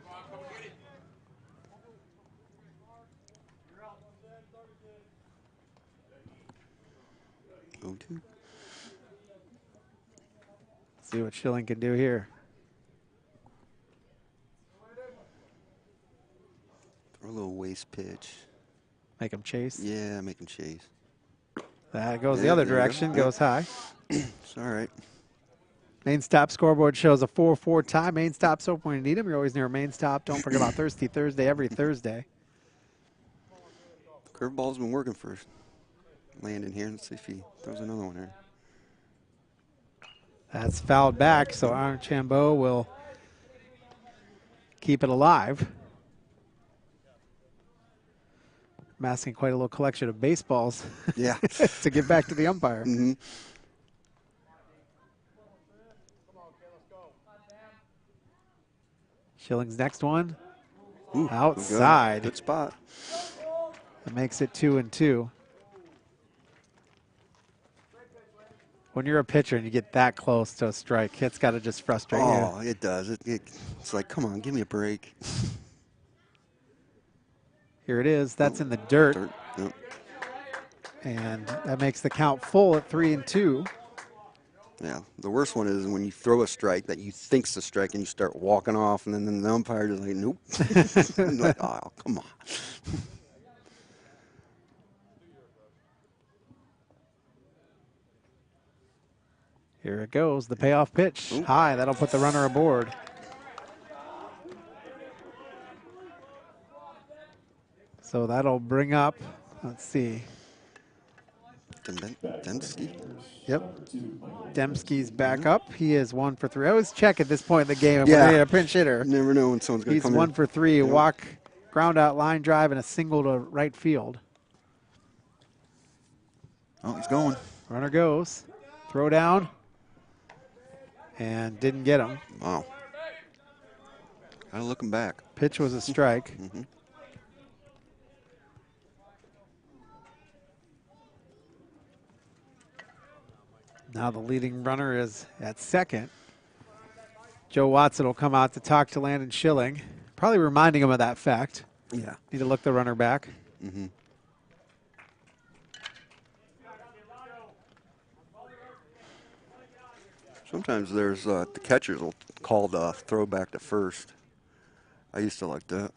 See what Schilling can do here. Throw a little waist pitch. Make him chase? Yeah, make him chase. That goes the other direction, goes high. It's all right. Main Stop scoreboard shows a 4-4 tie. Main Stop's open when you need them. You're always near Main Stop. Don't forget about Thirsty Thursday every Thursday. Curveball's been working for Landon here. Let's see if he throws another one here. That's fouled back, so Archambault will keep it alive. Amassing quite a little collection of baseballs. Yeah. To get back to the umpire. Mm-hmm. Schilling's next one. Ooh, outside. Good spot. That makes it 2-2. When you're a pitcher and you get that close to a strike, it's got to just frustrate you. Oh, it does. It's like, come on, give me a break. Here it is. That's in the dirt. Yep. And that makes the count full at 3-2. Yeah, the worst one is when you throw a strike that you think's a strike and you start walking off, and then the umpire is like, nope. Like, oh, come on. Here it goes, the payoff pitch. High, that'll put the runner aboard. So that'll bring up, let's see. Dembski? Yep. Dembski's back up. He is 1 for 3. I always check at this point in the game. Yeah. When we get a pinch hitter. You never know when someone's going to come in. He's 1 for 3. Yep. Walk, ground out, line drive, and a single to right field. Oh, he's going. Runner goes. Throw down. And didn't get him. Wow. Gotta look him back. Pitch was a strike. Mm-hmm. Now the leading runner is at second. Joe Watson will come out to talk to Landon Schilling, probably reminding him of that fact. Yeah. Need to look the runner back. Mm-hmm. Sometimes there's the catchers will call the throw back to first. I used to like that.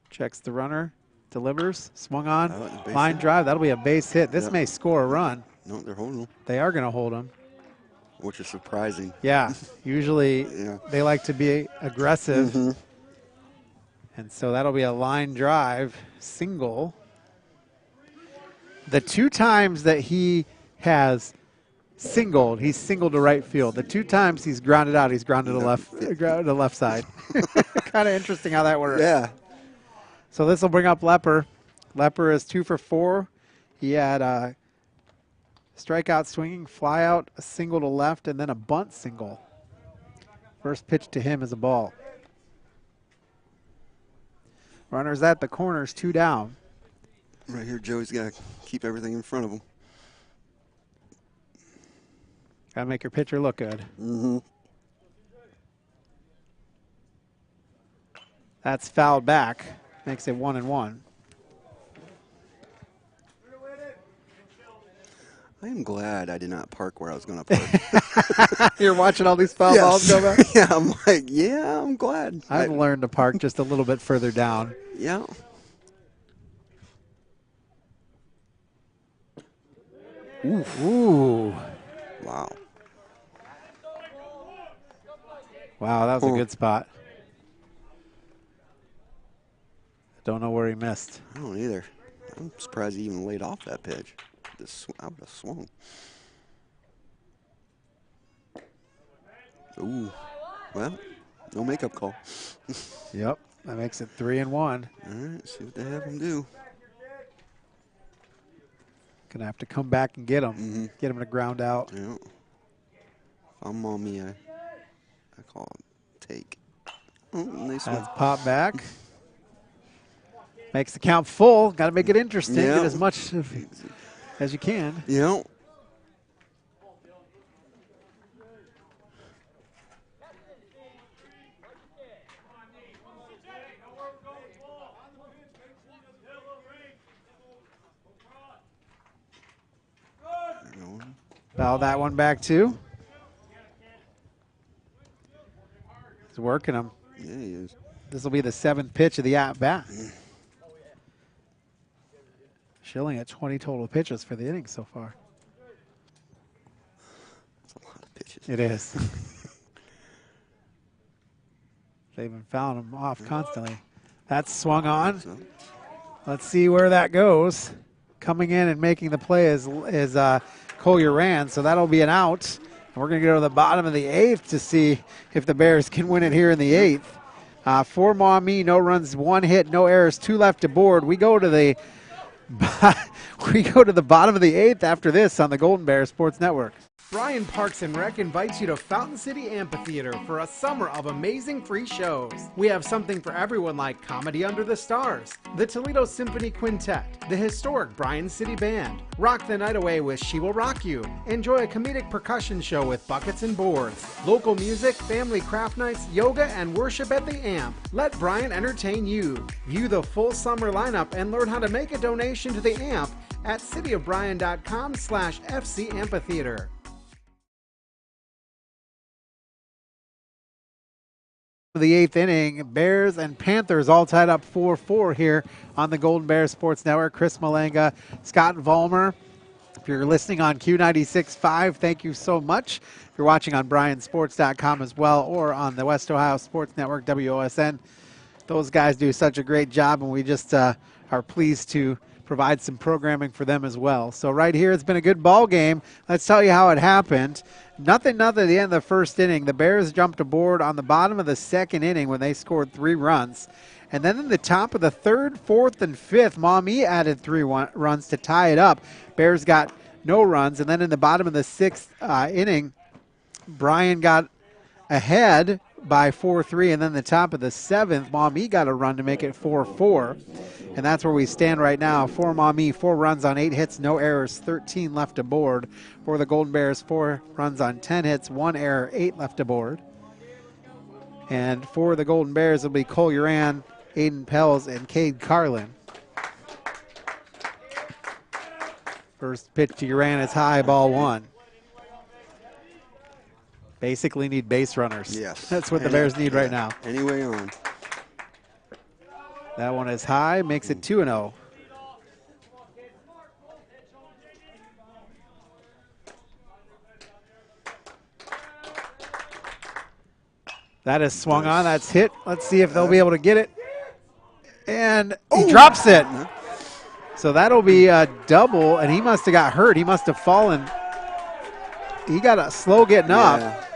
Checks the runner, delivers, swung on, line hit. drive. That'll be a base hit. This may score a run. No, they're holding him. They are going to hold him. Which is surprising. Yeah, usually they like to be aggressive. Mm-hmm. And so that'll be a line drive single. The 2 times that he has singled, he's singled to right field. The 2 times he's grounded out, he's grounded to left side. Kind of interesting how that works. Yeah. So this will bring up Lepper. Lepper is 2 for 4. He had a strikeout swinging, fly out, a single to left, and then a bunt single. First pitch to him is a ball. Runners at the corners, 2 down. Right here, Joey's got to keep everything in front of him. Got to make your pitcher look good. Mm-hmm. That's fouled back. Makes it 1-1. I am glad I did not park where I was going to park. You're watching all these foul balls go back? Yeah, I'm like, yeah, I'm glad. I've learned to park just a little bit further down. Yeah. Ooh. Wow. Wow, that was a good spot. Don't know where he missed. I don't either. I'm surprised he even laid off that pitch. I would have swung. Ooh. Well, no makeup call. Yep. That makes it 3-1. All right, see what they have him do. Gonna have to come back and get him. Get him to ground out. Yeah. If I'm Maumee, I call it take. Oh, nice one. That's pop back. Makes the count full. Got to make it interesting. Yeah. Get as much as you can. Yeah. Foul that one back too. He's working him. Yeah, he is. This will be the 7th pitch of the at-bat. Schilling at 20 total pitches for the inning so far. That's a lot of pitches. It is. They've been fouling him off constantly. That's swung on. Let's see where that goes. Coming in and making the play is Collier Rand, so that'll be an out. And we're going to go to the bottom of the 8th to see if the Bears can win it here in the 8th. For Maumee, no runs, 1 hit, no errors, 2 left to board. We go to the bottom of the 8th after this on the Golden Bear Sports Network. Bryan Parks and Rec invites you to Fountain City Amphitheater for a summer of amazing free shows. We have something for everyone like Comedy Under the Stars, the Toledo Symphony Quintet, the historic Bryan City Band, Rock the Night Away with She Will Rock You, enjoy a comedic percussion show with buckets and boards, local music, family craft nights, yoga, and worship at the Amp. Let Bryan entertain you. View the full summer lineup and learn how to make a donation to the Amp at cityofbryan.com/FC Amphitheater. The 8th inning, Bears and Panthers all tied up 4-4 here on the Golden Bear Sports Network. Chris Malenga, Scott Vollmer. If you're listening on Q96.5, thank you so much. If you're watching on BryanSports.com as well or on the West Ohio Sports Network, WOSN, those guys do such a great job, and we just are pleased to provide some programming for them as well. So right here, it's been a good ball game. Let's tell you how it happened. Nothing at the end of the first inning. The Bears jumped aboard on the bottom of the 2nd inning when they scored 3 runs. And then in the top of the 3rd, 4th, and 5th, Maumee added 3 runs to tie it up. Bears got no runs. And then in the bottom of the 6th inning, Bryan got ahead by 4-3. And then the top of the 7th, Maumee got a run to make it 4-4. And that's where we stand right now. For Maumee, 4 runs on 8 hits, no errors, 13 left aboard. For the Golden Bears, 4 runs on 10 hits, 1 error, 8 left aboard. And for the Golden Bears, it'll be Cole Uran, Aiden Pells, and Cade Carlin. First pitch to Uran is high, ball 1. Basically need base runners. Yes. That's what the Bears need right now. Anyway on. That one is high, makes it 2-0. That is swung on. That's hit. Let's see if they'll be able to get it. And he drops it. So that'll be a double, and he must have got hurt. He must have fallen. He got a slow getting up.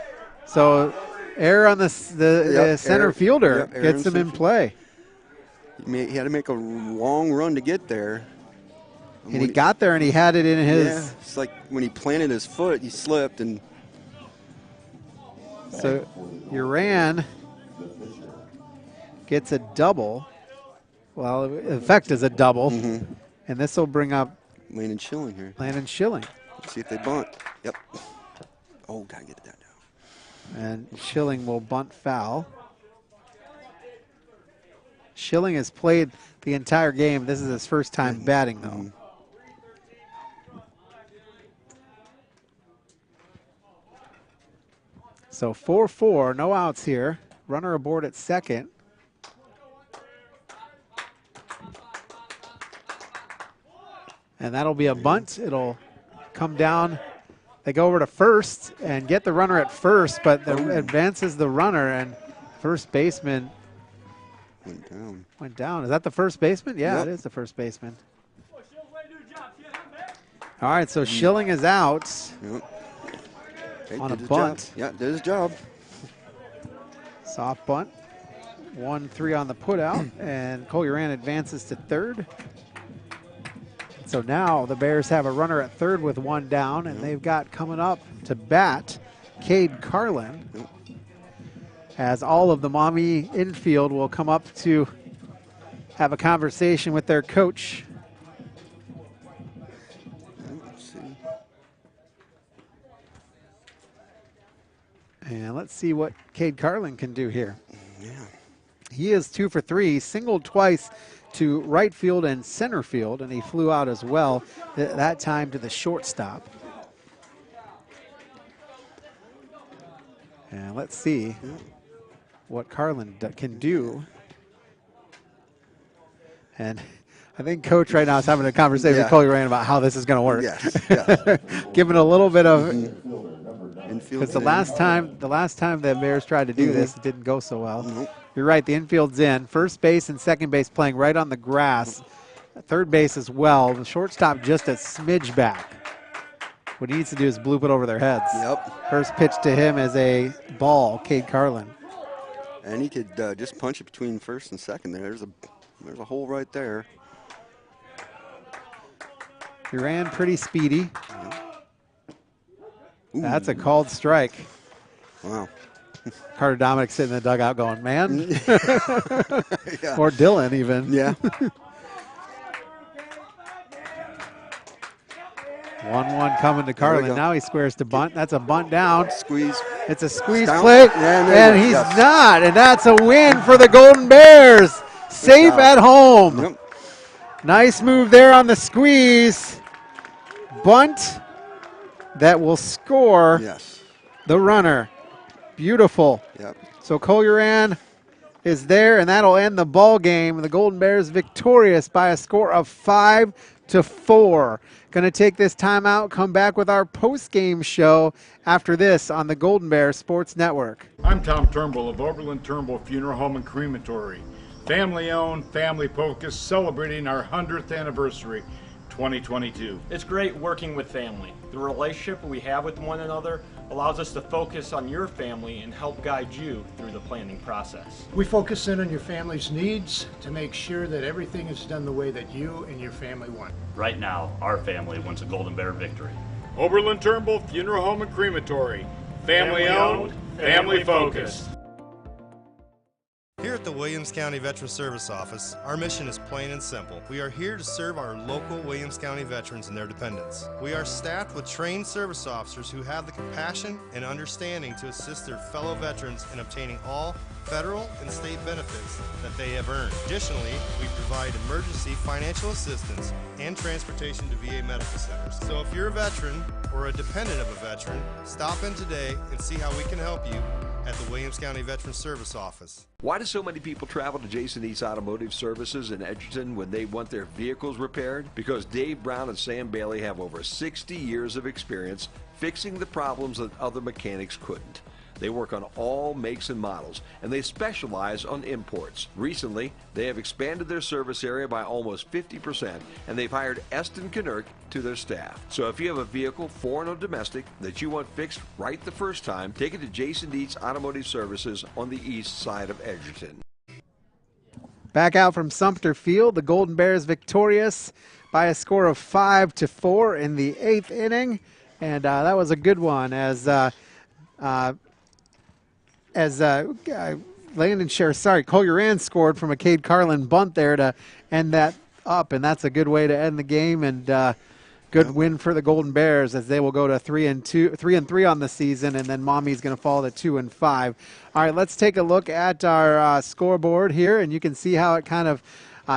So error on the center fielder gets him in play. He had to make a long run to get there. And he got there, and he had it in his. Yeah, it's like when he planted his foot, he slipped, and. So Uran gets a double. Well, in effect is a double. And this will bring up Landon Schilling here. Landon Schilling. Let's see if they bunt. Yep. Oh, gotta get it down now. And Schilling will bunt foul. Schilling has played the entire game. This is his first time batting, though. So 4-4, no outs here. Runner aboard at second. And that'll be a bunt. It'll come down. They go over to first and get the runner at first, but advances the runner, and first baseman went down. Is that the first baseman? Yeah, Yep. It is the first baseman. All right, so Schilling is out on a bunt. Yeah, did his job. Soft bunt. 1-3 on the putout, and Collier advances to third. So now the Bears have a runner at third with one down, and they've got coming up to bat Cade Carlin, as all of the Maumee infield will come up to have a conversation with their coach. And let's see what Cade Carlin can do here. Yeah. He is 2 for 3. He singled twice to right field and center field, and he flew out as well, that time to the shortstop. And let's see what Carlin can do. And I think Coach right now is having a conversation with Collier about how this is going to work. Yes. Giving a little bit of, infield. because the last time the Bears tried to do this, it didn't go so well. You're right, the infield's in. First base and second base playing right on the grass. Third base as well. The shortstop just a smidge back. What he needs to do is bloop it over their heads. Yep. First pitch to him is a ball, Cade Carlin. And he could just punch it between first and second there. There's a hole right there. He ran pretty speedy. That's a called strike. Wow. Carter Dominic sitting in the dugout going, man. Or Dylan even. Yeah. 1-1 coming to Carlin. Now he squares to bunt. That's a bunt down. Squeeze. It's a squeeze Down. play. And he's not. And that's a win for the Golden Bears. Safe at home. Yep. Nice move there on the squeeze. Bunt that will score the runner. Beautiful. Yep. So Collier is there, and that'll end the ball game. The Golden Bears victorious by a score of 5-4. Going to take this timeout, come back with our post-game show after this on the Golden Bears Sports Network. I'm Tom Turnbull of Oberlin Turnbull Funeral Home and Crematory. Family owned, family focused, celebrating our 100th anniversary, 2022. It's great working with family. The relationship we have with one another allows us to focus on your family and help guide you through the planning process. We focus in on your family's needs to make sure that everything is done the way that you and your family want. Right now, our family wants a Golden Bear victory. Oberlin Turnbull Funeral Home and Crematory. Family owned, family focused. Here at the Williams County Veteran Service Office, our mission is plain and simple. We are here to serve our local Williams County veterans and their dependents. We are staffed with trained service officers who have the compassion and understanding to assist their fellow veterans in obtaining all federal and state benefits that they have earned. Additionally, we provide emergency financial assistance and transportation to VA medical centers. So if you're a veteran or a dependent of a veteran, stop in today and see how we can help you at the Williams County Veteran Service Office. Why do so many people travel to Jason Eats Automotive Services in Edgerton when they want their vehicles repaired? Because Dave Brown and Sam Bailey have over 60 years of experience fixing the problems that other mechanics couldn't. They work on all makes and models, and they specialize on imports. Recently, they have expanded their service area by almost 50%, and they've hired Eston Knerk to their staff. So if you have a vehicle, foreign or domestic, that you want fixed right the first time, take it to Jason Dietz Automotive Services on the east side of Edgerton. Back out from Sumter Field, the Golden Bears victorious by a score of 5-4 in the 8th inning, and that was a good one as Collier-Ann scored from a Cade Carlin bunt there to end that up, and that's a good way to end the game, and good win for the Golden Bears as they will go to 3-3 on the season, and then Maumee's going to fall to 2-5. All right, let's take a look at our scoreboard here, and you can see how it kind of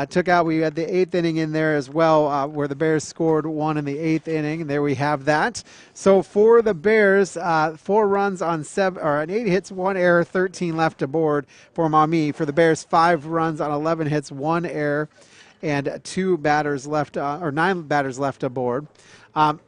took out. We had the 8th inning in there as well, where the Bears scored 1 in the 8th inning. There we have that. So for the Bears, 4 runs on 8 hits, 1 error, 13 left aboard for Maumee. For the Bears, 5 runs on 11 hits, 1 error, and 2 batters left, or 9 batters left aboard. And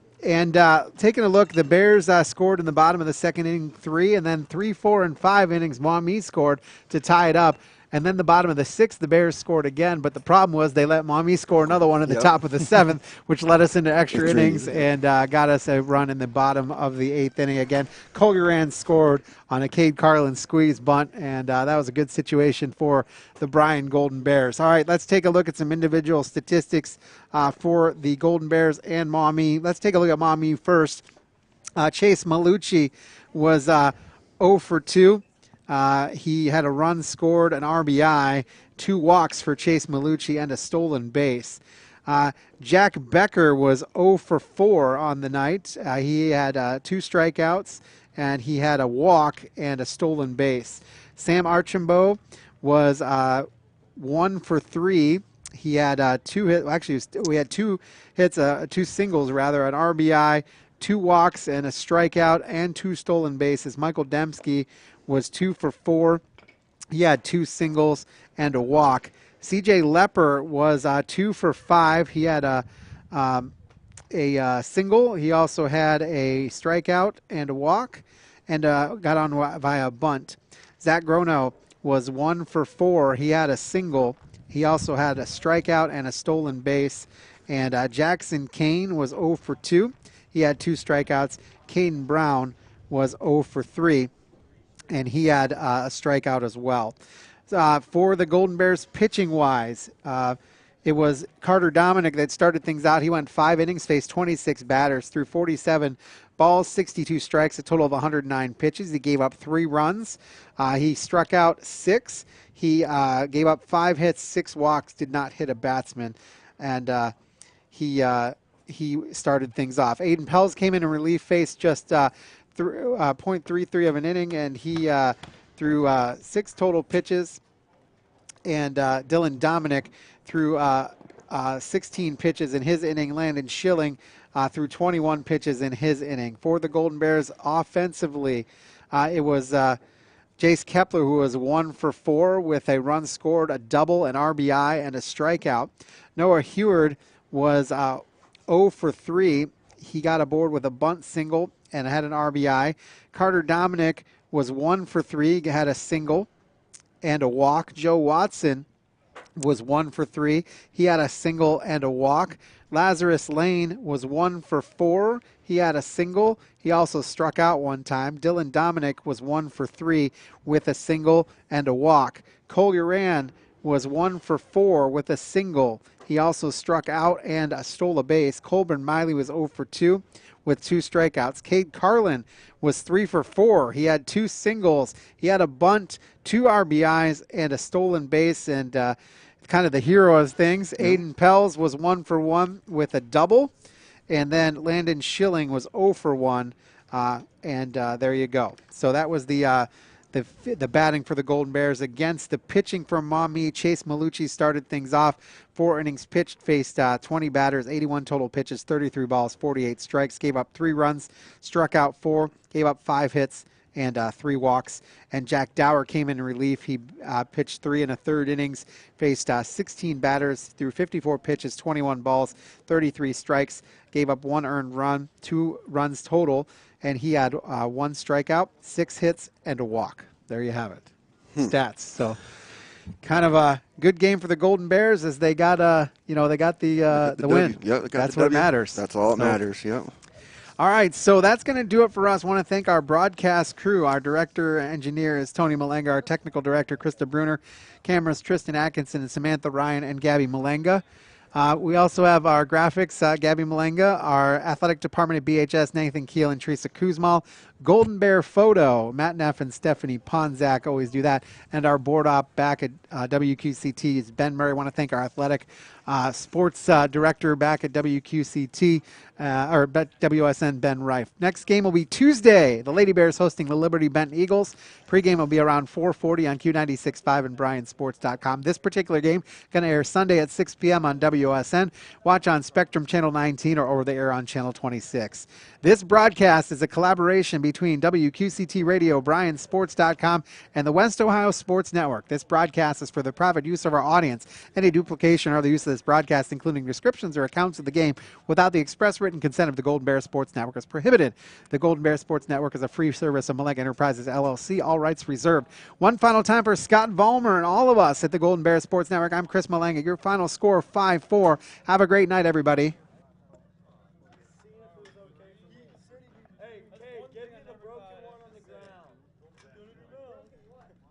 taking a look, the Bears scored in the bottom of the 2nd inning 3, and then 3, 4, and 5 innings Maumee scored to tie it up. And then the bottom of the 6th, the Bears scored again, but the problem was they let Maumee score another one at the top of the 7th, which led us into extra innings and got us a run in the bottom of the 8th inning again. Collier-Ann scored on a Cade Carlin squeeze bunt, and that was a good situation for the Bryan Golden Bears. All right, let's take a look at some individual statistics for the Golden Bears and Maumee. Let's take a look at Maumee first. Chase Malucci was 0 for 2. He had a run scored, an RBI, 2 walks for Chase Malucci, and a stolen base. Jack Becker was 0 for 4 on the night. He had 2 strikeouts, and he had a walk and a stolen base. Sam Archambault was 1 for 3. He had 2 hits. Actually, we had 2 hits, 2 singles rather, an RBI, 2 walks, and a strikeout, and 2 stolen bases. Michael Dembski was 2 for 4. He had 2 singles and a walk. C.J. Lepper was 2 for 5. He had a single. He also had a strikeout and a walk, and got on via a bunt. Zach Grono was 1 for 4. He had a single. He also had a strikeout and a stolen base. And Jackson Kane was 0 for 2. He had 2 strikeouts. Caden Brown was 0 for 3. And he had a strikeout as well. For the Golden Bears, pitching-wise, it was Carter Dominic that started things out. He went 5 innings, faced 26 batters, threw 47 balls, 62 strikes, a total of 109 pitches. He gave up 3 runs. He struck out 6. He gave up 5 hits, 6 walks, did not hit a batsman. And he started things off. Aiden Pels came in relief, faced just 0.33 of an inning, and he threw 6 total pitches. And Dylan Dominic threw 16 pitches in his inning. Landon Schilling threw 21 pitches in his inning. For the Golden Bears offensively, it was Jace Kepler, who was 1 for 4 with a run scored, a double, an RBI, and a strikeout. Noah Heward was 0 for 3. He got aboard with a bunt single and had an RBI. Carter Dominic was 1 for 3, had a single and a walk. Joe Watson was 1 for 3. He had a single and a walk. Lazarus Lane was 1 for 4. He had a single. He also struck out 1 time. Dylan Dominic was 1 for 3 with a single and a walk. Collier-Ann was 1 for 4 with a single. He also struck out and stole a base. Colburn Miley was 0 for 2 with 2 strikeouts. Cade Carlin was 3 for 4. He had 2 singles. He had a bunt, 2 RBIs, and a stolen base, and kind of the hero of things. Yeah. Aiden Pels was 1 for 1 with a double, and then Landon Schilling was 0 for 1, and there you go. So that was the batting for the Golden Bears. Against the pitching from Maumee, Chase Malucci started things off. 4 innings pitched, faced 20 batters, 81 total pitches, 33 balls, 48 strikes, gave up 3 runs, struck out 4, gave up 5 hits, and 3 walks. And Jack Dower came in relief. He pitched 3 1/3 innings, faced 16 batters, threw 54 pitches, 21 balls, 33 strikes, gave up 1 earned run, 2 runs total, and he had 1 strikeout, 6 hits, and a walk. There you have it. Stats. So kind of a good game for the Golden Bears as they got the win. Yep, that's what matters. That's all that matters. Yep. All right, so that's going to do it for us. I want to thank our broadcast crew. Our director engineer is Tony Malenga. Our technical director, Krista Bruner. Cameras, Tristan Atkinson and Samantha Ryan and Gabby Malenga. We also have our graphics, Gabby Malenga, our athletic department at BHS, Nathan Keel and Teresa Kuzmal. Golden Bear photo. Matt Neff and Stephanie Ponzak always do that. And our board op back at WQCT is Ben Murray. I want to thank our athletic sports director back at WQCT, or WSN, Ben Reif. Next game will be Tuesday. The Lady Bears hosting the Liberty Benton Eagles. Pregame will be around 4:40 on Q96.5 and BryanSports.com. This particular game going to air Sunday at 6 p.m. on WSN. Watch on Spectrum Channel 19 or over the air on Channel 26. This broadcast is a collaboration between WQCT Radio, BryanSports.com, and the West Ohio Sports Network. This broadcast is for the private use of our audience. Any duplication or other use of this broadcast, including descriptions or accounts of the game, without the express written consent of the Golden Bear Sports Network is prohibited. The Golden Bear Sports Network is a free service of Malega Enterprises, LLC. All rights reserved. One final time for Scott Vollmer and all of us at the Golden Bear Sports Network. I'm Chris Malanga. Your final score, 5-4. Have a great night, everybody.